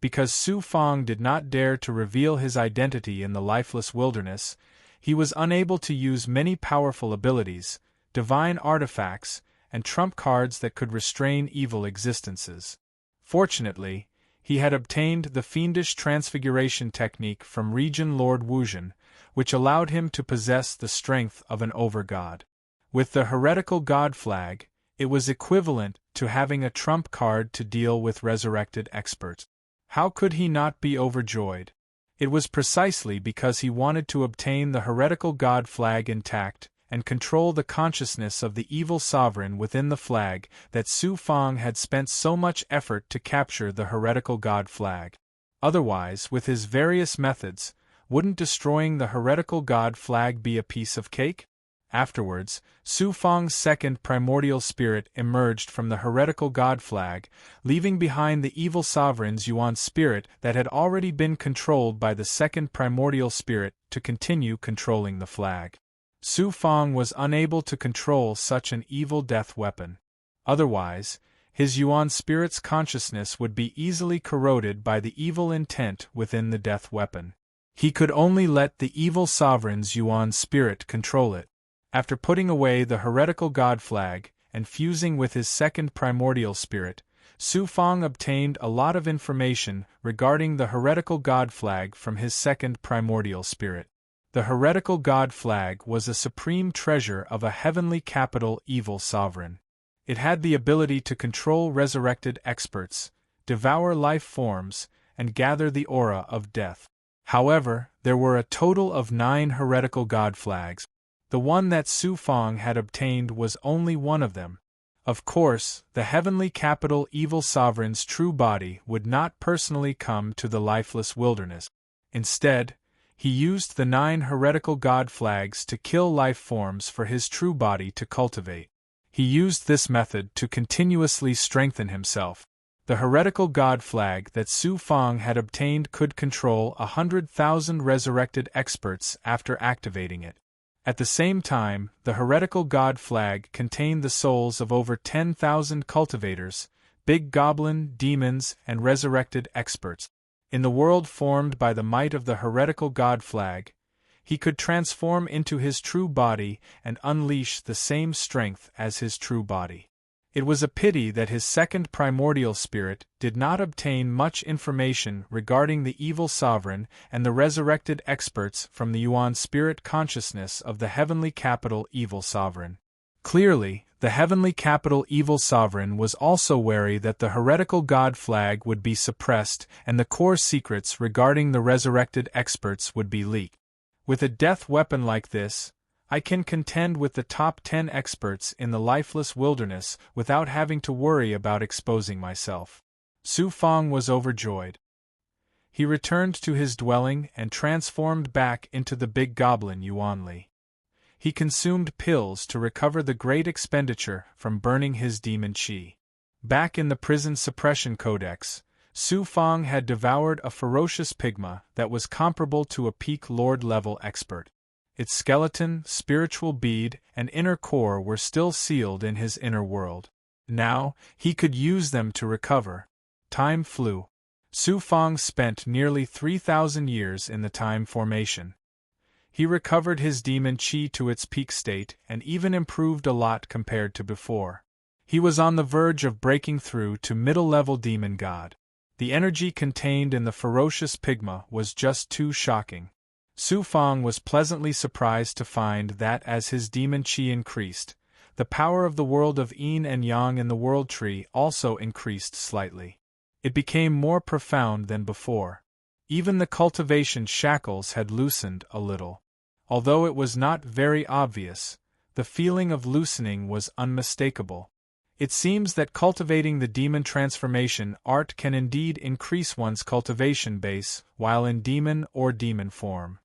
Because Su Fang did not dare to reveal his identity in the lifeless wilderness, he was unable to use many powerful abilities, divine artifacts, and trump cards that could restrain evil existences. Fortunately, he had obtained the fiendish transfiguration technique from Region Lord Wuzhen, which allowed him to possess the strength of an over-god. With the heretical god flag, it was equivalent to having a trump card to deal with resurrected experts. How could he not be overjoyed? It was precisely because he wanted to obtain the heretical god flag intact and control the consciousness of the evil sovereign within the flag that Su Fang had spent so much effort to capture the heretical god flag. Otherwise, with his various methods, wouldn't destroying the heretical god flag be a piece of cake? Afterwards, Su Fang's second primordial spirit emerged from the heretical god flag, leaving behind the evil sovereign's Yuan spirit that had already been controlled by the second primordial spirit to continue controlling the flag. Su Fang was unable to control such an evil death weapon. Otherwise, his Yuan spirit's consciousness would be easily corroded by the evil intent within the death weapon. He could only let the evil sovereign's Yuan spirit control it. After putting away the heretical god flag and fusing with his second primordial spirit, Su Fang obtained a lot of information regarding the heretical god flag from his second primordial spirit. The heretical god flag was a supreme treasure of a heavenly capital evil sovereign. It had the ability to control resurrected experts, devour life forms, and gather the aura of death. However, there were a total of 9 heretical god flags. The one that Su Fang had obtained was only one of them. Of course, the heavenly capital evil sovereign's true body would not personally come to the lifeless wilderness. Instead, he used the 9 heretical god flags to kill life forms for his true body to cultivate. He used this method to continuously strengthen himself. The heretical god flag that Su Fang had obtained could control 100,000 resurrected experts after activating it. At the same time, the heretical god flag contained the souls of over 10,000 cultivators, big goblin, demons, and resurrected experts. In the world formed by the might of the heretical god flag, he could transform into his true body and unleash the same strength as his true body. It was a pity that his second primordial spirit did not obtain much information regarding the evil sovereign and the resurrected experts from the Yuan spirit consciousness of the heavenly capital evil sovereign. Clearly, the heavenly capital evil sovereign was also wary that the heretical god flag would be suppressed and the core secrets regarding the resurrected experts would be leaked. With a death weapon like this, I can contend with the top 10 experts in the lifeless wilderness without having to worry about exposing myself. Su Fang was overjoyed. He returned to his dwelling and transformed back into the big goblin Yuanli. He consumed pills to recover the great expenditure from burning his demon qi. Back in the prison suppression codex, Su Fang had devoured a ferocious pigma that was comparable to a peak lord-level expert. Its skeleton, spiritual bead, and inner core were still sealed in his inner world. Now, he could use them to recover. Time flew. Su Fang spent nearly 3,000 years in the time formation. He recovered his demon qi to its peak state and even improved a lot compared to before. He was on the verge of breaking through to middle-level demon god. The energy contained in the ferocious pigma was just too shocking. Su Fang was pleasantly surprised to find that as his demon qi increased, the power of the world of yin and yang in the world tree also increased slightly. It became more profound than before. Even the cultivation shackles had loosened a little. Although it was not very obvious, the feeling of loosening was unmistakable. It seems that cultivating the demon transformation art can indeed increase one's cultivation base while in demon or demon form.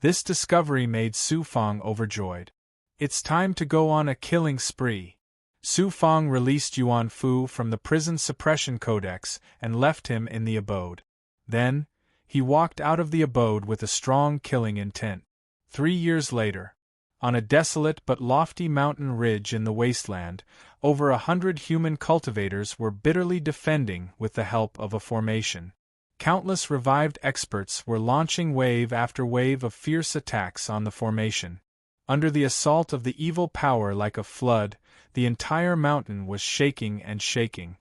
This discovery made Su Fang overjoyed. It's time to go on a killing spree. Su Fang released Yuan Fu from the prison suppression codex and left him in the abode. Then, he walked out of the abode with a strong killing intent. 3 years later, on a desolate but lofty mountain ridge in the wasteland, over 100 human cultivators were bitterly defending with the help of a formation. Countless revived experts were launching wave after wave of fierce attacks on the formation. Under the assault of the evil power like a flood, the entire mountain was shaking and shaking.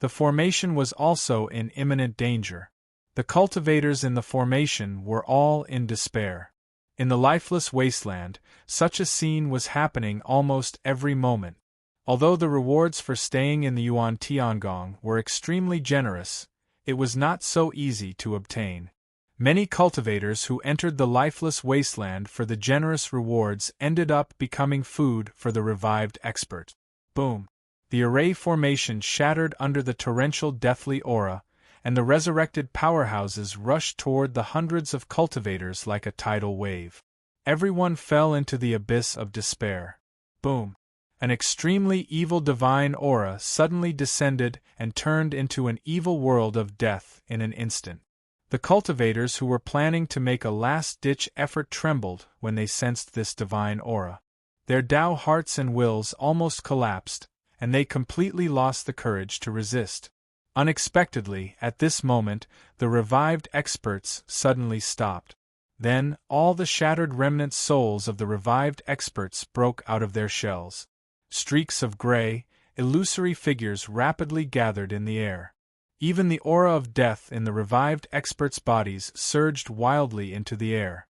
The formation was also in imminent danger. The cultivators in the formation were all in despair. In the lifeless wasteland, such a scene was happening almost every moment. Although the rewards for staying in the Yuan Tiangong were extremely generous, it was not so easy to obtain. Many cultivators who entered the lifeless wasteland for the generous rewards ended up becoming food for the revived expert. Boom! The array formation shattered under the torrential deathly aura, and the resurrected powerhouses rushed toward the hundreds of cultivators like a tidal wave. Everyone fell into the abyss of despair. Boom! An extremely evil divine aura suddenly descended and turned into an evil world of death in an instant. The cultivators who were planning to make a last-ditch effort trembled when they sensed this divine aura. Their Tao hearts and wills almost collapsed, and they completely lost the courage to resist. Unexpectedly, at this moment, the revived experts suddenly stopped. Then, all the shattered remnant souls of the revived experts broke out of their shells. Streaks of gray, illusory figures rapidly gathered in the air. Even the aura of death in the revived experts' bodies surged wildly into the air.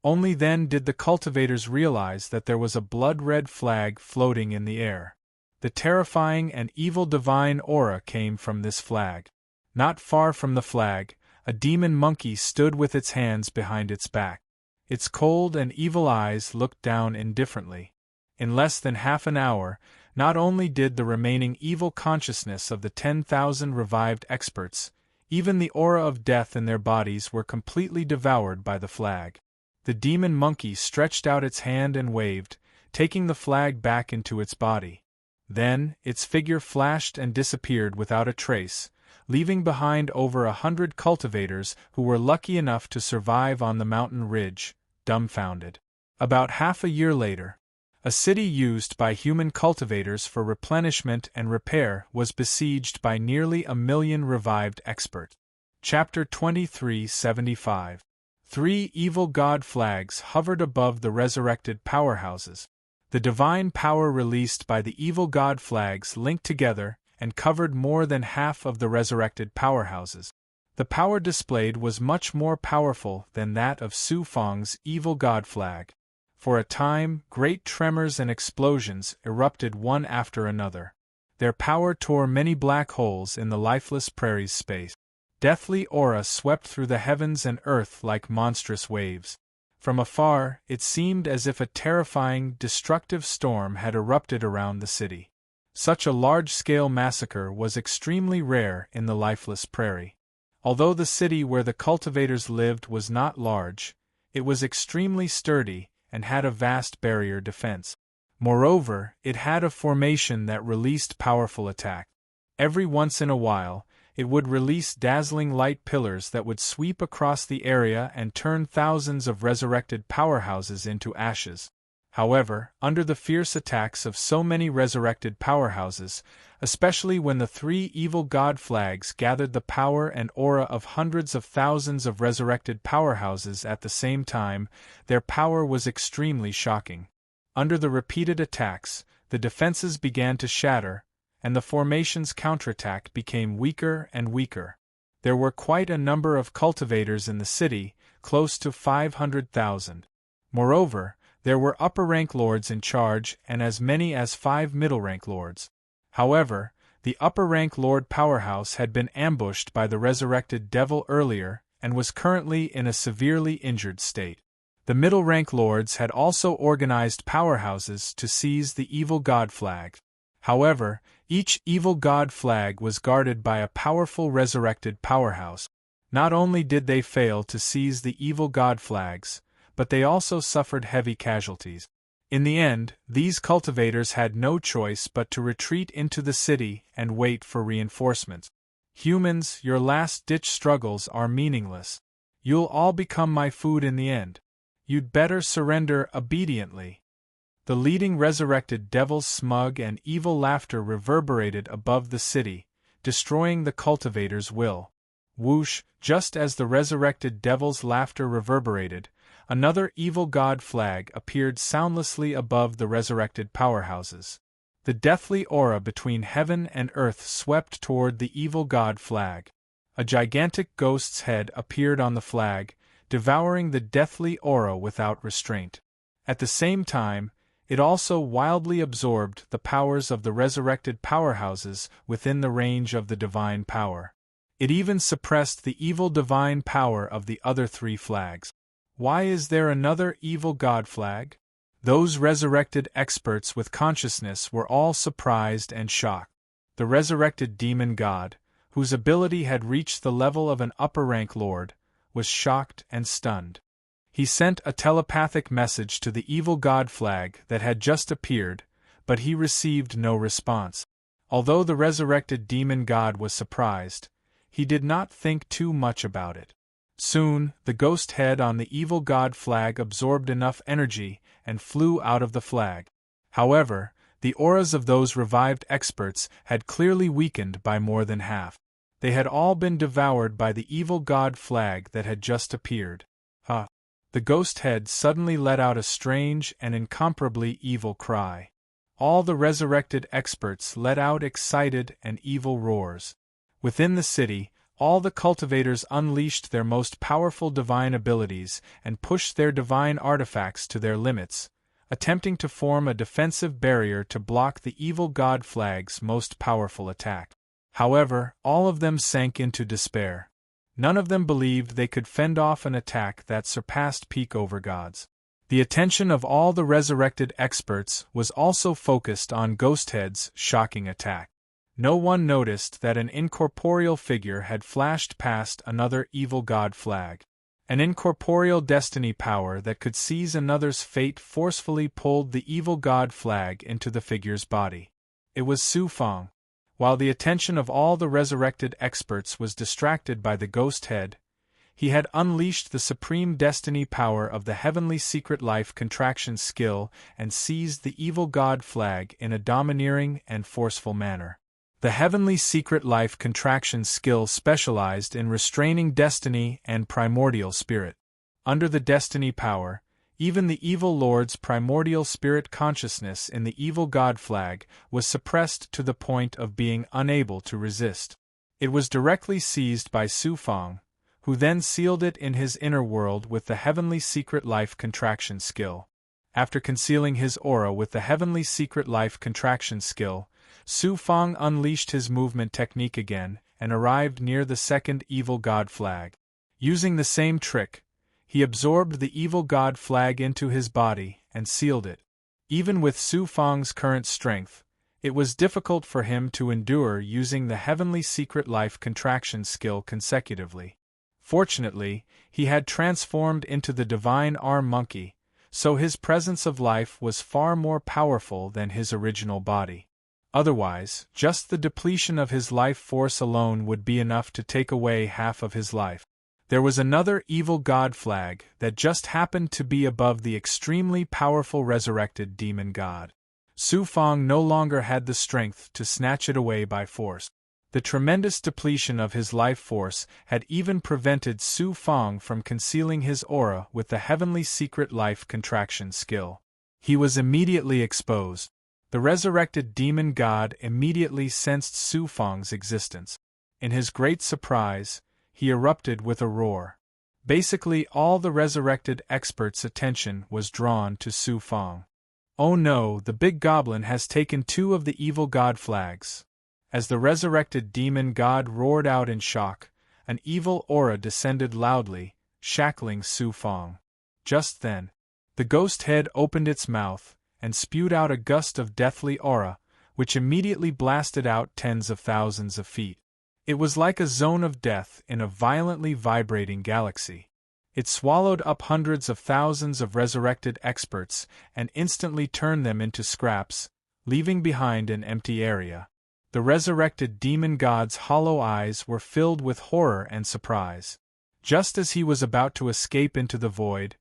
Only then did the cultivators realize that there was a blood-red flag floating in the air. The terrifying and evil divine aura came from this flag. Not far from the flag, a demon monkey stood with its hands behind its back. Its cold and evil eyes looked down indifferently. In less than half an hour, not only did the remaining evil consciousness of the 10,000 revived experts, even the aura of death in their bodies were completely devoured by the flag. The demon monkey stretched out its hand and waved, taking the flag back into its body. Then, its figure flashed and disappeared without a trace, leaving behind over 100 cultivators who were lucky enough to survive on the mountain ridge, dumbfounded. About half a year later, a city used by human cultivators for replenishment and repair was besieged by nearly 1 million revived experts. Chapter 2375. 3 evil god flags hovered above the resurrected powerhouses. The divine power released by the evil god flags linked together and covered more than half of the resurrected powerhouses. The power displayed was much more powerful than that of Su Feng's evil god flag. For a time, great tremors and explosions erupted one after another. Their power tore many black holes in the lifeless prairie's space. Deathly aura swept through the heavens and earth like monstrous waves. From afar, it seemed as if a terrifying, destructive storm had erupted around the city. Such a large-scale massacre was extremely rare in the lifeless prairie. Although the city where the cultivators lived was not large, it was extremely sturdy and had a vast barrier defense. Moreover, it had a formation that released powerful attack. Every once in a while, it would release dazzling light pillars that would sweep across the area and turn thousands of resurrected powerhouses into ashes. However, under the fierce attacks of so many resurrected powerhouses, especially when the 3 evil god flags gathered the power and aura of hundreds of thousands of resurrected powerhouses at the same time, their power was extremely shocking. Under the repeated attacks, the defenses began to shatter, and the formation's counterattack became weaker and weaker. There were quite a number of cultivators in the city, close to 500,000. Moreover, there were upper-rank lords in charge and as many as 5 middle-rank lords. However, the upper-rank lord powerhouse had been ambushed by the resurrected devil earlier and was currently in a severely injured state. The middle-rank lords had also organized powerhouses to seize the evil god flag. However, each evil god flag was guarded by a powerful resurrected powerhouse. Not only did they fail to seize the evil god flags, but they also suffered heavy casualties. In the end, these cultivators had no choice but to retreat into the city and wait for reinforcements. Humans, your last-ditch struggles are meaningless. You'll all become my food in the end. You'd better surrender obediently. The leading resurrected devil's smug and evil laughter reverberated above the city, destroying the cultivators' will. Whoosh, just as the resurrected devil's laughter reverberated, another evil god flag appeared soundlessly above the resurrected powerhouses. The deathly aura between heaven and earth swept toward the evil god flag. A gigantic ghost's head appeared on the flag, devouring the deathly aura without restraint. At the same time, it also wildly absorbed the powers of the resurrected powerhouses within the range of the divine power. It even suppressed the evil divine power of the other 3 flags. Why is there another evil god flag? Those resurrected experts with consciousness were all surprised and shocked. The resurrected demon god, whose ability had reached the level of an upper-rank lord, was shocked and stunned. He sent a telepathic message to the evil god flag that had just appeared, but he received no response. Although the resurrected demon god was surprised, he did not think too much about it. Soon, the ghost head on the evil god flag absorbed enough energy and flew out of the flag. However, the auras of those revived experts had clearly weakened by more than half. They had all been devoured by the evil god flag that had just appeared. The ghost head suddenly let out a strange and incomparably evil cry. all the resurrected experts let out excited and evil roars. Within the city, all the cultivators unleashed their most powerful divine abilities and pushed their divine artifacts to their limits, attempting to form a defensive barrier to block the evil god flag's most powerful attack. However, all of them sank into despair. None of them believed they could fend off an attack that surpassed peak over gods. The attention of all the resurrected experts was also focused on Ghosthead's shocking attack. No one noticed that an incorporeal figure had flashed past another evil god flag. An incorporeal destiny power that could seize another's fate forcefully pulled the evil god flag into the figure's body. It was Su Fang. While the attention of all the resurrected experts was distracted by the ghost head, he had unleashed the supreme destiny power of the heavenly secret life contraction skill and seized the evil god flag in a domineering and forceful manner. The heavenly secret life contraction skill specialized in restraining destiny and primordial spirit. Under the destiny power, even the evil lord's primordial spirit consciousness in the evil god flag was suppressed to the point of being unable to resist. It was directly seized by Su Fang, who then sealed it in his inner world with the heavenly secret life contraction skill. After concealing his aura with the heavenly secret life contraction skill, Su Fang unleashed his movement technique again and arrived near the second evil god flag. Using the same trick, he absorbed the evil god flag into his body and sealed it. Even with Su Fang's current strength, it was difficult for him to endure using the heavenly secret life contraction skill consecutively. Fortunately, he had transformed into the divine arm monkey, so his presence of life was far more powerful than his original body. Otherwise, just the depletion of his life force alone would be enough to take away half of his life. There was another evil god flag that just happened to be above the extremely powerful resurrected demon god. Su Fang no longer had the strength to snatch it away by force. The tremendous depletion of his life force had even prevented Su Fang from concealing his aura with the heavenly secret life contraction skill. He was immediately exposed. The resurrected demon god immediately sensed Su Fang's existence. In his great surprise, he erupted with a roar. Basically, all the resurrected experts' attention was drawn to Su Fang. Oh no, the big goblin has taken 2 of the evil god flags. As the resurrected demon god roared out in shock, an evil aura descended loudly, shackling Su Fang. Just then, the ghost head opened its mouth and spewed out a gust of deathly aura, which immediately blasted out tens of thousands of feet. It was like a zone of death in a violently vibrating galaxy. It swallowed up hundreds of thousands of resurrected experts and instantly turned them into scraps, leaving behind an empty area. The resurrected demon god's hollow eyes were filled with horror and surprise. Just as he was about to escape into the void,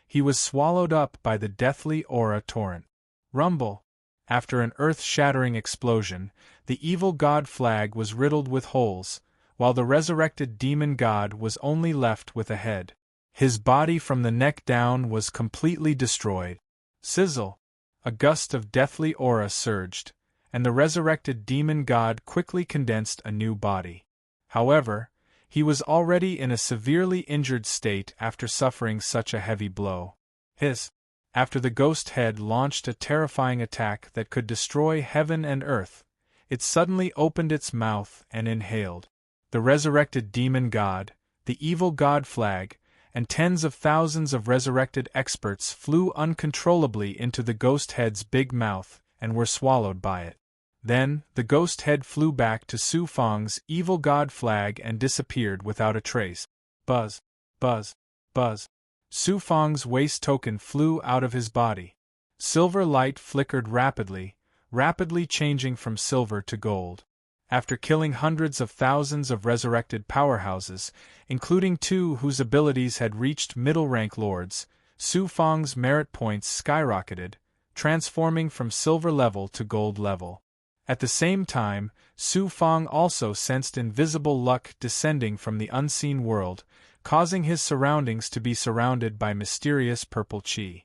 he was swallowed up by the deathly aura torrent. Rumble! After an earth-shattering explosion, the evil god flag was riddled with holes, while the resurrected demon god was only left with a head. His body from the neck down was completely destroyed. Sizzle! A gust of deathly aura surged, and the resurrected demon god quickly condensed a new body. However, he was already in a severely injured state after suffering such a heavy blow. Hiss! After the ghost head launched a terrifying attack that could destroy heaven and earth, it suddenly opened its mouth and inhaled. The resurrected demon god, the evil god flag, and tens of thousands of resurrected experts flew uncontrollably into the ghost head's big mouth and were swallowed by it. Then, the ghost head flew back to Su Fang's evil god flag and disappeared without a trace. Buzz! Buzz! Buzz! Su Fang's waste token flew out of his body. Silver light flickered rapidly changing from silver to gold. After killing hundreds of thousands of resurrected powerhouses, including 2 whose abilities had reached middle-rank lords, Su Fang's merit points skyrocketed, transforming from silver level to gold level. At the same time, Su Fang also sensed invisible luck descending from the unseen world, causing his surroundings to be surrounded by mysterious purple qi.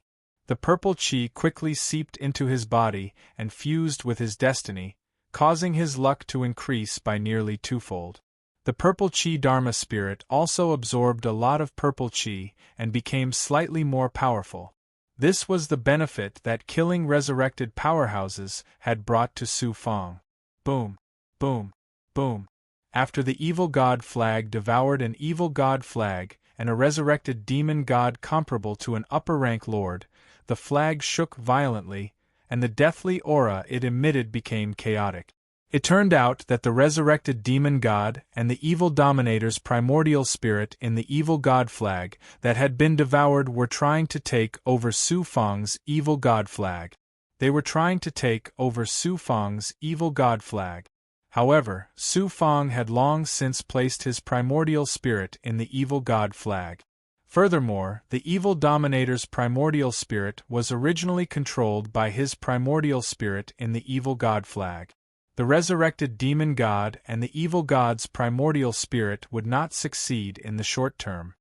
The purple chi quickly seeped into his body and fused with his destiny, causing his luck to increase by nearly twofold. The purple chi Dharma spirit also absorbed a lot of purple chi and became slightly more powerful. This was the benefit that killing resurrected powerhouses had brought to Su Fang. Boom, boom, boom. After the evil god flag devoured an evil god flag and a resurrected demon god comparable to an upper-rank lord, the flag shook violently, and the deathly aura it emitted became chaotic. It turned out that the resurrected demon god and the evil dominator's primordial spirit in the evil god flag that had been devoured were trying to take over Su Fang's evil god flag. They were trying to take over Su Fang's evil god flag. However, Su Fang had long since placed his primordial spirit in the evil god flag. Furthermore, the evil dominator's primordial spirit was originally controlled by his primordial spirit in the evil god flag. The resurrected demon god and the evil god's primordial spirit would not succeed in the short term.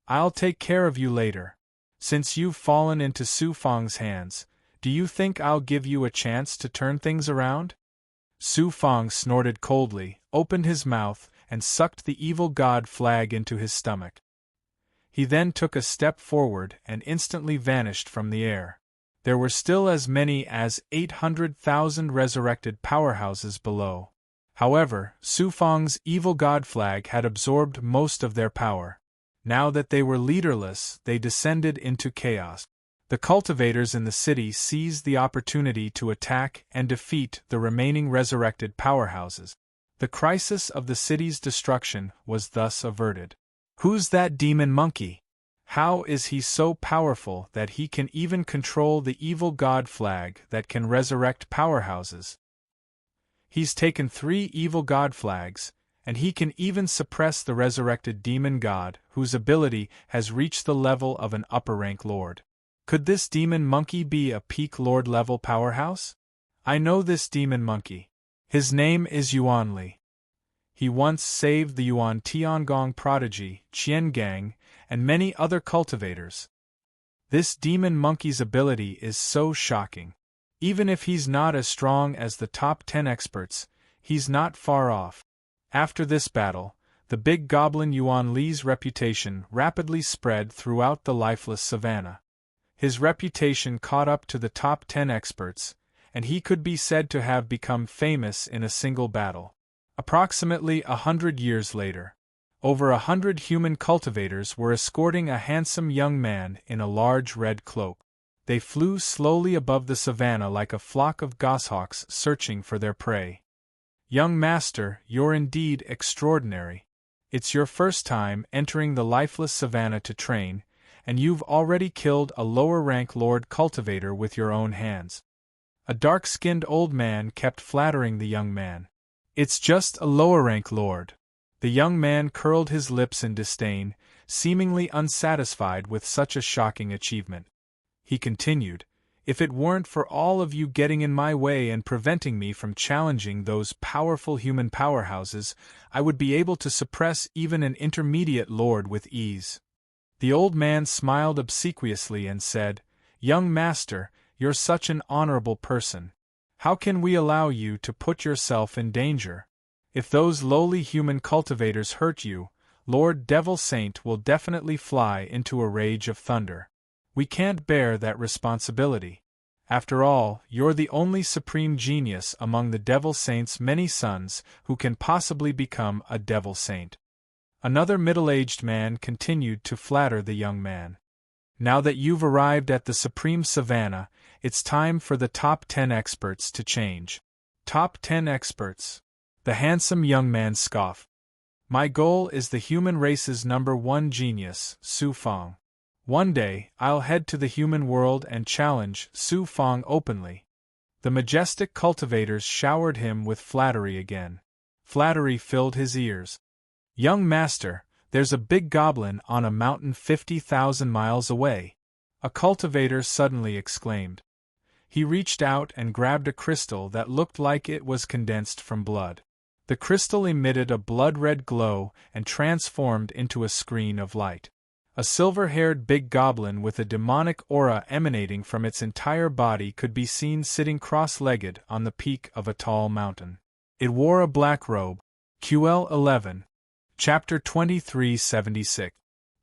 I'll take care of you later. Since you've fallen into Su Fang's hands, do you think I'll give you a chance to turn things around? Su Fang snorted coldly, opened his mouth, and sucked the evil god flag into his stomach. He then took a step forward and instantly vanished from the air. There were still as many as 800,000 resurrected powerhouses below. However, Su Fang's evil god flag had absorbed most of their power. Now that they were leaderless, they descended into chaos. The cultivators in the city seized the opportunity to attack and defeat the remaining resurrected powerhouses. The crisis of the city's destruction was thus averted. Who's that demon monkey? How is he so powerful that he can even control the evil god flag that can resurrect powerhouses? He's taken 3 evil god flags, and he can even suppress the resurrected demon god, whose ability has reached the level of an upper-rank lord. Could this demon monkey be a peak lord-level powerhouse? I know this demon monkey. His name is Yuan Li. He once saved the Yuan Tiangong prodigy, Qian Gang, and many other cultivators. This demon monkey's ability is so shocking. Even if he's not as strong as the top 10 experts, he's not far off. After this battle, the big goblin Yuan Li's reputation rapidly spread throughout the lifeless savannah. His reputation caught up to the top 10 experts, and he could be said to have become famous in a single battle. Approximately 100 years later, over 100 human cultivators were escorting a handsome young man in a large red cloak. They flew slowly above the savannah like a flock of goshawks searching for their prey. Young master, you're indeed extraordinary. It's your first time entering the lifeless savannah to train, and you've already killed a lower-rank lord cultivator with your own hands. A dark-skinned old man kept flattering the young man. It's just a lower-rank lord. The young man curled his lips in disdain, seemingly unsatisfied with such a shocking achievement. He continued, if it weren't for all of you getting in my way and preventing me from challenging those powerful human powerhouses, I would be able to suppress even an intermediate lord with ease. The old man smiled obsequiously and said, young master, you're such an honorable person. How can we allow you to put yourself in danger? If those lowly human cultivators hurt you, Lord Devil Saint will definitely fly into a rage of thunder. We can't bear that responsibility. After all, you're the only supreme genius among the Devil Saint's many sons who can possibly become a Devil Saint. Another middle-aged man continued to flatter the young man. Now that you've arrived at the supreme savannah, it's time for the top 10 experts to change. Top 10 experts. The handsome young man scoffed. My goal is the human race's #1 genius, Su Fang. One day, I'll head to the human world and challenge Su Fang openly. The majestic cultivators showered him with flattery again. Flattery filled his ears. Young master, there's a big goblin on a mountain 50,000 miles away. A cultivator suddenly exclaimed. He reached out and grabbed a crystal that looked like it was condensed from blood. The crystal emitted a blood-red glow and transformed into a screen of light. A silver-haired big goblin with a demonic aura emanating from its entire body could be seen sitting cross-legged on the peak of a tall mountain. It wore a black robe. QL 11. Chapter 2376.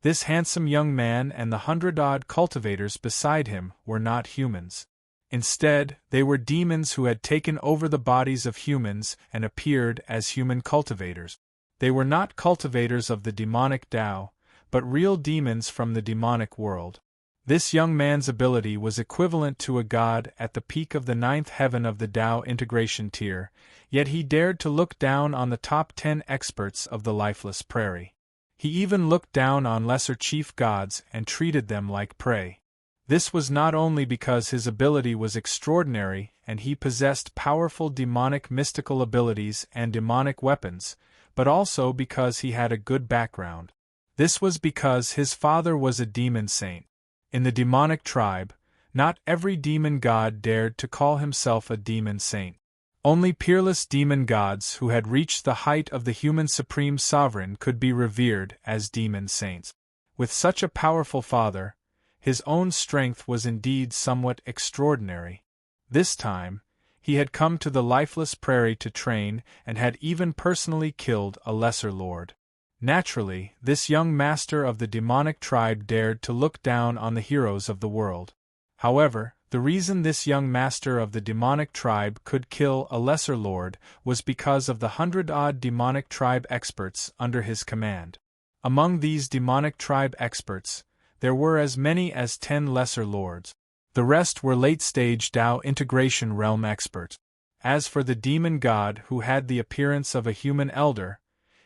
This handsome young man and the 100-odd cultivators beside him were not humans. Instead, they were demons who had taken over the bodies of humans and appeared as human cultivators. They were not cultivators of the demonic Tao, but real demons from the demonic world. This young man's ability was equivalent to a god at the peak of the 9th heaven of the Tao integration tier, yet he dared to look down on the top 10 experts of the lifeless prairie. He even looked down on lesser chief gods and treated them like prey. This was not only because his ability was extraordinary and he possessed powerful demonic mystical abilities and demonic weapons, but also because he had a good background. This was because his father was a demon saint. In the demonic tribe, not every demon god dared to call himself a demon saint. Only peerless demon gods who had reached the height of the human supreme sovereign could be revered as demon saints. With such a powerful father, his own strength was indeed somewhat extraordinary. This time, he had come to the lifeless prairie to train and had even personally killed a lesser lord. Naturally, this young master of the demonic tribe dared to look down on the heroes of the world. However, the reason this young master of the demonic tribe could kill a lesser lord was because of the 100-odd demonic tribe experts under his command. Among these demonic tribe experts, there were as many as 10 lesser lords. The rest were late-stage Tao integration realm experts. As for the demon god who had the appearance of a human elder,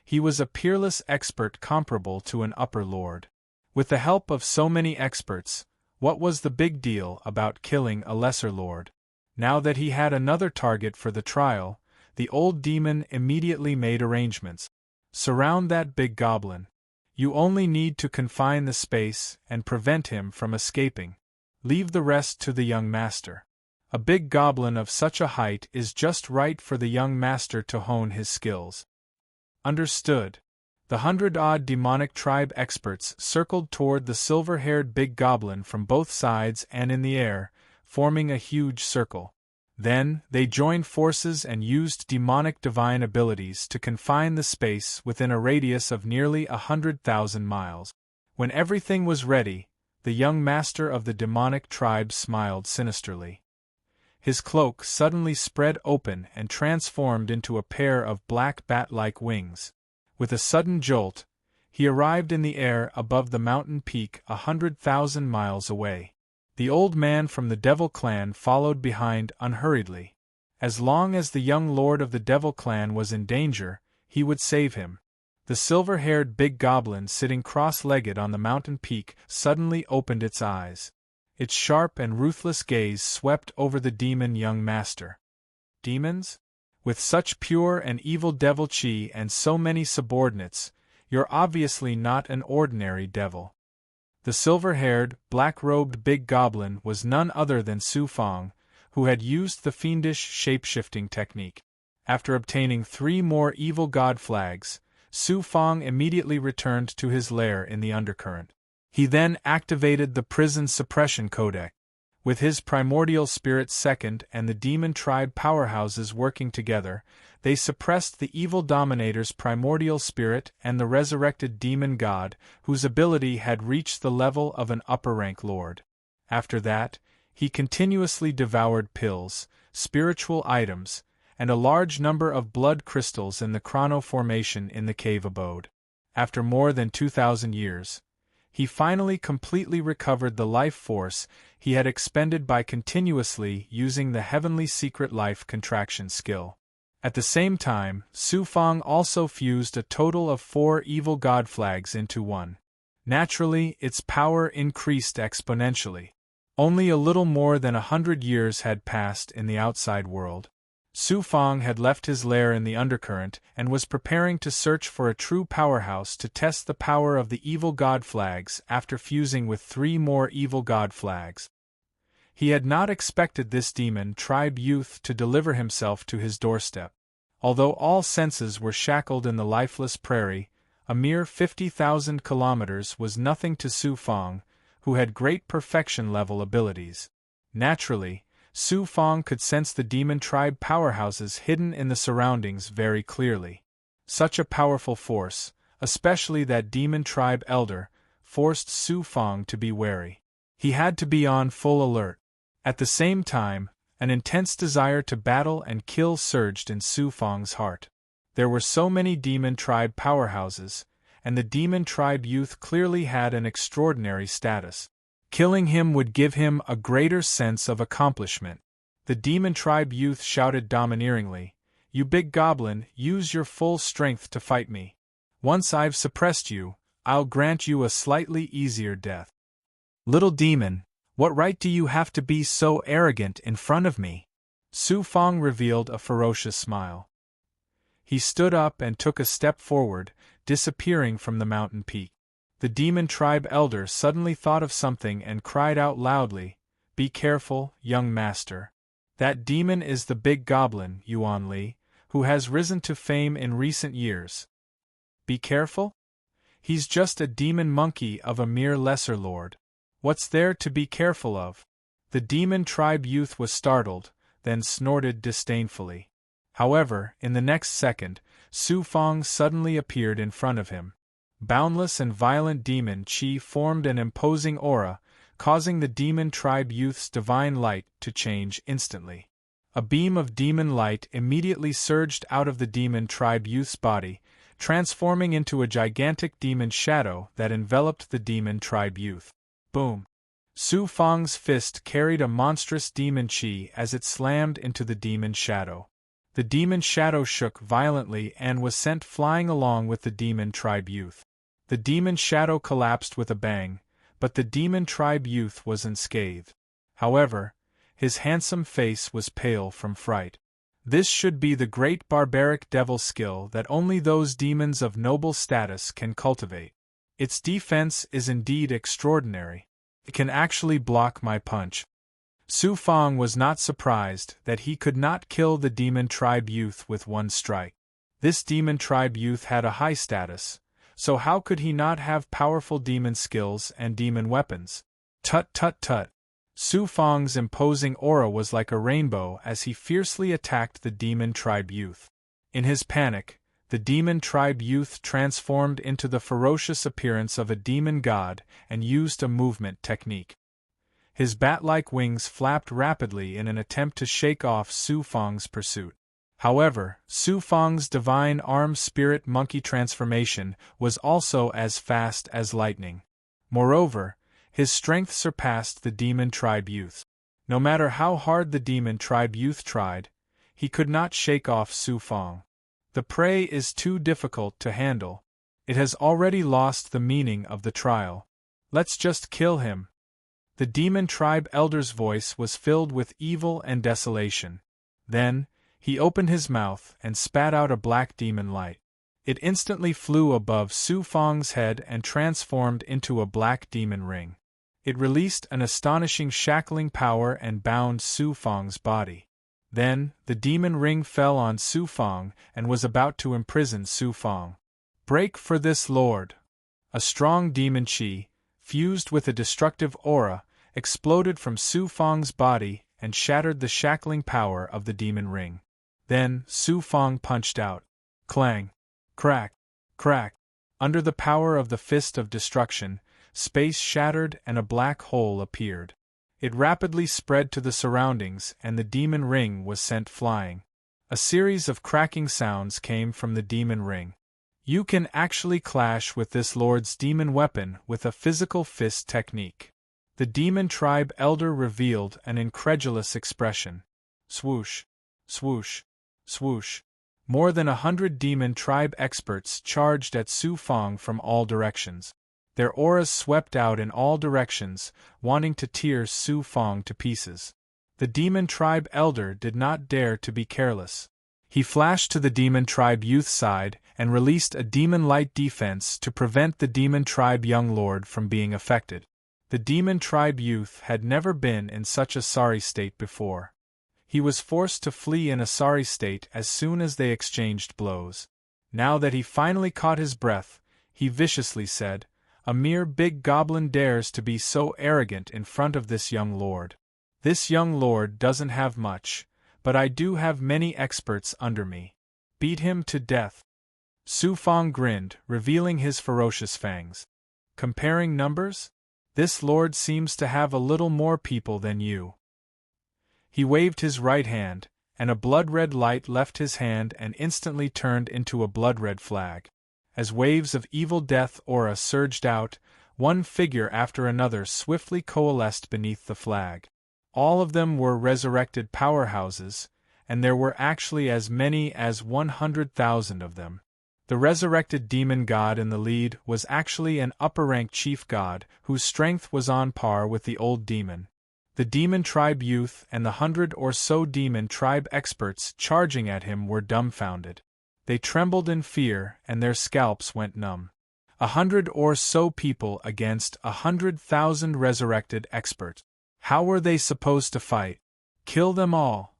he was a peerless expert comparable to an upper lord. With the help of so many experts, what was the big deal about killing a lesser lord? Now that he had another target for the trial, the old demon immediately made arrangements. Surround that big goblin. You only need to confine the space and prevent him from escaping. Leave the rest to the young master. A big goblin of such a height is just right for the young master to hone his skills. Understood. The 100-odd demonic tribe experts circled toward the silver-haired big goblin from both sides and in the air, forming a huge circle. Then, they joined forces and used demonic divine abilities to confine the space within a radius of nearly 100,000 miles. When everything was ready, the young master of the demonic tribe smiled sinisterly. His cloak suddenly spread open and transformed into a pair of black bat-like wings. With a sudden jolt, he arrived in the air above the mountain peak 100,000 miles away. The old man from the Devil Clan followed behind unhurriedly. As long as the young lord of the Devil Clan was in danger, he would save him. The silver-haired big goblin sitting cross-legged on the mountain peak suddenly opened its eyes. Its sharp and ruthless gaze swept over the demon young master. Demons? With such pure and evil devil chi and so many subordinates, you're obviously not an ordinary devil. The silver-haired, black-robed big goblin was none other than Su Fang, who had used the fiendish shape-shifting technique. After obtaining 3 more evil god flags, Su Fang immediately returned to his lair in the undercurrent. He then activated the prison suppression codec. With his primordial spirit second and the demon tribe powerhouses working together, they suppressed the evil dominator's primordial spirit and the resurrected demon god, whose ability had reached the level of an upper-rank lord. After that, he continuously devoured pills, spiritual items, and a large number of blood crystals in the chrono formation in the cave abode. After more than 2,000 years, he finally completely recovered the life force he had expended by continuously using the heavenly secret life contraction skill. At the same time, Su Fang also fused a total of 4 evil god flags into one. Naturally, its power increased exponentially. Only a little more than 100 years had passed in the outside world. Su Fang had left his lair in the undercurrent and was preparing to search for a true powerhouse to test the power of the evil god flags after fusing with 3 more evil god flags. He had not expected this demon tribe youth to deliver himself to his doorstep. Although all senses were shackled in the lifeless prairie, A mere 50,000 kilometers was nothing to Su Fang, who had great perfection-level abilities. Naturally, Su Fang could sense the demon tribe powerhouses hidden in the surroundings very clearly. Such a powerful force, especially that demon tribe elder, forced Su Fang to be wary. He had to be on full alert. At the same time, an intense desire to battle and kill surged in Su Fang's heart. There were so many demon tribe powerhouses, and the demon tribe youth clearly had an extraordinary status. Killing him would give him a greater sense of accomplishment. The demon tribe youth shouted domineeringly, "You big goblin, use your full strength to fight me. Once I've suppressed you, I'll grant you a slightly easier death." "Little demon, what right do you have to be so arrogant in front of me?" Su Fang revealed a ferocious smile. He stood up and took a step forward, disappearing from the mountain peak. The demon tribe elder suddenly thought of something and cried out loudly, "Be careful, young master. That demon is the big goblin, Yuan Li, who has risen to fame in recent years." "Be careful? He's just a demon monkey of a mere lesser lord. What's there to be careful of?" The demon tribe youth was startled, then snorted disdainfully. However, in the next second, Su Fang suddenly appeared in front of him. Boundless and violent demon chi formed an imposing aura, causing the demon tribe youth's divine light to change instantly. A beam of demon light immediately surged out of the demon tribe youth's body, transforming into a gigantic demon shadow that enveloped the demon tribe youth. Boom! Su Fang's fist carried a monstrous demon chi as it slammed into the demon shadow. The demon shadow shook violently and was sent flying along with the demon tribe youth. The demon shadow collapsed with a bang, but the demon tribe youth was unscathed. However, his handsome face was pale from fright. This should be the great barbaric devil skill that only those demons of noble status can cultivate. Its defense is indeed extraordinary. It can actually block my punch. Su Fang was not surprised that he could not kill the demon tribe youth with one strike. This demon tribe youth had a high status, so how could he not have powerful demon skills and demon weapons? Tut tut tut! Su Fang's imposing aura was like a rainbow as he fiercely attacked the demon tribe youth. In his panic, the demon tribe youth transformed into the ferocious appearance of a demon god and used a movement technique. His bat-like wings flapped rapidly in an attempt to shake off Su Fang's pursuit. However, Su Fang's divine arm spirit monkey transformation was also as fast as lightning. Moreover, his strength surpassed the demon tribe youth. No matter how hard the demon tribe youth tried, he could not shake off Su Fang. The prey is too difficult to handle. It has already lost the meaning of the trial. Let's just kill him. The demon tribe elder's voice was filled with evil and desolation. Then, he opened his mouth and spat out a black demon light. It instantly flew above Su Fang's head and transformed into a black demon ring. It released an astonishing shackling power and bound Su Fang's body. Then, the demon ring fell on Su Fang and was about to imprison Su Fang. Break for this lord! A strong demon chi, fused with a destructive aura, exploded from Su Fang's body and shattered the shackling power of the demon ring. Then, Su Fang punched out. Clang! Crack! Crack! Under the power of the fist of destruction, space shattered and a black hole appeared. It rapidly spread to the surroundings and the demon ring was sent flying. A series of cracking sounds came from the demon ring. You can actually clash with this lord's demon weapon with a physical fist technique. The demon tribe elder revealed an incredulous expression. Swoosh! Swoosh! Swoosh! More than 100 demon tribe experts charged at Su Fang from all directions. Their auras swept out in all directions, wanting to tear Su Fang to pieces. The demon tribe elder did not dare to be careless. He flashed to the demon tribe youth's side and released a demon light defense to prevent the demon tribe young lord from being affected. The demon tribe youth had never been in such a sorry state before. He was forced to flee in a sorry state as soon as they exchanged blows. Now that he finally caught his breath, he viciously said. "A mere big goblin dares to be so arrogant in front of this young lord. This young lord doesn't have much, but I do have many experts under me. Beat him to death." Su Fong grinned, revealing his ferocious fangs. "Comparing numbers? This lord seems to have a little more people than you." He waved his right hand, and a blood-red light left his hand and instantly turned into a blood-red flag. As waves of evil death aura surged out, one figure after another swiftly coalesced beneath the flag. All of them were resurrected powerhouses, and there were actually as many as 100,000 of them. The resurrected demon god in the lead was actually an upper-rank chief god whose strength was on par with the old demon. The demon tribe youth and the 100 or so demon tribe experts charging at him were dumbfounded. They trembled in fear and their scalps went numb. 100 or so people against 100,000 resurrected experts. How were they supposed to fight? Kill them all.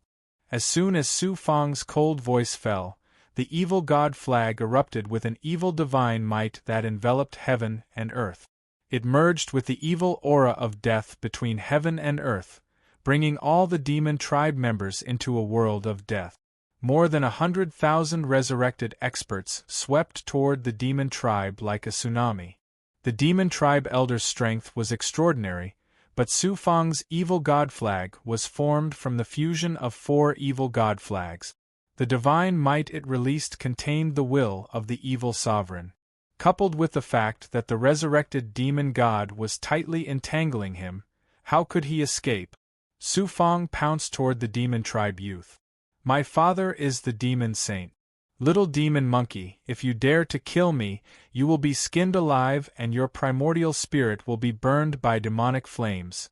As soon as Su Fong's cold voice fell, the evil god flag erupted with an evil divine might that enveloped heaven and earth. It merged with the evil aura of death between heaven and earth, bringing all the demon tribe members into a world of death. More than 100,000 resurrected experts swept toward the demon tribe like a tsunami. The demon tribe elder's strength was extraordinary, but Su Fong's evil god flag was formed from the fusion of 4 evil god flags. The divine might it released contained the will of the evil sovereign. Coupled with the fact that the resurrected demon god was tightly entangling him, how could he escape? Su Fong pounced toward the demon tribe youth. "My father is the demon saint. Little demon monkey, if you dare to kill me, you will be skinned alive and your primordial spirit will be burned by demonic flames."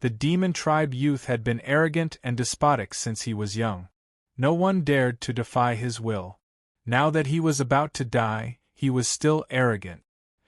The demon tribe youth had been arrogant and despotic since he was young. No one dared to defy his will. Now that he was about to die, he was still arrogant.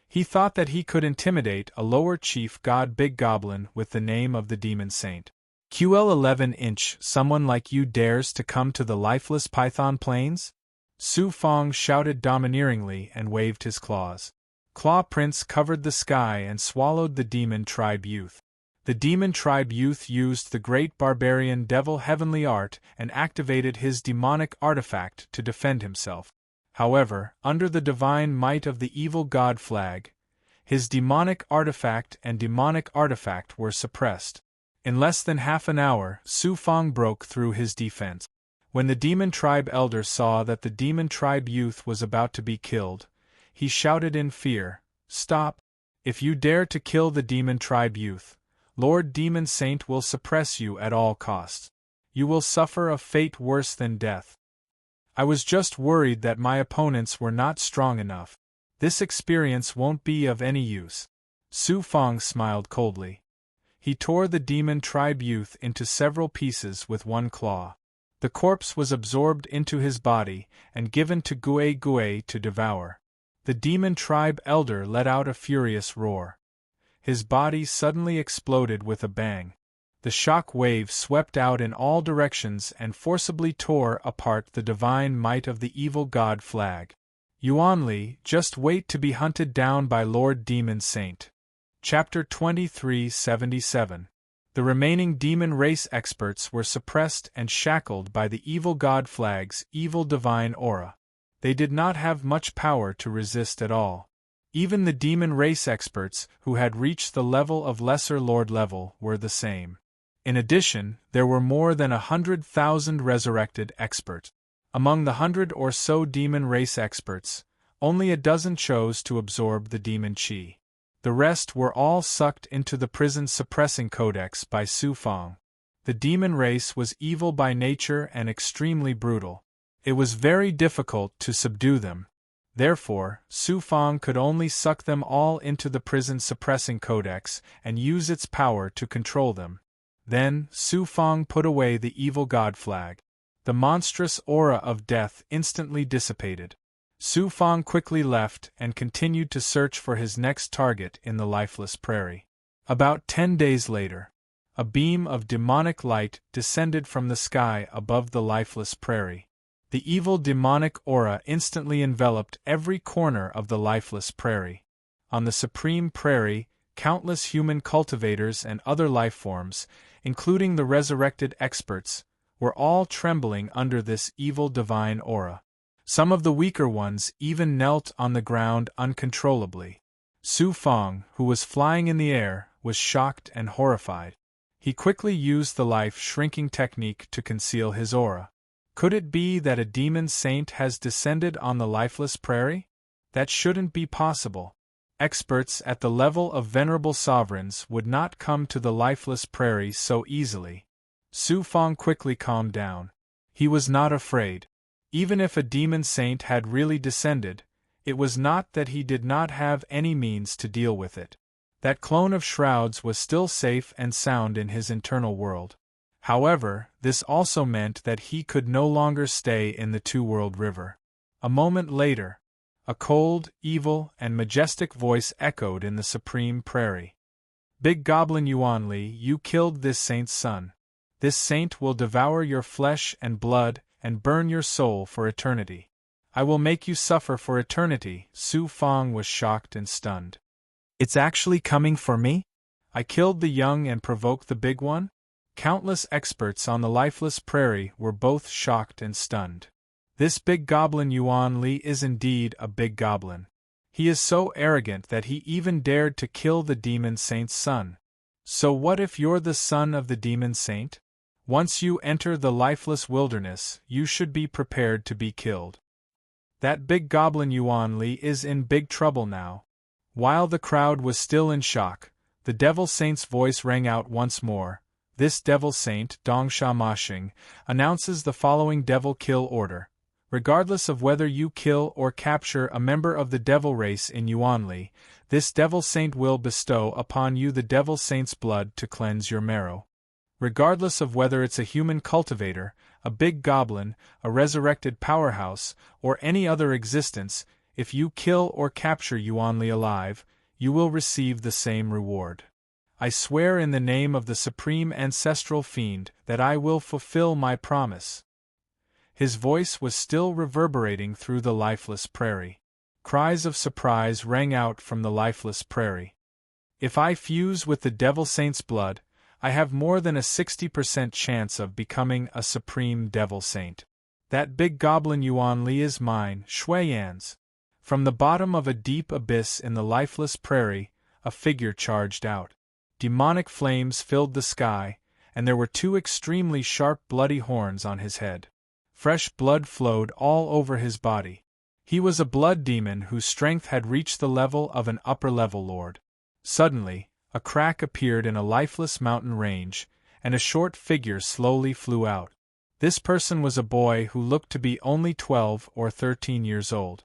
He thought that he could intimidate a lower chief god big goblin with the name of the demon saint. "QL 11-inch, someone like you dares to come to the lifeless Python plains?" Su Fong shouted domineeringly and waved his claws. Claw prints covered the sky and swallowed the demon tribe youth. The demon tribe youth used the great barbarian devil heavenly art and activated his demonic artifact to defend himself. However, under the divine might of the evil god flag, his demonic artifact and demonic artifact were suppressed. In less than half an hour, Su Fong broke through his defense. When the demon tribe elder saw that the demon tribe youth was about to be killed, he shouted in fear, "Stop! If you dare to kill the demon tribe youth, Lord Demon Saint will suppress you at all costs. You will suffer a fate worse than death." "I was just worried that my opponents were not strong enough. This experience won't be of any use." Su Fong smiled coldly. He tore the demon tribe youth into several pieces with one claw. The corpse was absorbed into his body and given to Gue Gue to devour. The demon tribe elder let out a furious roar. His body suddenly exploded with a bang. The shock wave swept out in all directions and forcibly tore apart the divine might of the evil god flag. Yuanli, just wait to be hunted down by Lord Demon Saint. Chapter 2377. The remaining demon race experts were suppressed and shackled by the evil god flag's evil divine aura. They did not have much power to resist at all. Even the demon race experts who had reached the level of lesser lord level were the same. In addition, there were more than 100,000 resurrected experts. Among the 100 or so demon race experts, only a dozen chose to absorb the demon chi. The rest were all sucked into the prison suppressing codex by Su Fong. The demon race was evil by nature and extremely brutal. It was very difficult to subdue them. Therefore, Su Fong could only suck them all into the prison suppressing codex and use its power to control them. Then, Su Fong put away the evil god flag. The monstrous aura of death instantly dissipated. Su Fong quickly left and continued to search for his next target in the lifeless prairie. About 10 days later, a beam of demonic light descended from the sky above the lifeless prairie. The evil demonic aura instantly enveloped every corner of the lifeless prairie. On the supreme prairie, countless human cultivators and other life forms, including the resurrected experts, were all trembling under this evil divine aura. Some of the weaker ones even knelt on the ground uncontrollably. Su Fong, who was flying in the air, was shocked and horrified. He quickly used the life-shrinking technique to conceal his aura. Could it be that a demon saint has descended on the lifeless prairie? That shouldn't be possible. Experts at the level of venerable sovereigns would not come to the lifeless prairie so easily. Su Fong quickly calmed down. He was not afraid. Even if a demon saint had really descended, it was not that he did not have any means to deal with it. That clone of shrouds was still safe and sound in his internal world. However, this also meant that he could no longer stay in the two-world river. A moment later, a cold, evil, and majestic voice echoed in the supreme prairie. Big Goblin Yuan Li, you killed this saint's son. This saint will devour your flesh and blood and burn your soul for eternity. I will make you suffer for eternity. Su Fong was shocked and stunned. It's actually coming for me? I killed the young and provoked the big one? Countless experts on the lifeless prairie were both shocked and stunned. This big goblin Yuan Li is indeed a big goblin. He is so arrogant that he even dared to kill the demon saint's son. So what if you're the son of the demon saint? Once you enter the lifeless wilderness, you should be prepared to be killed. That big goblin Yuan Li is in big trouble now. While the crowd was still in shock, the devil saint's voice rang out once more. This devil saint, Dongsha Mashing, announces the following devil kill order. Regardless of whether you kill or capture a member of the devil race in Yuanli, this devil saint will bestow upon you the devil saint's blood to cleanse your marrow. Regardless of whether it's a human cultivator, a big goblin, a resurrected powerhouse, or any other existence, if you kill or capture Yuanli alive, you will receive the same reward. I swear in the name of the supreme ancestral fiend that I will fulfill my promise. His voice was still reverberating through the lifeless prairie. Cries of surprise rang out from the lifeless prairie. If I fuse with the devil saint's blood, I have more than a 60% chance of becoming a supreme devil saint. That big goblin Yuan Li is mine, Shuiyan's. From the bottom of a deep abyss in the lifeless prairie, a figure charged out. Demonic flames filled the sky, and there were two extremely sharp bloody horns on his head. Fresh blood flowed all over his body. He was a blood demon whose strength had reached the level of an upper-level lord. Suddenly, a crack appeared in a lifeless mountain range, and a short figure slowly flew out. This person was a boy who looked to be only 12 or 13 years old.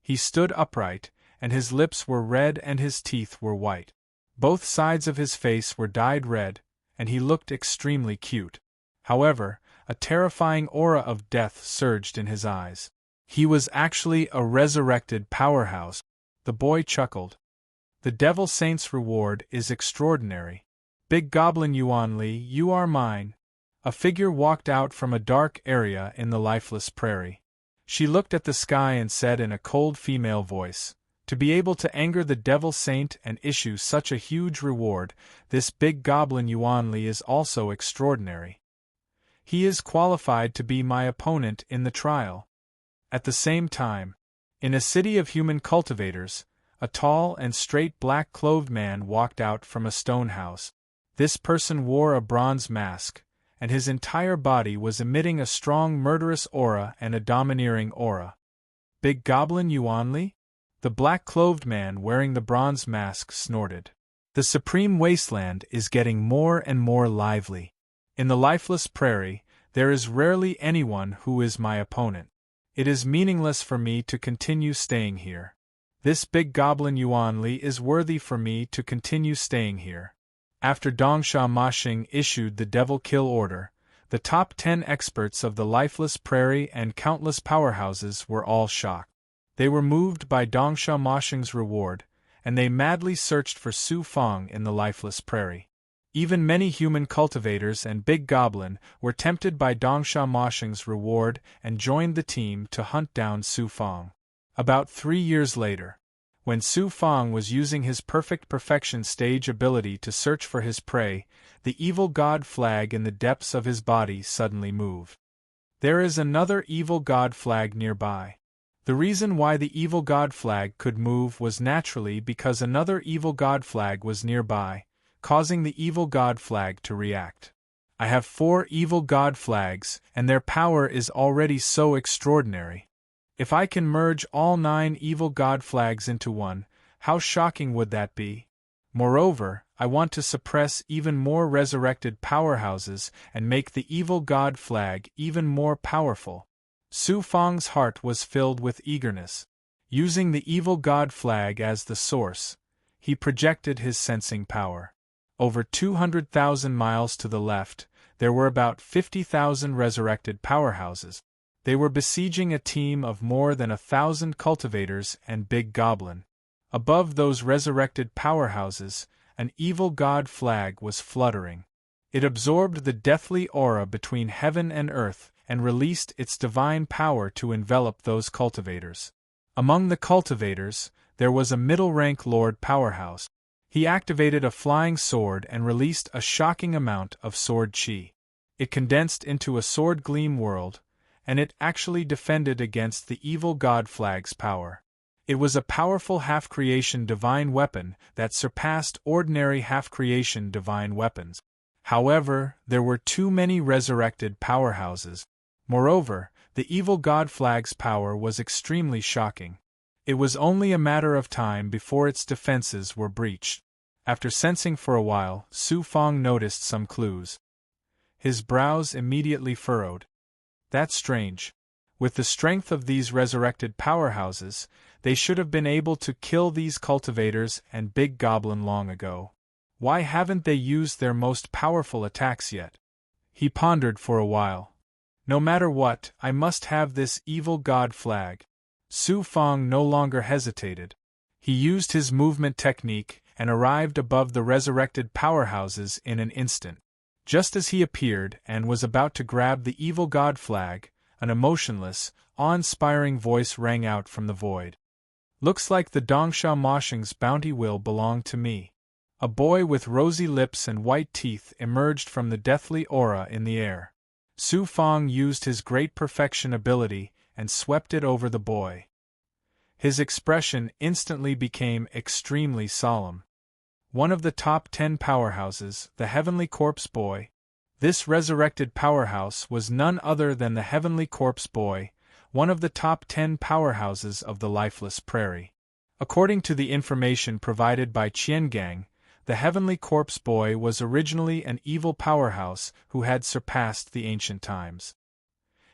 He stood upright, and his lips were red and his teeth were white. Both sides of his face were dyed red, and he looked extremely cute. However, a terrifying aura of death surged in his eyes. He was actually a resurrected powerhouse. The boy chuckled. The devil saint's reward is extraordinary. Big goblin Yuan Li, you are mine. A figure walked out from a dark area in the lifeless prairie. She looked at the sky and said in a cold female voice, to be able to anger the devil saint and issue such a huge reward, this big goblin Yuan Li is also extraordinary. He is qualified to be my opponent in the trial. At the same time, in a city of human cultivators, a tall and straight black-clothed man walked out from a stone house. This person wore a bronze mask, and his entire body was emitting a strong murderous aura and a domineering aura. Big goblin Yuan Li? The black-clothed man wearing the bronze mask snorted. The supreme wasteland is getting more and more lively. In the lifeless prairie, there is rarely anyone who is my opponent. It is meaningless for me to continue staying here. This big goblin Yuan Li is worthy for me to continue staying here. After Dongsha Mashing issued the devil kill order, the top 10 experts of the lifeless prairie and countless powerhouses were all shocked. They were moved by Dongsha Mashing's reward, and they madly searched for Su Fong in the lifeless prairie. Even many human cultivators and Big Goblin were tempted by Dongsha Moshing's reward and joined the team to hunt down Su Fong. About 3 years later, when Su Fong was using his perfection stage ability to search for his prey, the evil god flag in the depths of his body suddenly moved. There is another evil god flag nearby. The reason why the evil god flag could move was naturally because another evil god flag was nearby, causing the evil god flag to react. I have 4 evil god flags, and their power is already so extraordinary. If I can merge all 9 evil god flags into one, how shocking would that be? Moreover, I want to suppress even more resurrected powerhouses and make the evil god flag even more powerful. Su Fong's heart was filled with eagerness. Using the evil god flag as the source, he projected his sensing power. Over 200,000 miles to the left, there were about 50,000 resurrected powerhouses. They were besieging a team of more than 1,000 cultivators and Big Goblin. Above those resurrected powerhouses, an evil god flag was fluttering. It absorbed the deathly aura between heaven and earth and released its divine power to envelop those cultivators. Among the cultivators, there was a middle-rank Lord Powerhouse. He activated a flying sword and released a shocking amount of sword chi. It condensed into a sword gleam world, and it actually defended against the evil god flag's power. It was a powerful half-creation divine weapon that surpassed ordinary half-creation divine weapons. However, there were too many resurrected powerhouses. Moreover, the evil god flag's power was extremely shocking. It was only a matter of time before its defenses were breached. After sensing for a while, Su Fong noticed some clues. His brows immediately furrowed. That's strange. With the strength of these resurrected powerhouses, they should have been able to kill these cultivators and Big Goblin long ago. Why haven't they used their most powerful attacks yet? He pondered for a while. No matter what, I must have this evil god flag. Su Fong no longer hesitated. He used his movement technique and arrived above the resurrected powerhouses in an instant. Just as he appeared and was about to grab the evil god flag, an emotionless, awe-inspiring voice rang out from the void. Looks like the Dongsha Moshing's bounty will belong to me. A boy with rosy lips and white teeth emerged from the deathly aura in the air. Su Fong used his great perfection ability and swept it over the boy. His expression instantly became extremely solemn. One of the top 10 powerhouses, the Heavenly Corpse Boy. This resurrected powerhouse was none other than the Heavenly Corpse Boy, one of the top 10 powerhouses of the lifeless prairie. According to the information provided by Qiangang, the Heavenly Corpse Boy was originally an evil powerhouse who had surpassed the ancient times.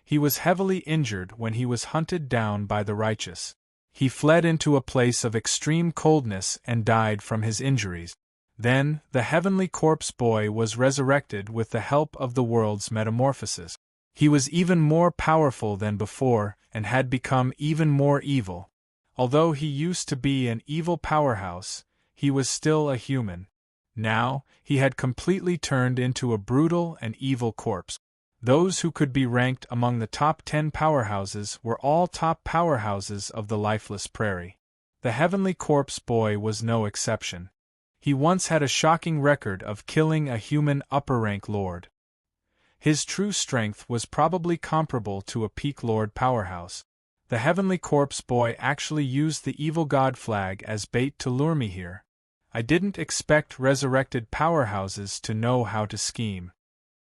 He was heavily injured when he was hunted down by the righteous. He fled into a place of extreme coldness and died from his injuries. Then, the Heavenly Corpse Boy was resurrected with the help of the world's metamorphosis. He was even more powerful than before and had become even more evil. Although he used to be an evil powerhouse, he was still a human. Now, he had completely turned into a brutal and evil corpse. Those who could be ranked among the top 10 powerhouses were all top powerhouses of the lifeless prairie. The Heavenly Corpse Boy was no exception. He once had a shocking record of killing a human upper-rank lord. His true strength was probably comparable to a peak lord powerhouse. The Heavenly Corpse Boy actually used the evil god flag as bait to lure me here. I didn't expect resurrected powerhouses to know how to scheme.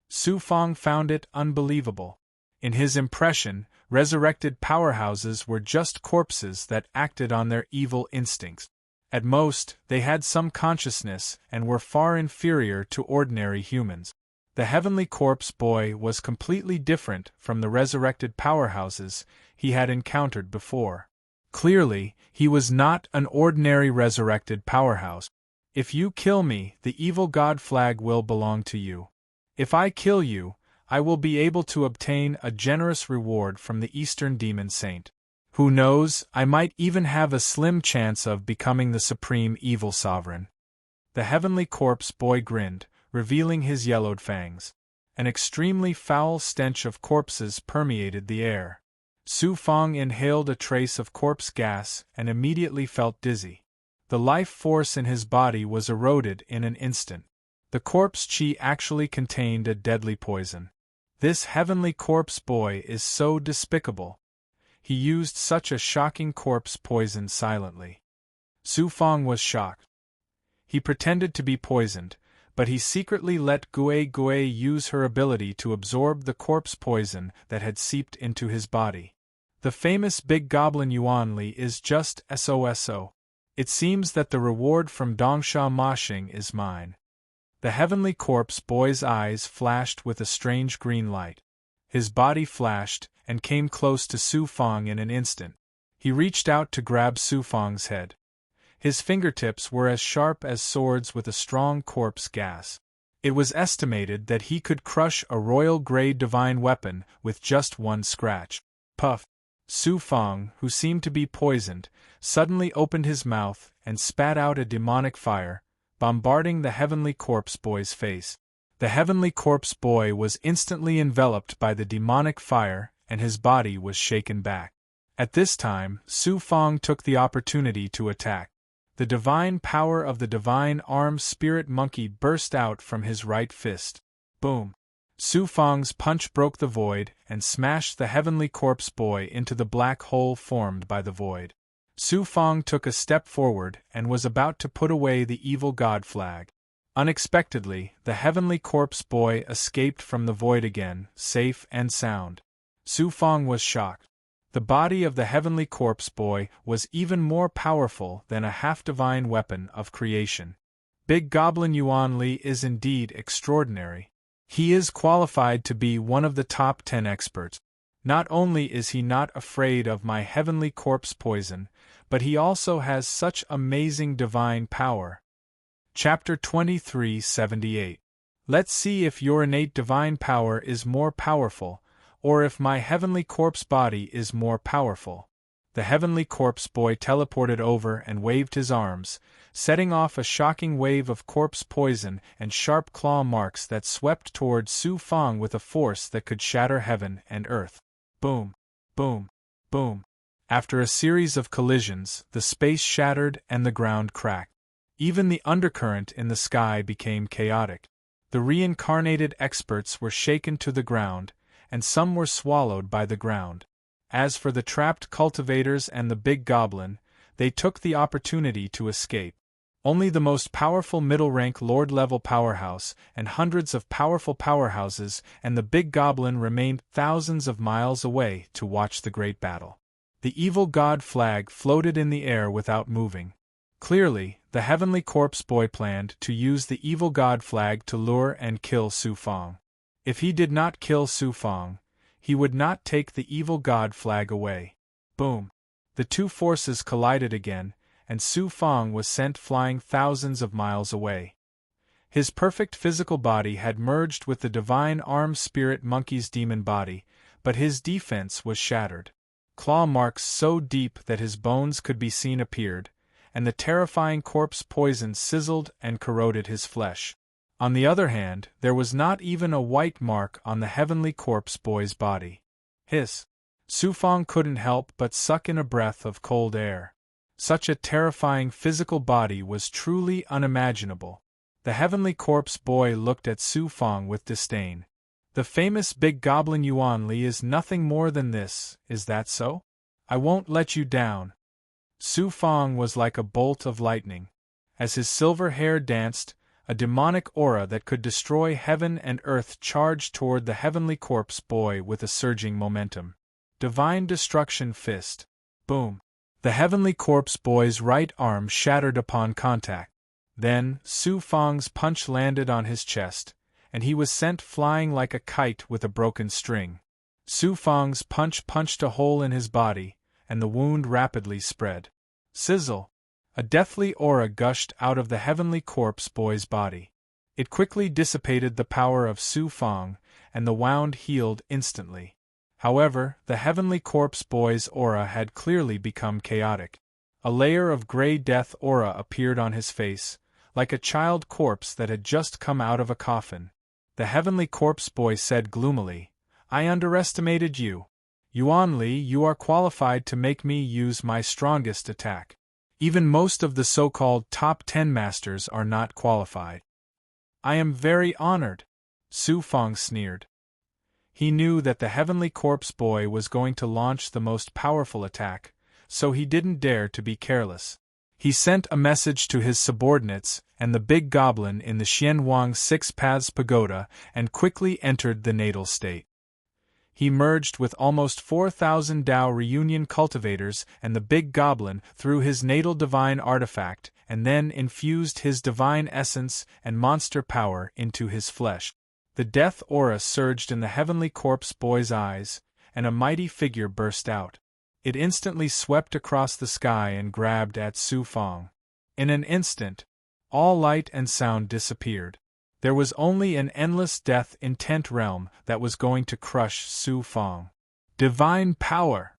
Su Fong found it unbelievable. In his impression, resurrected powerhouses were just corpses that acted on their evil instincts. At most, they had some consciousness and were far inferior to ordinary humans. The Heavenly Corpse Boy was completely different from the resurrected powerhouses he had encountered before. Clearly, he was not an ordinary resurrected powerhouse. If you kill me, the evil god flag will belong to you. If I kill you, I will be able to obtain a generous reward from the Eastern Demon Saint. Who knows, I might even have a slim chance of becoming the supreme evil sovereign. The Heavenly Corpse Boy grinned, revealing his yellowed fangs. An extremely foul stench of corpses permeated the air. Su Fong inhaled a trace of corpse gas and immediately felt dizzy. The life force in his body was eroded in an instant. The corpse chi actually contained a deadly poison. This heavenly corpse boy is so despicable. He used such a shocking corpse poison silently. Su Fong was shocked. He pretended to be poisoned, but he secretly let Gue Gue use her ability to absorb the corpse poison that had seeped into his body. The famous big goblin Yuan Li is just SOSO. It seems that the reward from Dongsha Mashing is mine. The heavenly corpse boy's eyes flashed with a strange green light. His body flashed and came close to Su Fong in an instant. He reached out to grab Su Fong's head. His fingertips were as sharp as swords with a strong corpse gas. It was estimated that he could crush a royal-grade divine weapon with just one scratch. Puff! Su Fong, who seemed to be poisoned, suddenly opened his mouth and spat out a demonic fire, bombarding the heavenly corpse boy's face. The heavenly corpse boy was instantly enveloped by the demonic fire, and his body was shaken back. At this time, Su Fong took the opportunity to attack. The divine power of the divine arm spirit monkey burst out from his right fist. Boom! Su Fong's punch broke the void and smashed the heavenly corpse boy into the black hole formed by the void. Su Fong took a step forward and was about to put away the evil god flag. Unexpectedly, the heavenly corpse boy escaped from the void again, safe and sound. Su Fong was shocked. The body of the heavenly corpse boy was even more powerful than a half-divine weapon of creation. Big Goblin Yuan Li is indeed extraordinary. He is qualified to be one of the top 10 experts. Not only is he not afraid of my heavenly corpse poison, but he also has such amazing divine power. Chapter 2378. Let's see if your innate divine power is more powerful, or if my heavenly corpse body is more powerful. The heavenly corpse boy teleported over and waved his arms, setting off a shocking wave of corpse poison and sharp claw marks that swept toward Su Fong with a force that could shatter heaven and earth. Boom! Boom! Boom! After a series of collisions, the space shattered and the ground cracked. Even the undercurrent in the sky became chaotic. The reincarnated experts were shaken to the ground, and some were swallowed by the ground. As for the trapped cultivators and the big goblin, they took the opportunity to escape. Only the most powerful middle-rank Lord-level powerhouse and hundreds of powerful powerhouses and the big goblin remained thousands of miles away to watch the great battle. The evil god flag floated in the air without moving. Clearly, the heavenly corpse boy planned to use the evil god flag to lure and kill Su Fong. If he did not kill Su Fong, he would not take the evil god flag away. Boom! The two forces collided again, and Su Fong was sent flying thousands of miles away. His perfect physical body had merged with the divine arm spirit monkey's demon body, but his defense was shattered. Claw marks so deep that his bones could be seen appeared, and the terrifying corpse poison sizzled and corroded his flesh. On the other hand, there was not even a white mark on the heavenly corpse boy's body. Hiss! Su Fong couldn't help but suck in a breath of cold air. Such a terrifying physical body was truly unimaginable. The heavenly corpse boy looked at Su Fong with disdain. The famous big goblin Yuan Li is nothing more than this, is that so? I won't let you down. Su Fong was like a bolt of lightning. As his silver hair danced, a demonic aura that could destroy heaven and earth charged toward the heavenly corpse boy with a surging momentum. Divine destruction fist. Boom! The heavenly corpse boy's right arm shattered upon contact. Then, Su Fong's punch landed on his chest, and he was sent flying like a kite with a broken string. Su Fong's punch punched a hole in his body, and the wound rapidly spread. Sizzle! A deathly aura gushed out of the heavenly corpse boy's body. It quickly dissipated the power of Su Fong, and the wound healed instantly. However, the heavenly corpse boy's aura had clearly become chaotic. A layer of gray death aura appeared on his face, like a child corpse that had just come out of a coffin. The heavenly corpse boy said gloomily, "I underestimated you. Yuan Li, you are qualified to make me use my strongest attack. Even most of the so-called top 10 masters are not qualified." "I am very honored," Su Fang sneered. He knew that the heavenly corpse boy was going to launch the most powerful attack, so he didn't dare to be careless. He sent a message to his subordinates and the big goblin in the Xianwang Six Paths Pagoda and quickly entered the natal state. He merged with almost 4,000 Dao reunion cultivators and the big goblin through his natal divine artifact and then infused his divine essence and monster power into his flesh. The death aura surged in the heavenly corpse boy's eyes, and a mighty figure burst out. It instantly swept across the sky and grabbed at Su Fang. In an instant, all light and sound disappeared. There was only an endless death-intent realm that was going to crush Su Fang. Divine power!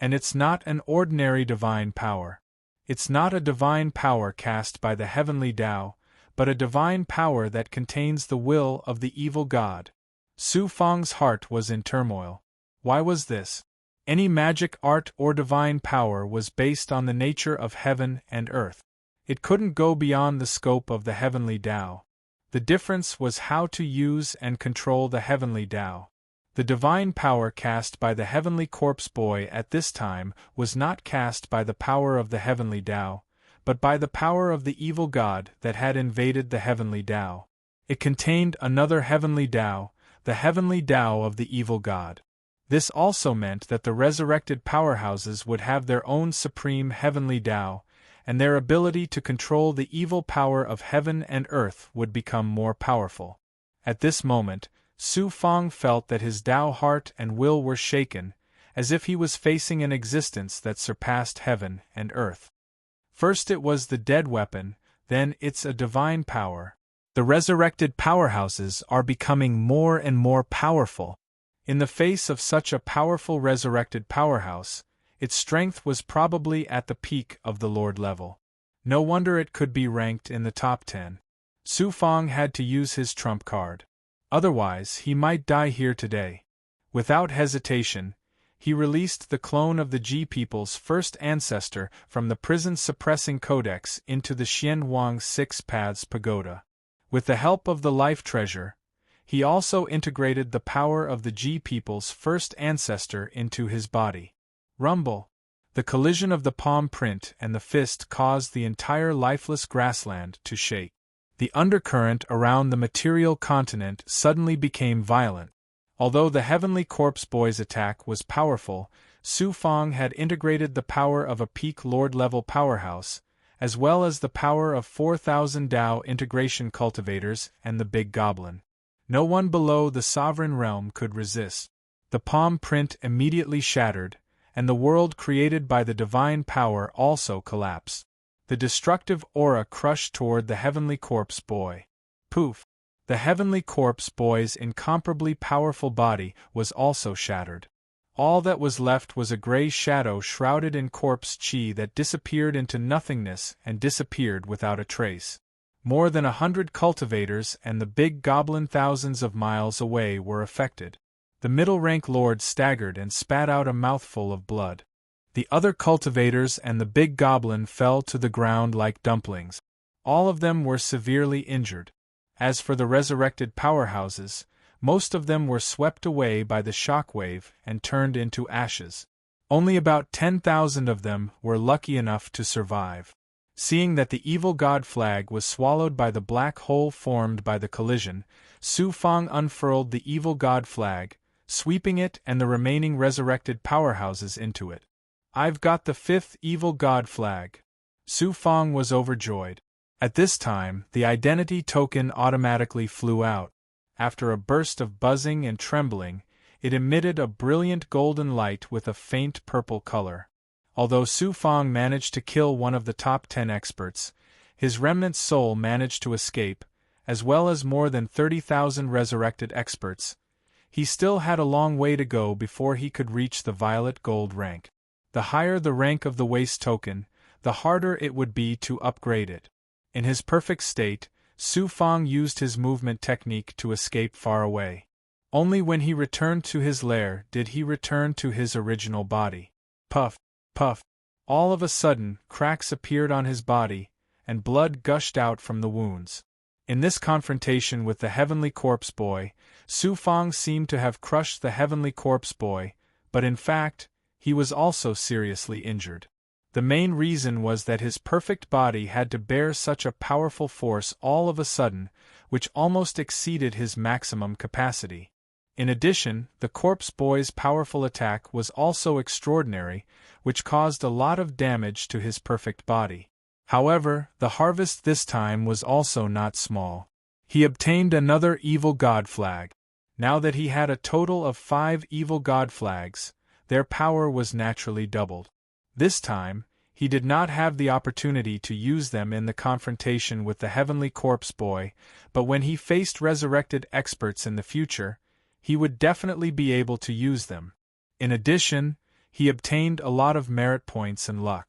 And it's not an ordinary divine power. It's not a divine power cast by the heavenly Tao, but a divine power that contains the will of the evil god. Su Fang's heart was in turmoil. Why was this? Any magic art or divine power was based on the nature of heaven and earth. It couldn't go beyond the scope of the heavenly Tao. The difference was how to use and control the heavenly Tao. The divine power cast by the heavenly corpse boy at this time was not cast by the power of the heavenly Tao, but by the power of the evil god that had invaded the heavenly Tao. It contained another heavenly Tao, the heavenly Tao of the evil god. This also meant that the resurrected powerhouses would have their own supreme heavenly Tao, and their ability to control the evil power of heaven and earth would become more powerful. At this moment, Su Fang felt that his Tao heart and will were shaken, as if he was facing an existence that surpassed heaven and earth. First it was the dead weapon, then it's a divine power. The resurrected powerhouses are becoming more and more powerful. In the face of such a powerful resurrected powerhouse, its strength was probably at the peak of the Lord level. No wonder it could be ranked in the top 10. Su Fang had to use his trump card. Otherwise, he might die here today. Without hesitation, he released the clone of the Ji people's first ancestor from the prison-suppressing codex into the Xianwang Six Paths Pagoda. With the help of the life treasure, he also integrated the power of the Ji people's first ancestor into his body. Rumble! The collision of the palm print and the fist caused the entire lifeless grassland to shake. The undercurrent around the material continent suddenly became violent. Although the heavenly corpse boy's attack was powerful, Su Fang had integrated the power of a peak Lord-level powerhouse, as well as the power of 4,000 Dao integration cultivators and the big goblin. No one below the sovereign realm could resist. The palm print immediately shattered, and the world created by the divine power also collapsed. The destructive aura crushed toward the heavenly corpse boy. Poof! The heavenly corpse boy's incomparably powerful body was also shattered. All that was left was a gray shadow shrouded in corpse chi that disappeared into nothingness and disappeared without a trace. More than 100 cultivators and the big goblin thousands of miles away were affected. The middle-rank lord staggered and spat out a mouthful of blood. The other cultivators and the big goblin fell to the ground like dumplings. All of them were severely injured. As for the resurrected powerhouses, most of them were swept away by the shockwave and turned into ashes. Only about 10,000 of them were lucky enough to survive. Seeing that the evil god flag was swallowed by the black hole formed by the collision, Su Fang unfurled the evil god flag, sweeping it and the remaining resurrected powerhouses into it. "I've got the fifth evil god flag." Su Fang was overjoyed. At this time, the identity token automatically flew out. After a burst of buzzing and trembling, it emitted a brilliant golden light with a faint purple color. Although Su Fang managed to kill one of the top 10 experts, his remnant soul managed to escape, as well as more than 30,000 resurrected experts. He still had a long way to go before he could reach the violet gold rank. The higher the rank of the waste token, the harder it would be to upgrade it. In his perfect state, Su Fang used his movement technique to escape far away. Only when he returned to his lair did he return to his original body. Puff, puff. All of a sudden, cracks appeared on his body, and blood gushed out from the wounds. In this confrontation with the Heavenly Corpse Boy, Su Fang seemed to have crushed the Heavenly Corpse Boy, but in fact, he was also seriously injured. The main reason was that his perfect body had to bear such a powerful force all of a sudden, which almost exceeded his maximum capacity. In addition, the Corpse Boy's powerful attack was also extraordinary, which caused a lot of damage to his perfect body. However, the harvest this time was also not small. He obtained another evil god flag. Now that he had a total of 5 evil god flags, their power was naturally doubled. This time, he did not have the opportunity to use them in the confrontation with the Heavenly Corpse Boy, but when he faced resurrected experts in the future, he would definitely be able to use them. In addition, he obtained a lot of merit points and luck.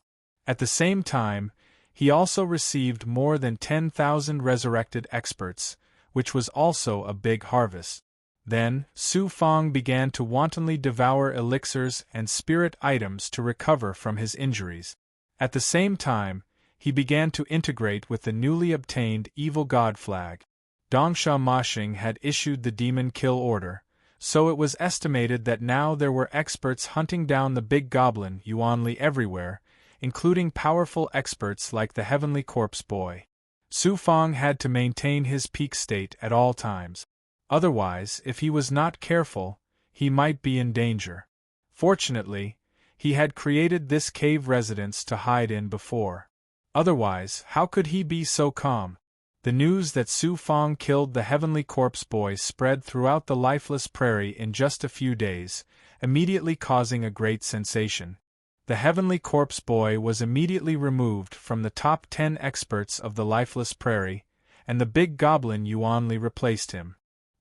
At the same time, he also received more than 10,000 resurrected experts, which was also a big harvest. Then, Su Fang began to wantonly devour elixirs and spirit items to recover from his injuries. At the same time, he began to integrate with the newly obtained Evil God flag. Dongsha Mashing had issued the Demon Kill Order, so it was estimated that now there were experts hunting down the Big Goblin Yuanli everywhere, including powerful experts like the Heavenly Corpse Boy. Su Fang had to maintain his peak state at all times. Otherwise, if he was not careful, he might be in danger. Fortunately, he had created this cave residence to hide in before. Otherwise, how could he be so calm? The news that Su Fang killed the Heavenly Corpse Boy spread throughout the lifeless prairie in just a few days, immediately causing a great sensation. The Heavenly Corpse Boy was immediately removed from the top 10 experts of the lifeless prairie, and the Big Goblin Yuanli replaced him.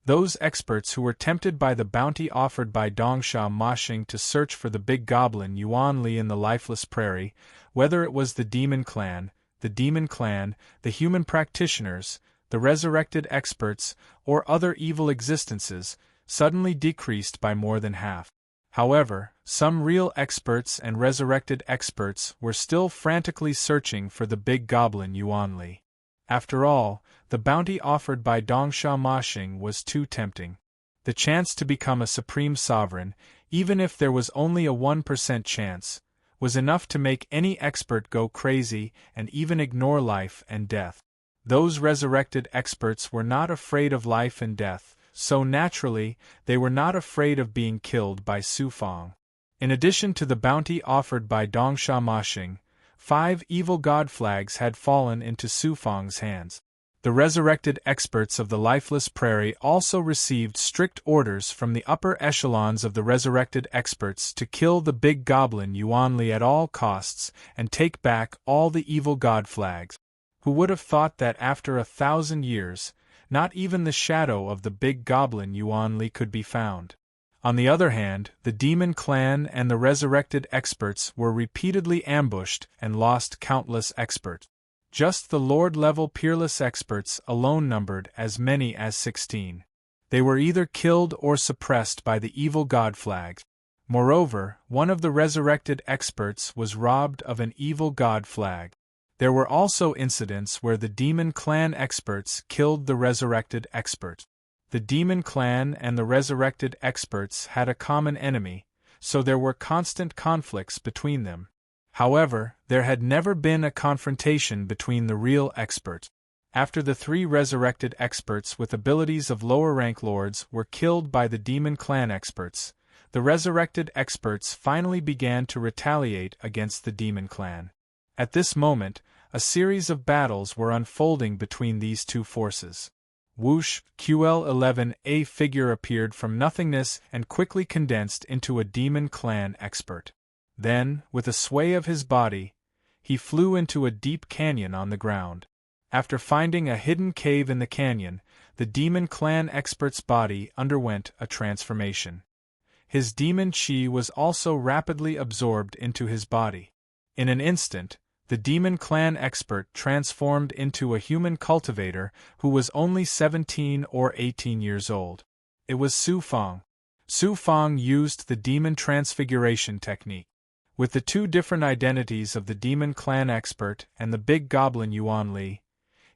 Those experts who were tempted by the bounty offered by Dongsha Mashing to search for the Big Goblin Yuanli in the lifeless prairie, whether it was the Demon Clan, the human practitioners, the resurrected experts, or other evil existences, suddenly decreased by more than half. However, some real experts and resurrected experts were still frantically searching for the Big Goblin Yuanli. After all, the bounty offered by Dongsha Mashing was too tempting. The chance to become a supreme sovereign, even if there was only a 1% chance, was enough to make any expert go crazy and even ignore life and death. Those resurrected experts were not afraid of life and death, so naturally, they were not afraid of being killed by Su Fang. In addition to the bounty offered by Dongsha Mashing, 5 evil god flags had fallen into Su Fang's hands. The resurrected experts of the lifeless prairie also received strict orders from the upper echelons of the resurrected experts to kill the Big Goblin Yuanli at all costs and take back all the evil god flags. Who would have thought that after 1,000 years, not even the shadow of the Big Goblin Yuanli could be found? On the other hand, the Demon Clan and the resurrected experts were repeatedly ambushed and lost countless experts. Just the Lord-level peerless experts alone numbered as many as 16. They were either killed or suppressed by the evil god flags. Moreover, one of the resurrected experts was robbed of an evil god flag. There were also incidents where the Demon Clan experts killed the resurrected experts. The Demon Clan and the resurrected experts had a common enemy, so there were constant conflicts between them. However, there had never been a confrontation between the real experts. After the 3 resurrected experts with abilities of lower-rank lords were killed by the Demon Clan experts, the resurrected experts finally began to retaliate against the Demon Clan. At this moment, a series of battles were unfolding between these two forces. Whoosh, QL11, a figure appeared from nothingness and quickly condensed into a Demon Clan expert. Then, with a sway of his body, he flew into a deep canyon on the ground. After finding a hidden cave in the canyon, the Demon Clan expert's body underwent a transformation. His demon chi was also rapidly absorbed into his body. In an instant, the Demon Clan expert transformed into a human cultivator who was only 17 or 18 years old. It was Su Fong. Su Fong used the demon transfiguration technique. With the two different identities of the Demon Clan expert and the big goblin Yuan Li,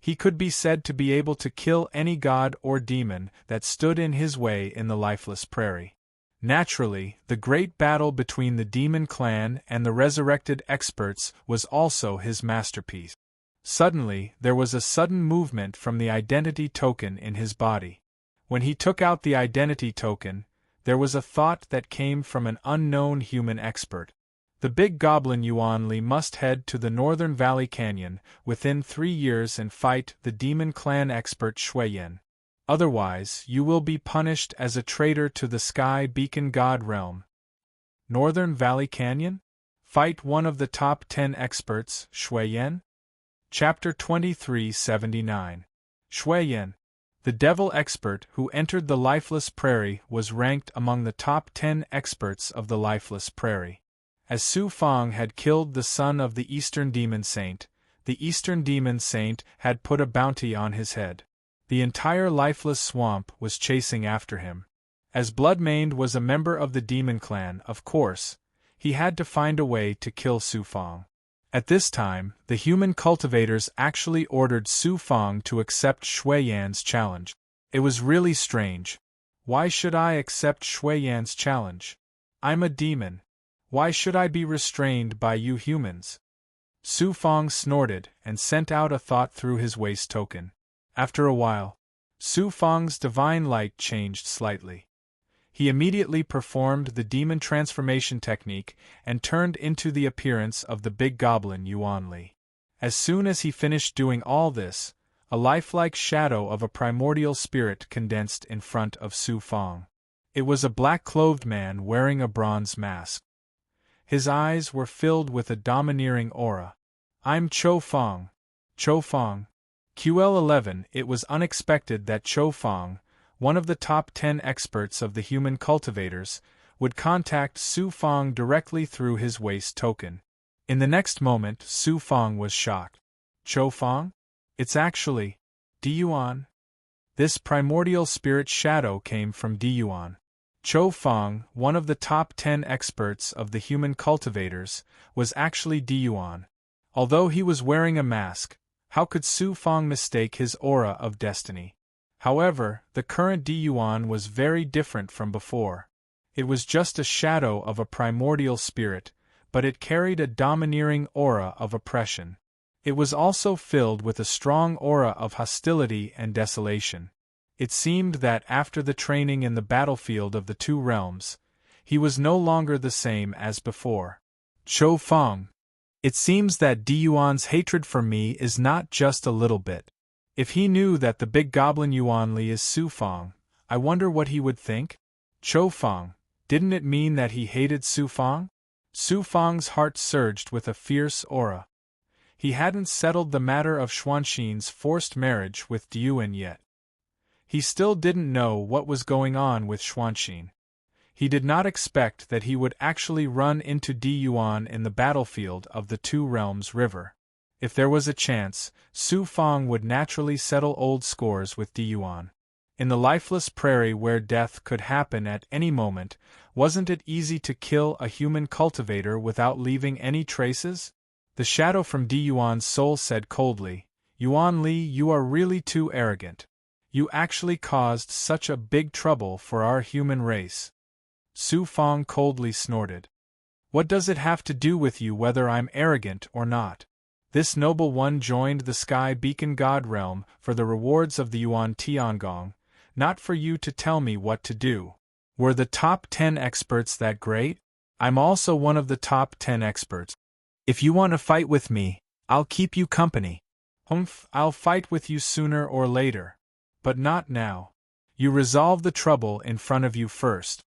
he could be said to be able to kill any god or demon that stood in his way in the lifeless prairie. Naturally, the great battle between the Demon Clan and the resurrected experts was also his masterpiece. Suddenly, there was a sudden movement from the identity token in his body. When he took out the identity token, there was a thought that came from an unknown human expert. The big goblin Yuan Li must head to the Northern Valley Canyon within 3 years and fight the Demon Clan expert Shui Yan. Otherwise, you will be punished as a traitor to the Sky Beacon God realm. Northern Valley Canyon? Fight one of the top 10 experts, Shui Yan? Chapter 2379. Shui Yan, the devil expert who entered the lifeless prairie, was ranked among the top 10 experts of the lifeless prairie. As Su Fong had killed the son of the Eastern Demon Saint, the Eastern Demon Saint had put a bounty on his head. The entire lifeless swamp was chasing after him. As Bloodmaned was a member of the Demon Clan, of course, he had to find a way to kill Su Fong. At this time, the human cultivators actually ordered Su Fong to accept Shui Yan's challenge. It was really strange. Why should I accept Shui Yan's challenge? I'm a demon. Why should I be restrained by you humans? Su Fong snorted and sent out a thought through his waist token. After a while, Su Fong's divine light changed slightly. He immediately performed the demon transformation technique and turned into the appearance of the big goblin Yuan Li. As soon as he finished doing all this, a lifelike shadow of a primordial spirit condensed in front of Su Fong. It was a black-clothed man wearing a bronze mask. His eyes were filled with a domineering aura. I'm Cho Fong. Cho Fong. QL11. It was unexpected that Cho Fong, one of the top 10 experts of the human cultivators, would contact Su Fong directly through his waist token. In the next moment, Su Fong was shocked. Cho Fong? It's actually Diyuan. This primordial spirit shadow came from Diyuan. Cho Fong, one of the top 10 experts of the human cultivators, was actually Diyuan. Although he was wearing a mask, how could Su Fong mistake his aura of destiny? However, the current Diyuan was very different from before. It was just a shadow of a primordial spirit, but it carried a domineering aura of oppression. It was also filled with a strong aura of hostility and desolation. It seemed that after the training in the battlefield of the two realms, he was no longer the same as before. Cho Fong. It seems that Diyuan's hatred for me is not just a little bit. If he knew that the big goblin Yuan Li is Su Fong, I wonder what he would think? Cho Fong, didn't it mean that he hated Su Fong? Su Fong's heart surged with a fierce aura. He hadn't settled the matter of Xuanxin's forced marriage with Diyuan yet. He still didn't know what was going on with Xuanxin. He did not expect that he would actually run into Diyuan in the battlefield of the Two Realms River. If there was a chance, Su Fong would naturally settle old scores with Diyuan. In the lifeless prairie where death could happen at any moment, wasn't it easy to kill a human cultivator without leaving any traces? The shadow from Diyuan's soul said coldly, Yuan Li, you are really too arrogant. You actually caused such a big trouble for our human race. Su Fong coldly snorted. What does it have to do with you whether I'm arrogant or not? This noble one joined the Sky Beacon God realm for the rewards of the Yuan Tiangong, not for you to tell me what to do. Were the top 10 experts that great? I'm also one of the top 10 experts. If you want to fight with me, I'll keep you company. Humph, I'll fight with you sooner or later. But not now. You resolve the trouble in front of you first.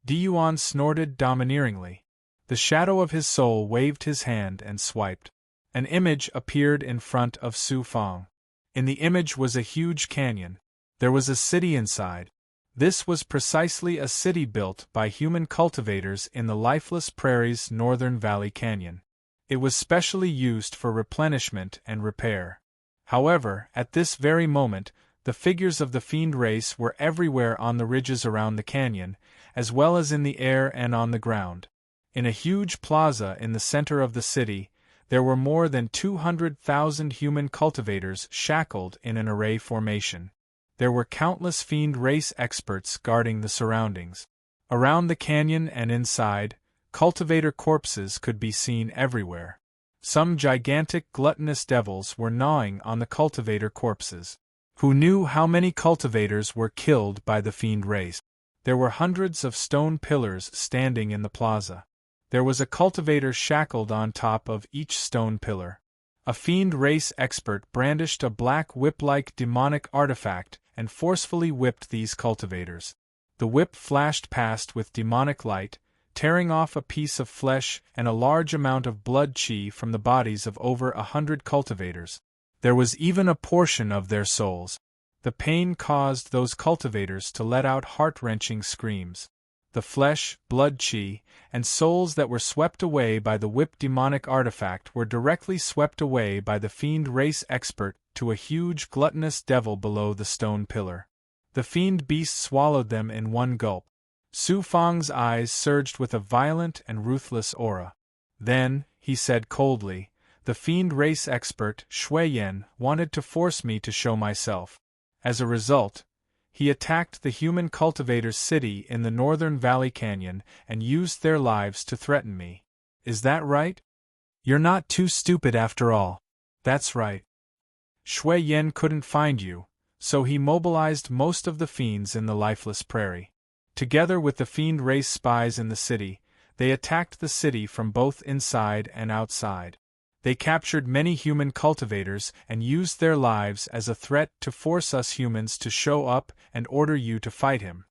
Diyuan snorted domineeringly. The shadow of his soul waved his hand and swiped. An image appeared in front of Su Fong. In the image was a huge canyon. There was a city inside. This was precisely a city built by human cultivators in the lifeless prairie's Northern Valley Canyon. It was specially used for replenishment and repair. However, at this very moment, the figures of the fiend race were everywhere on the ridges around the canyon, as well as in the air and on the ground. In a huge plaza in the center of the city, there were more than 200,000 human cultivators shackled in an array formation. There were countless fiend race experts guarding the surroundings. Around the canyon and inside, cultivator corpses could be seen everywhere. Some gigantic gluttonous devils were gnawing on the cultivator corpses. Who knew how many cultivators were killed by the fiend race? There were hundreds of stone pillars standing in the plaza. There was a cultivator shackled on top of each stone pillar. A fiend race expert brandished a black whip-like demonic artifact and forcefully whipped these cultivators. The whip flashed past with demonic light, tearing off a piece of flesh and a large amount of blood chi from the bodies of over 100 cultivators. There was even a portion of their souls. The pain caused those cultivators to let out heart-wrenching screams. The flesh, blood chi, and souls that were swept away by the whip demonic artifact were directly swept away by the fiend race expert to a huge gluttonous devil below the stone pillar. The fiend beast swallowed them in one gulp. Su Fang's eyes surged with a violent and ruthless aura. Then, he said coldly, the fiend race expert, Shui Yan, wanted to force me to show myself. As a result, he attacked the human cultivators' city in the northern Valley Canyon and used their lives to threaten me. Is that right? You're not too stupid after all. That's right. Shui Yan couldn't find you, so he mobilized most of the fiends in the lifeless prairie. Together with the fiend race spies in the city, they attacked the city from both inside and outside. They captured many human cultivators and used their lives as a threat to force us humans to show up and order you to fight him.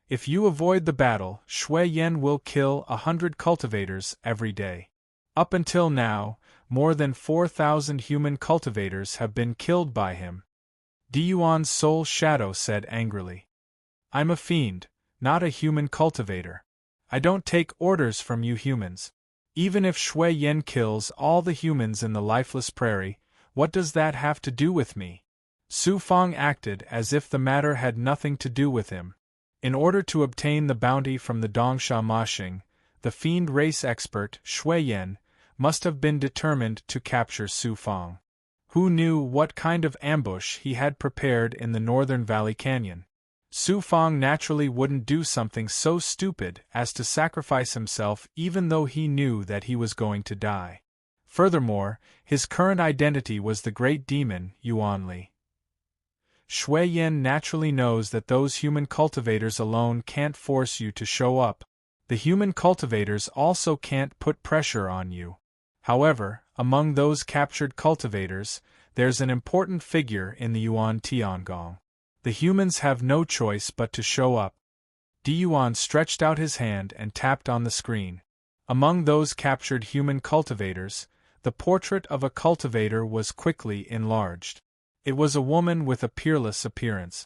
If you avoid the battle, Shui Yan will kill 100 cultivators every day. Up until now, more than 4,000 human cultivators have been killed by him. Diyuan's soul shadow said angrily. I'm a fiend, not a human cultivator. I don't take orders from you humans. Even if Shui Yan kills all the humans in the lifeless prairie, what does that have to do with me? Su Fang acted as if the matter had nothing to do with him. In order to obtain the bounty from the Dongsha Mashing, the fiend race expert, Shui Yan, must have been determined to capture Su Fang. Who knew what kind of ambush he had prepared in the northern Valley Canyon? Su Fang naturally wouldn't do something so stupid as to sacrifice himself even though he knew that he was going to die. Furthermore, his current identity was the great demon, Yuanli. Shui Yan naturally knows that those human cultivators alone can't force you to show up. The human cultivators also can't put pressure on you. However, among those captured cultivators, there's an important figure in the Yuan Tiangong. The humans have no choice but to show up. Diyuan stretched out his hand and tapped on the screen. Among those captured human cultivators, the portrait of a cultivator was quickly enlarged. It was a woman with a peerless appearance.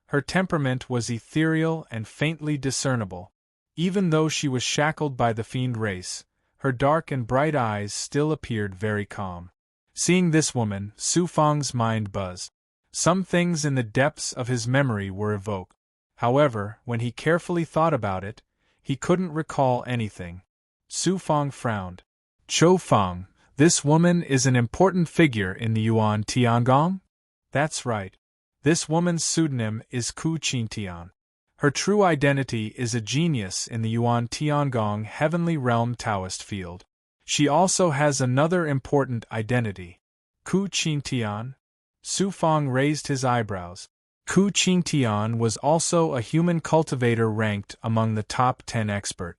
Her temperament was ethereal and faintly discernible. Even though she was shackled by the fiend race, her dark and bright eyes still appeared very calm. Seeing this woman, Su Fang's mind buzzed. Some things in the depths of his memory were evoked. However, when he carefully thought about it, he couldn't recall anything. Su Fang frowned. Chou Fang, this woman is an important figure in the Yuan Tiangong? That's right. This woman's pseudonym is Ku Qingtian. Her true identity is a genius in the Yuan Tiangong Heavenly Realm Taoist field. She also has another important identity. Ku Qingtian? Su Fang raised his eyebrows. Ku Qingtian was also a human cultivator ranked among the top 10 expert.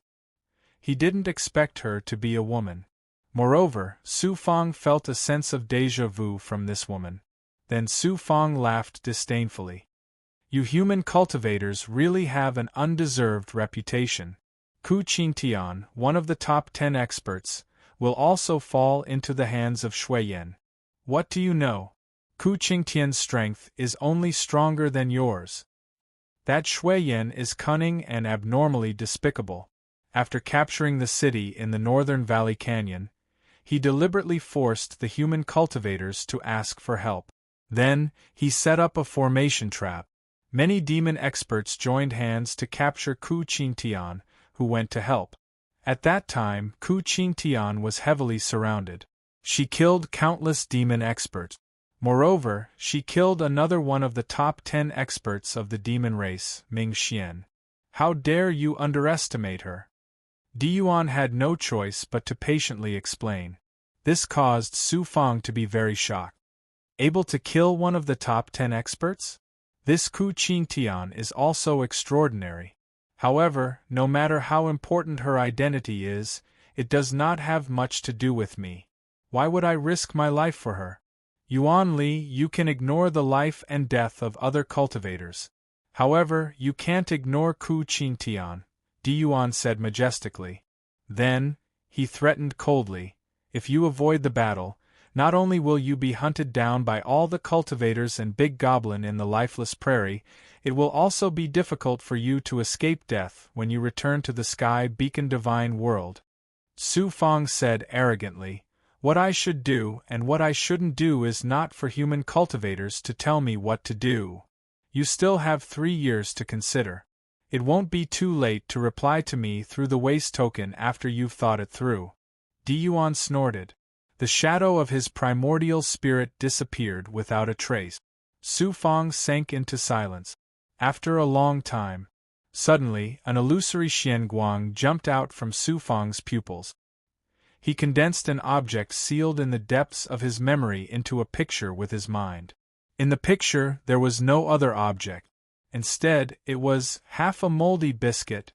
He didn't expect her to be a woman. Moreover, Su Fang felt a sense of déjà vu from this woman. Then Su Fang laughed disdainfully. You human cultivators really have an undeserved reputation. Ku Qingtian, one of the top 10 experts, will also fall into the hands of Shui Yan. What do you know? Ku Qingtian's strength is only stronger than yours. That Shui Yan is cunning and abnormally despicable. After capturing the city in the northern Valley Canyon, he deliberately forced the human cultivators to ask for help. Then, he set up a formation trap. Many demon experts joined hands to capture Ku Qingtian, who went to help. At that time, Ku Qingtian was heavily surrounded. She killed countless demon experts. Moreover, she killed another one of the top 10 experts of the demon race, Ming Xian. How dare you underestimate her? Diyuan had no choice but to patiently explain. This caused Su Fang to be very shocked. Able to kill one of the top 10 experts? This Ku Qingtian is also extraordinary. However, no matter how important her identity is, it does not have much to do with me. Why would I risk my life for her? Yuan Li, you can ignore the life and death of other cultivators. However, you can't ignore Ku Qingtian, Diyuan said majestically. Then, he threatened coldly, if you avoid the battle, not only will you be hunted down by all the cultivators and big goblin in the lifeless prairie, it will also be difficult for you to escape death when you return to the sky beacon divine world. Su Fang said arrogantly, what I should do and what I shouldn't do is not for human cultivators to tell me what to do. You still have 3 years to consider. It won't be too late to reply to me through the waste token after you've thought it through. Diyuan snorted. The shadow of his primordial spirit disappeared without a trace. Su Fang sank into silence. After a long time, suddenly an illusory xianguang jumped out from Su Fang's pupils. He condensed an object sealed in the depths of his memory into a picture with his mind. In the picture there was no other object. Instead, it was half a moldy biscuit.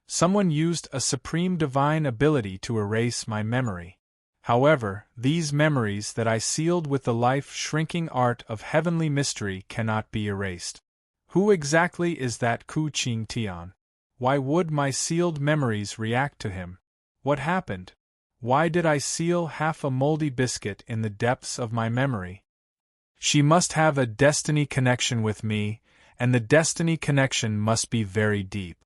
Someone used a supreme divine ability to erase my memory. However, these memories that I sealed with the life-shrinking art of heavenly mystery cannot be erased. Who exactly is that Ku Qingtian? Why would my sealed memories react to him? What happened? Why did I seal half a moldy biscuit in the depths of my memory? She must have a destiny connection with me, and the destiny connection must be very deep.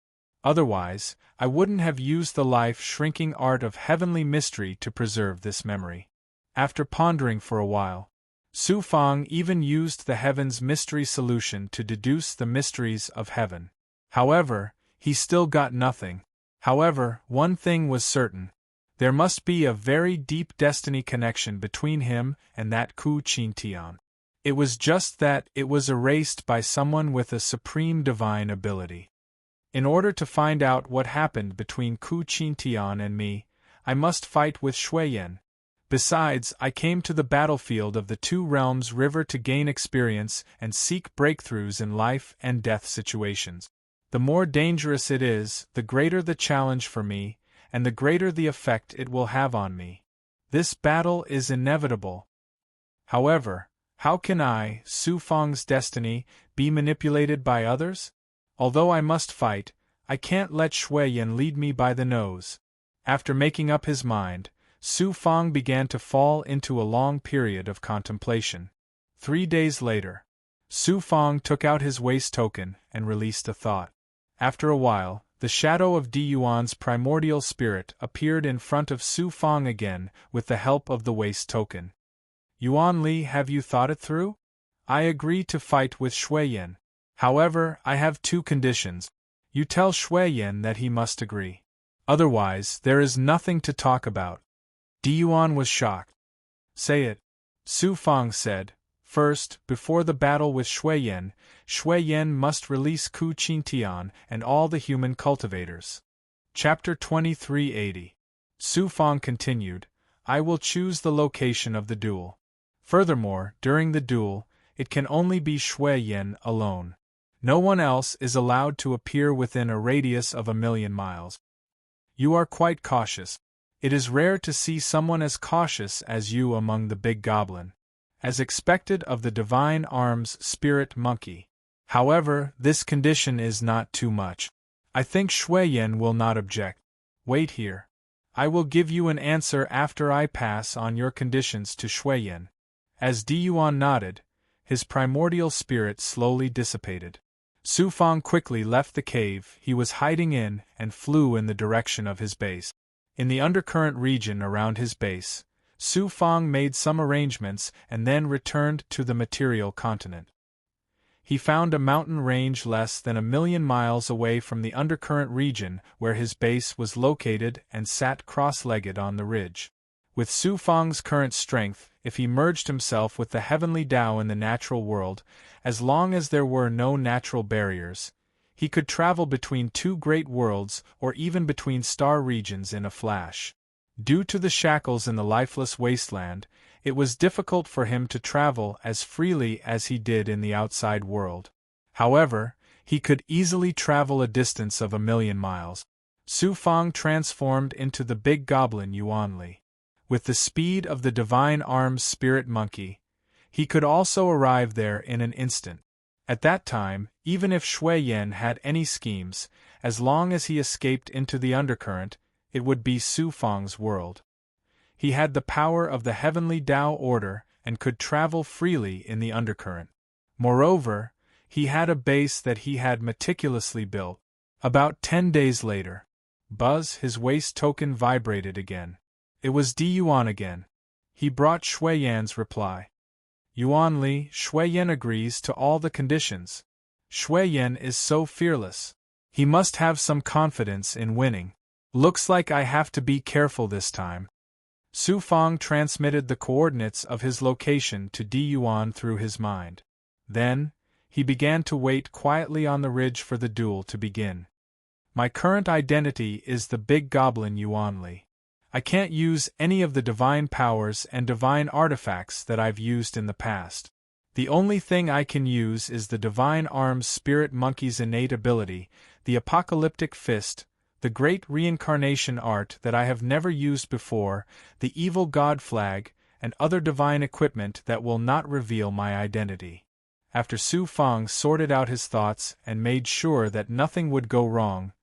Otherwise, I wouldn't have used the life-shrinking art of heavenly mystery to preserve this memory. After pondering for a while, Su Fang even used the heaven's mystery solution to deduce the mysteries of heaven. However, he still got nothing. However, one thing was certain. There must be a very deep destiny connection between him and that Ku Qingtian. It was just that it was erased by someone with a supreme divine ability. In order to find out what happened between Ku Qingtian and me, I must fight with Shuiyan. Besides, I came to the battlefield of the Two Realms River to gain experience and seek breakthroughs in life and death situations. The more dangerous it is, the greater the challenge for me, and the greater the effect it will have on me. This battle is inevitable. However, how can I, Su Fang's destiny, be manipulated by others? Although I must fight, I can't let Shuiyan lead me by the nose. After making up his mind, Su Fang began to fall into a long period of contemplation. 3 days later, Su Fang took out his waste token and released a thought. After a while, the shadow of Diyuan's primordial spirit appeared in front of Su Fang again with the help of the waste token. Yuan Li, have you thought it through? I agree to fight with Shuiyan. However, I have 2 conditions. You tell Shuiyan that he must agree. Otherwise, there is nothing to talk about. Diyuan was shocked. Say it. Su Fang said. First, before the battle with Shuiyan, Shuiyan must release Ku Qingtian and all the human cultivators. Chapter 2380. Su Fang continued, I will choose the location of the duel. Furthermore, during the duel, it can only be Shuiyan alone. No one else is allowed to appear within a radius of 1,000,000 miles. You are quite cautious. It is rare to see someone as cautious as you among the big goblin. As expected of the divine arms spirit monkey. However, this condition is not too much. I think Shuiyan will not object. Wait here. I will give you an answer after I pass on your conditions to Shuiyan. As Diyuan nodded, his primordial spirit slowly dissipated. Su Fang quickly left the cave he was hiding in and flew in the direction of his base. In the undercurrent region around his base, Su Fang made some arrangements and then returned to the material continent. He found a mountain range less than 1,000,000 miles away from the undercurrent region where his base was located and sat cross-legged on the ridge. With Su Fang's current strength, if he merged himself with the heavenly Tao in the natural world, as long as there were no natural barriers, he could travel between two great worlds or even between star regions in a flash. Due to the shackles in the lifeless wasteland, it was difficult for him to travel as freely as he did in the outside world. However, he could easily travel a distance of 1,000,000 miles. Su Fang transformed into the big goblin Yuanli. With the speed of the divine arms spirit monkey, he could also arrive there in an instant. At that time, even if Shui Yan had any schemes, as long as he escaped into the undercurrent, it would be Su Fang's world. He had the power of the heavenly Tao order and could travel freely in the undercurrent. Moreover, he had a base that he had meticulously built. About 10 days later, Buzz, his waist token vibrated again. It was Di Yuan again. He brought Shui Yan's reply. Yuan Li, Shui Yan agrees to all the conditions. Shui Yan is so fearless. He must have some confidence in winning. Looks like I have to be careful this time. Su Fang transmitted the coordinates of his location to Di Yuan through his mind. Then, he began to wait quietly on the ridge for the duel to begin. My current identity is the big goblin Yuan Li. I can't use any of the divine powers and divine artifacts that I've used in the past. The only thing I can use is the divine arms spirit monkey's innate ability, the apocalyptic fist, the great reincarnation art that I have never used before, the evil god flag, and other divine equipment that will not reveal my identity. After Su Fang sorted out his thoughts and made sure that nothing would go wrong,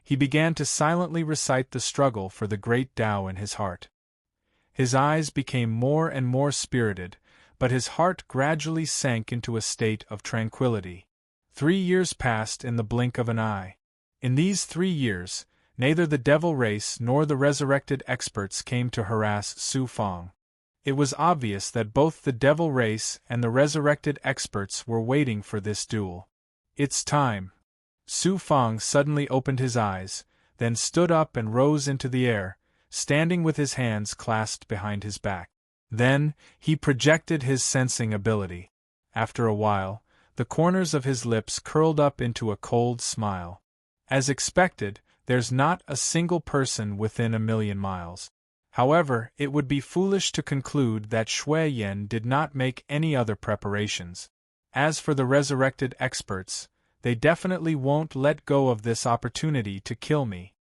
he began to silently recite the struggle for the great Tao in his heart. His eyes became more and more spirited, but his heart gradually sank into a state of tranquility. 3 years passed in the blink of an eye. In these 3 years, neither the devil race nor the resurrected experts came to harass Su Fang. It was obvious that both the devil race and the resurrected experts were waiting for this duel. It's time. Su Fang suddenly opened his eyes, then stood up and rose into the air, standing with his hands clasped behind his back. Then, he projected his sensing ability. After a while, the corners of his lips curled up into a cold smile. As expected, there's not a single person within 1,000,000 miles. However, it would be foolish to conclude that Shui Yan did not make any other preparations. As for the resurrected experts, they definitely won't let go of this opportunity to kill me.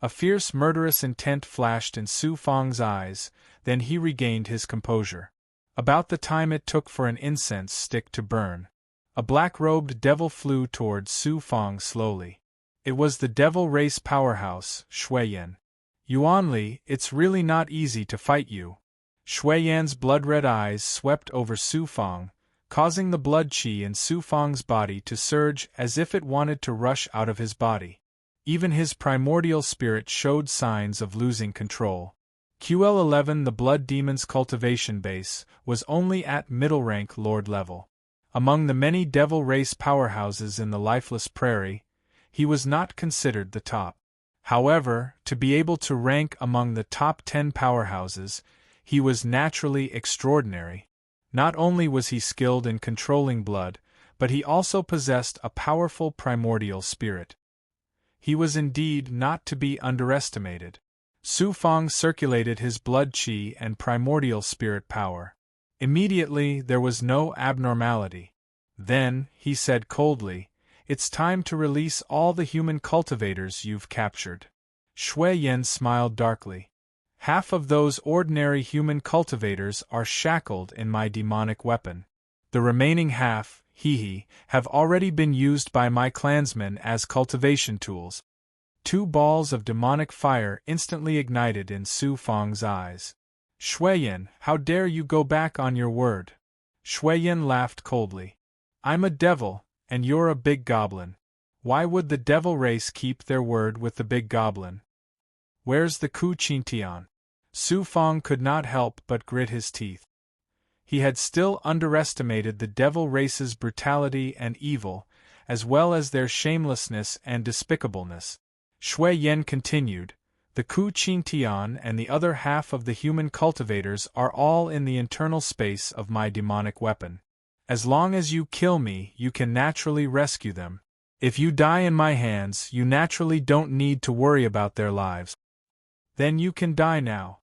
A fierce murderous intent flashed in Su Fang's eyes, then he regained his composure. About the time it took for an incense stick to burn, a black-robed devil flew towards Su Fang slowly. It was the devil race powerhouse, Shui Yan. Yuan Li, it's really not easy to fight you. Shui Yan's blood-red eyes swept over Su Fang, causing the blood qi in Su Fang's body to surge as if it wanted to rush out of his body. Even his primordial spirit showed signs of losing control. QL11, the Blood Demon's cultivation base, was only at middle-rank Lord level. Among the many devil race powerhouses in the lifeless prairie, he was not considered the top. However, to be able to rank among the top 10 powerhouses, he was naturally extraordinary. Not only was he skilled in controlling blood, but he also possessed a powerful primordial spirit. He was indeed not to be underestimated. Su Fang circulated his blood qi and primordial spirit power. Immediately there was no abnormality. Then, he said coldly, "It's time to release all the human cultivators you've captured." Shui Yan smiled darkly. "Half of those ordinary human cultivators are shackled in my demonic weapon. The remaining half, have already been used by my clansmen as cultivation tools." 2 balls of demonic fire instantly ignited in Su Fang's eyes. "Shui Yan, how dare you go back on your word?" Shui Yan laughed coldly. "I'm a devil, and you're a big goblin. Why would the devil race keep their word with the big goblin? Where's the Ku Qintian?" Su Fong could not help but grit his teeth. He had still underestimated the devil race's brutality and evil, as well as their shamelessness and despicableness. Shui Yen continued, "The Ku Qin Tian and the other half of the human cultivators are all in the internal space of my demonic weapon. As long as you kill me, you can naturally rescue them. If you die in my hands, you naturally don't need to worry about their lives. Then you can die now."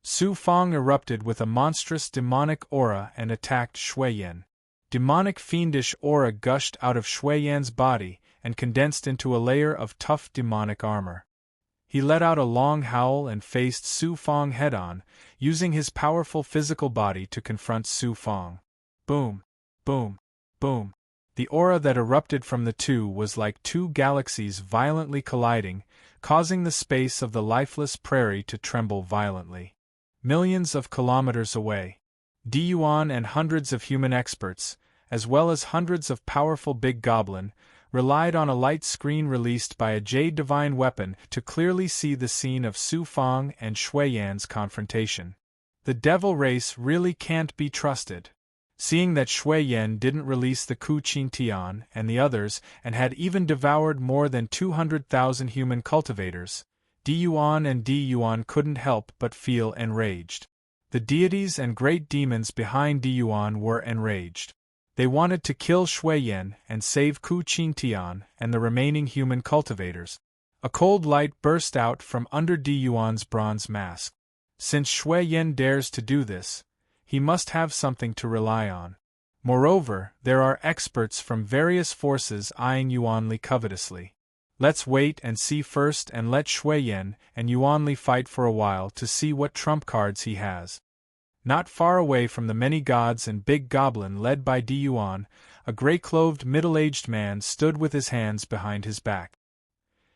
Su Fong erupted with a monstrous demonic aura and attacked Shui Yen. Demonic fiendish aura gushed out of Shui Yan's body and condensed into a layer of tough demonic armor. He let out a long howl and faced Su Fong head-on, using his powerful physical body to confront Su Fong. Boom! Boom! Boom! The aura that erupted from the two was like two galaxies violently colliding, causing the space of the lifeless prairie to tremble violently. Millions of kilometers away, Di Yuan and hundreds of human experts, as well as hundreds of powerful big goblin, relied on a light screen released by a jade divine weapon to clearly see the scene of Su Fong and Shui Yan's confrontation. The devil race really can't be trusted. Seeing that Shui Yan didn't release the Ku Qin Tian and the others and had even devoured more than 200,000 human cultivators, Di Yuan and Di Yuan couldn't help but feel enraged. The deities and great demons behind Di Yuan were enraged. They wanted to kill Shui Yan and save Ku Qin Tian and the remaining human cultivators. A cold light burst out from under Di Yuan's bronze mask. Since Shui Yan dares to do this, he must have something to rely on. Moreover, there are experts from various forces eyeing Yuanli covetously. Let's wait and see first and let Shui Yan and Yuanli fight for a while to see what trump cards he has. Not far away from the many gods and big goblin led by Di Yuan, a gray-clothed middle-aged man stood with his hands behind his back.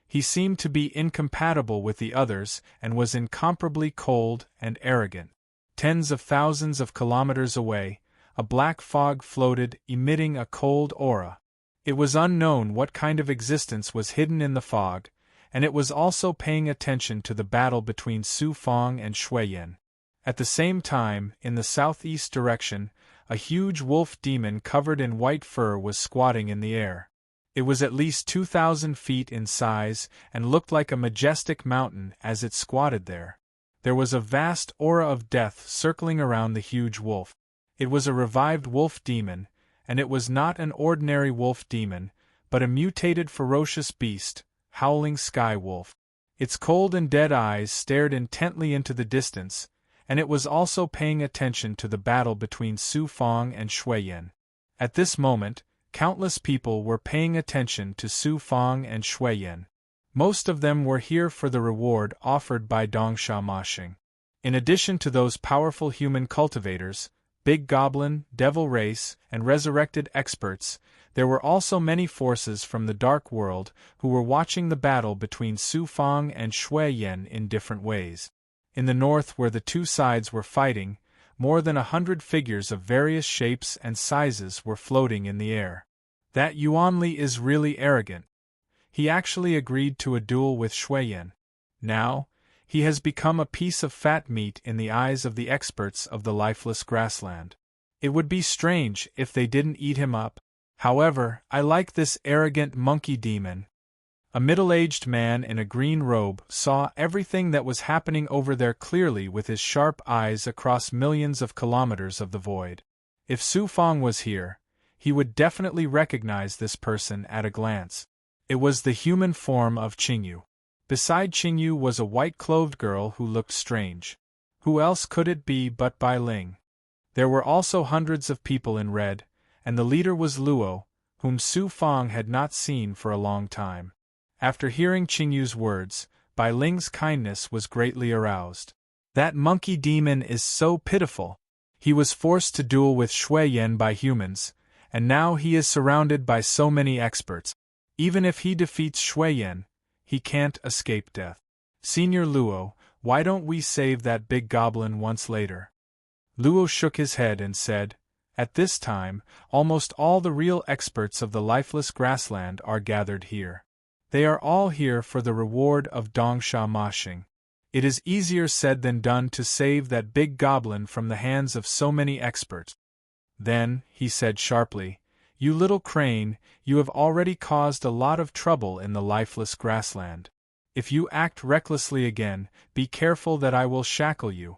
He seemed to be incompatible with the others and was incomparably cold and arrogant. Tens of thousands of kilometers away, a black fog floated, emitting a cold aura. It was unknown what kind of existence was hidden in the fog, and it was also paying attention to the battle between Su Fong and Shui Yan. At the same time, in the southeast direction, a huge wolf demon covered in white fur was squatting in the air. It was at least 2,000 feet in size and looked like a majestic mountain as it squatted there. There was a vast aura of death circling around the huge wolf. It was a revived wolf demon, and it was not an ordinary wolf demon, but a mutated ferocious beast, howling sky wolf. Its cold and dead eyes stared intently into the distance, and it was also paying attention to the battle between Su Fong and Shui Yan. At this moment, countless people were paying attention to Su Fong and Shui Yan. Most of them were here for the reward offered by Dongsha Mashing. In addition to those powerful human cultivators, big goblin, devil race, and resurrected experts, there were also many forces from the dark world who were watching the battle between Su Fong and Shui Yan in different ways. In the north, where the two sides were fighting, more than 100 figures of various shapes and sizes were floating in the air. That Yuanli is really arrogant. He actually agreed to a duel with Shui Yan. Now, he has become a piece of fat meat in the eyes of the experts of the lifeless grassland. It would be strange if they didn't eat him up. However, I like this arrogant monkey demon. A middle-aged man in a green robe saw everything that was happening over there clearly with his sharp eyes across millions of kilometers of the void. If Su Fong was here, he would definitely recognize this person at a glance. It was the human form of Qingyu. Beside Qingyu was a white-clothed girl who looked strange. Who else could it be but Bai Ling? There were also hundreds of people in red, and the leader was Luo, whom Su Fong had not seen for a long time. After hearing Qingyu's words, Bai Ling's kindness was greatly aroused. That monkey demon is so pitiful. He was forced to duel with Shui Yan by humans, and now he is surrounded by so many experts. Even if he defeats Shui Yan, he can't escape death. Senior Luo, why don't we save that big goblin once later? Luo shook his head and said, at this time, almost all the real experts of the lifeless grassland are gathered here. They are all here for the reward of Dongsha Mashing. It is easier said than done to save that big goblin from the hands of so many experts. Then, he said sharply, you little crane, you have already caused a lot of trouble in the lifeless grassland. If you act recklessly again, be careful that I will shackle you.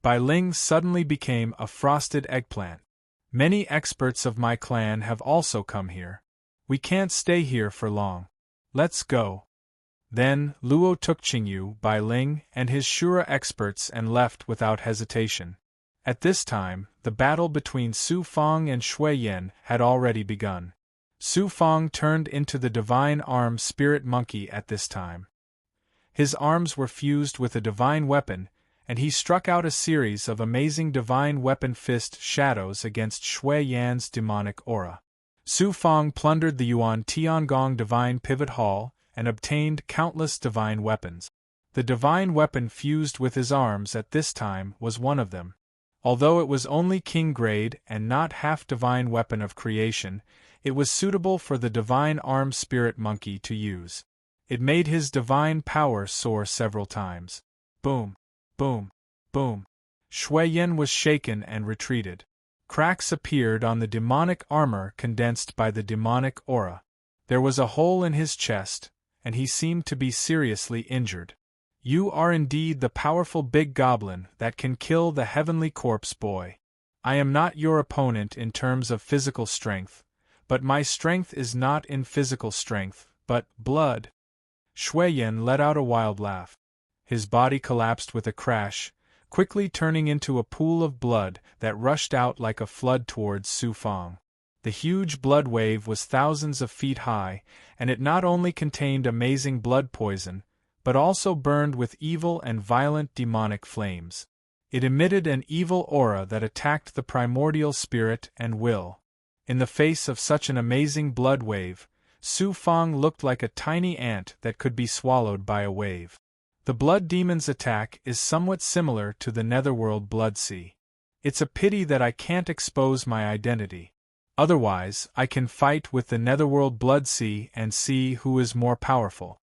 Bai Ling suddenly became a frosted eggplant. Many experts of my clan have also come here. We can't stay here for long. Let's go. Then, Luo took Qingyu, Bai Ling, and his Shura experts and left without hesitation. At this time, the battle between Su Fang and Shui Yan had already begun. Su Fang turned into the divine arm spirit monkey at this time. His arms were fused with a divine weapon, and he struck out a series of amazing divine weapon fist shadows against Shui Yan's demonic aura. Su Fang plundered the Yuan Tiangong divine pivot hall and obtained countless divine weapons. The divine weapon fused with his arms at this time was one of them. Although it was only king grade and not half divine weapon of creation, it was suitable for the divine arm spirit monkey to use. It made his divine power soar several times. Boom, boom, boom. Shui Yan was shaken and retreated. Cracks appeared on the demonic armor condensed by the demonic aura. There was a hole in his chest, and he seemed to be seriously injured. You are indeed the powerful big goblin that can kill the heavenly corpse boy. I am not your opponent in terms of physical strength, but my strength is not in physical strength, but blood. Shui Yan let out a wild laugh. His body collapsed with a crash, quickly turning into a pool of blood that rushed out like a flood towards Su Fang. The huge blood wave was thousands of feet high, and it not only contained amazing blood poison, but also burned with evil and violent demonic flames. It emitted an evil aura that attacked the primordial spirit and will. In the face of such an amazing blood wave, Su Fang looked like a tiny ant that could be swallowed by a wave. The blood demon's attack is somewhat similar to the netherworld blood sea. It's a pity that I can't expose my identity. Otherwise, I can fight with the netherworld blood sea and see who is more powerful.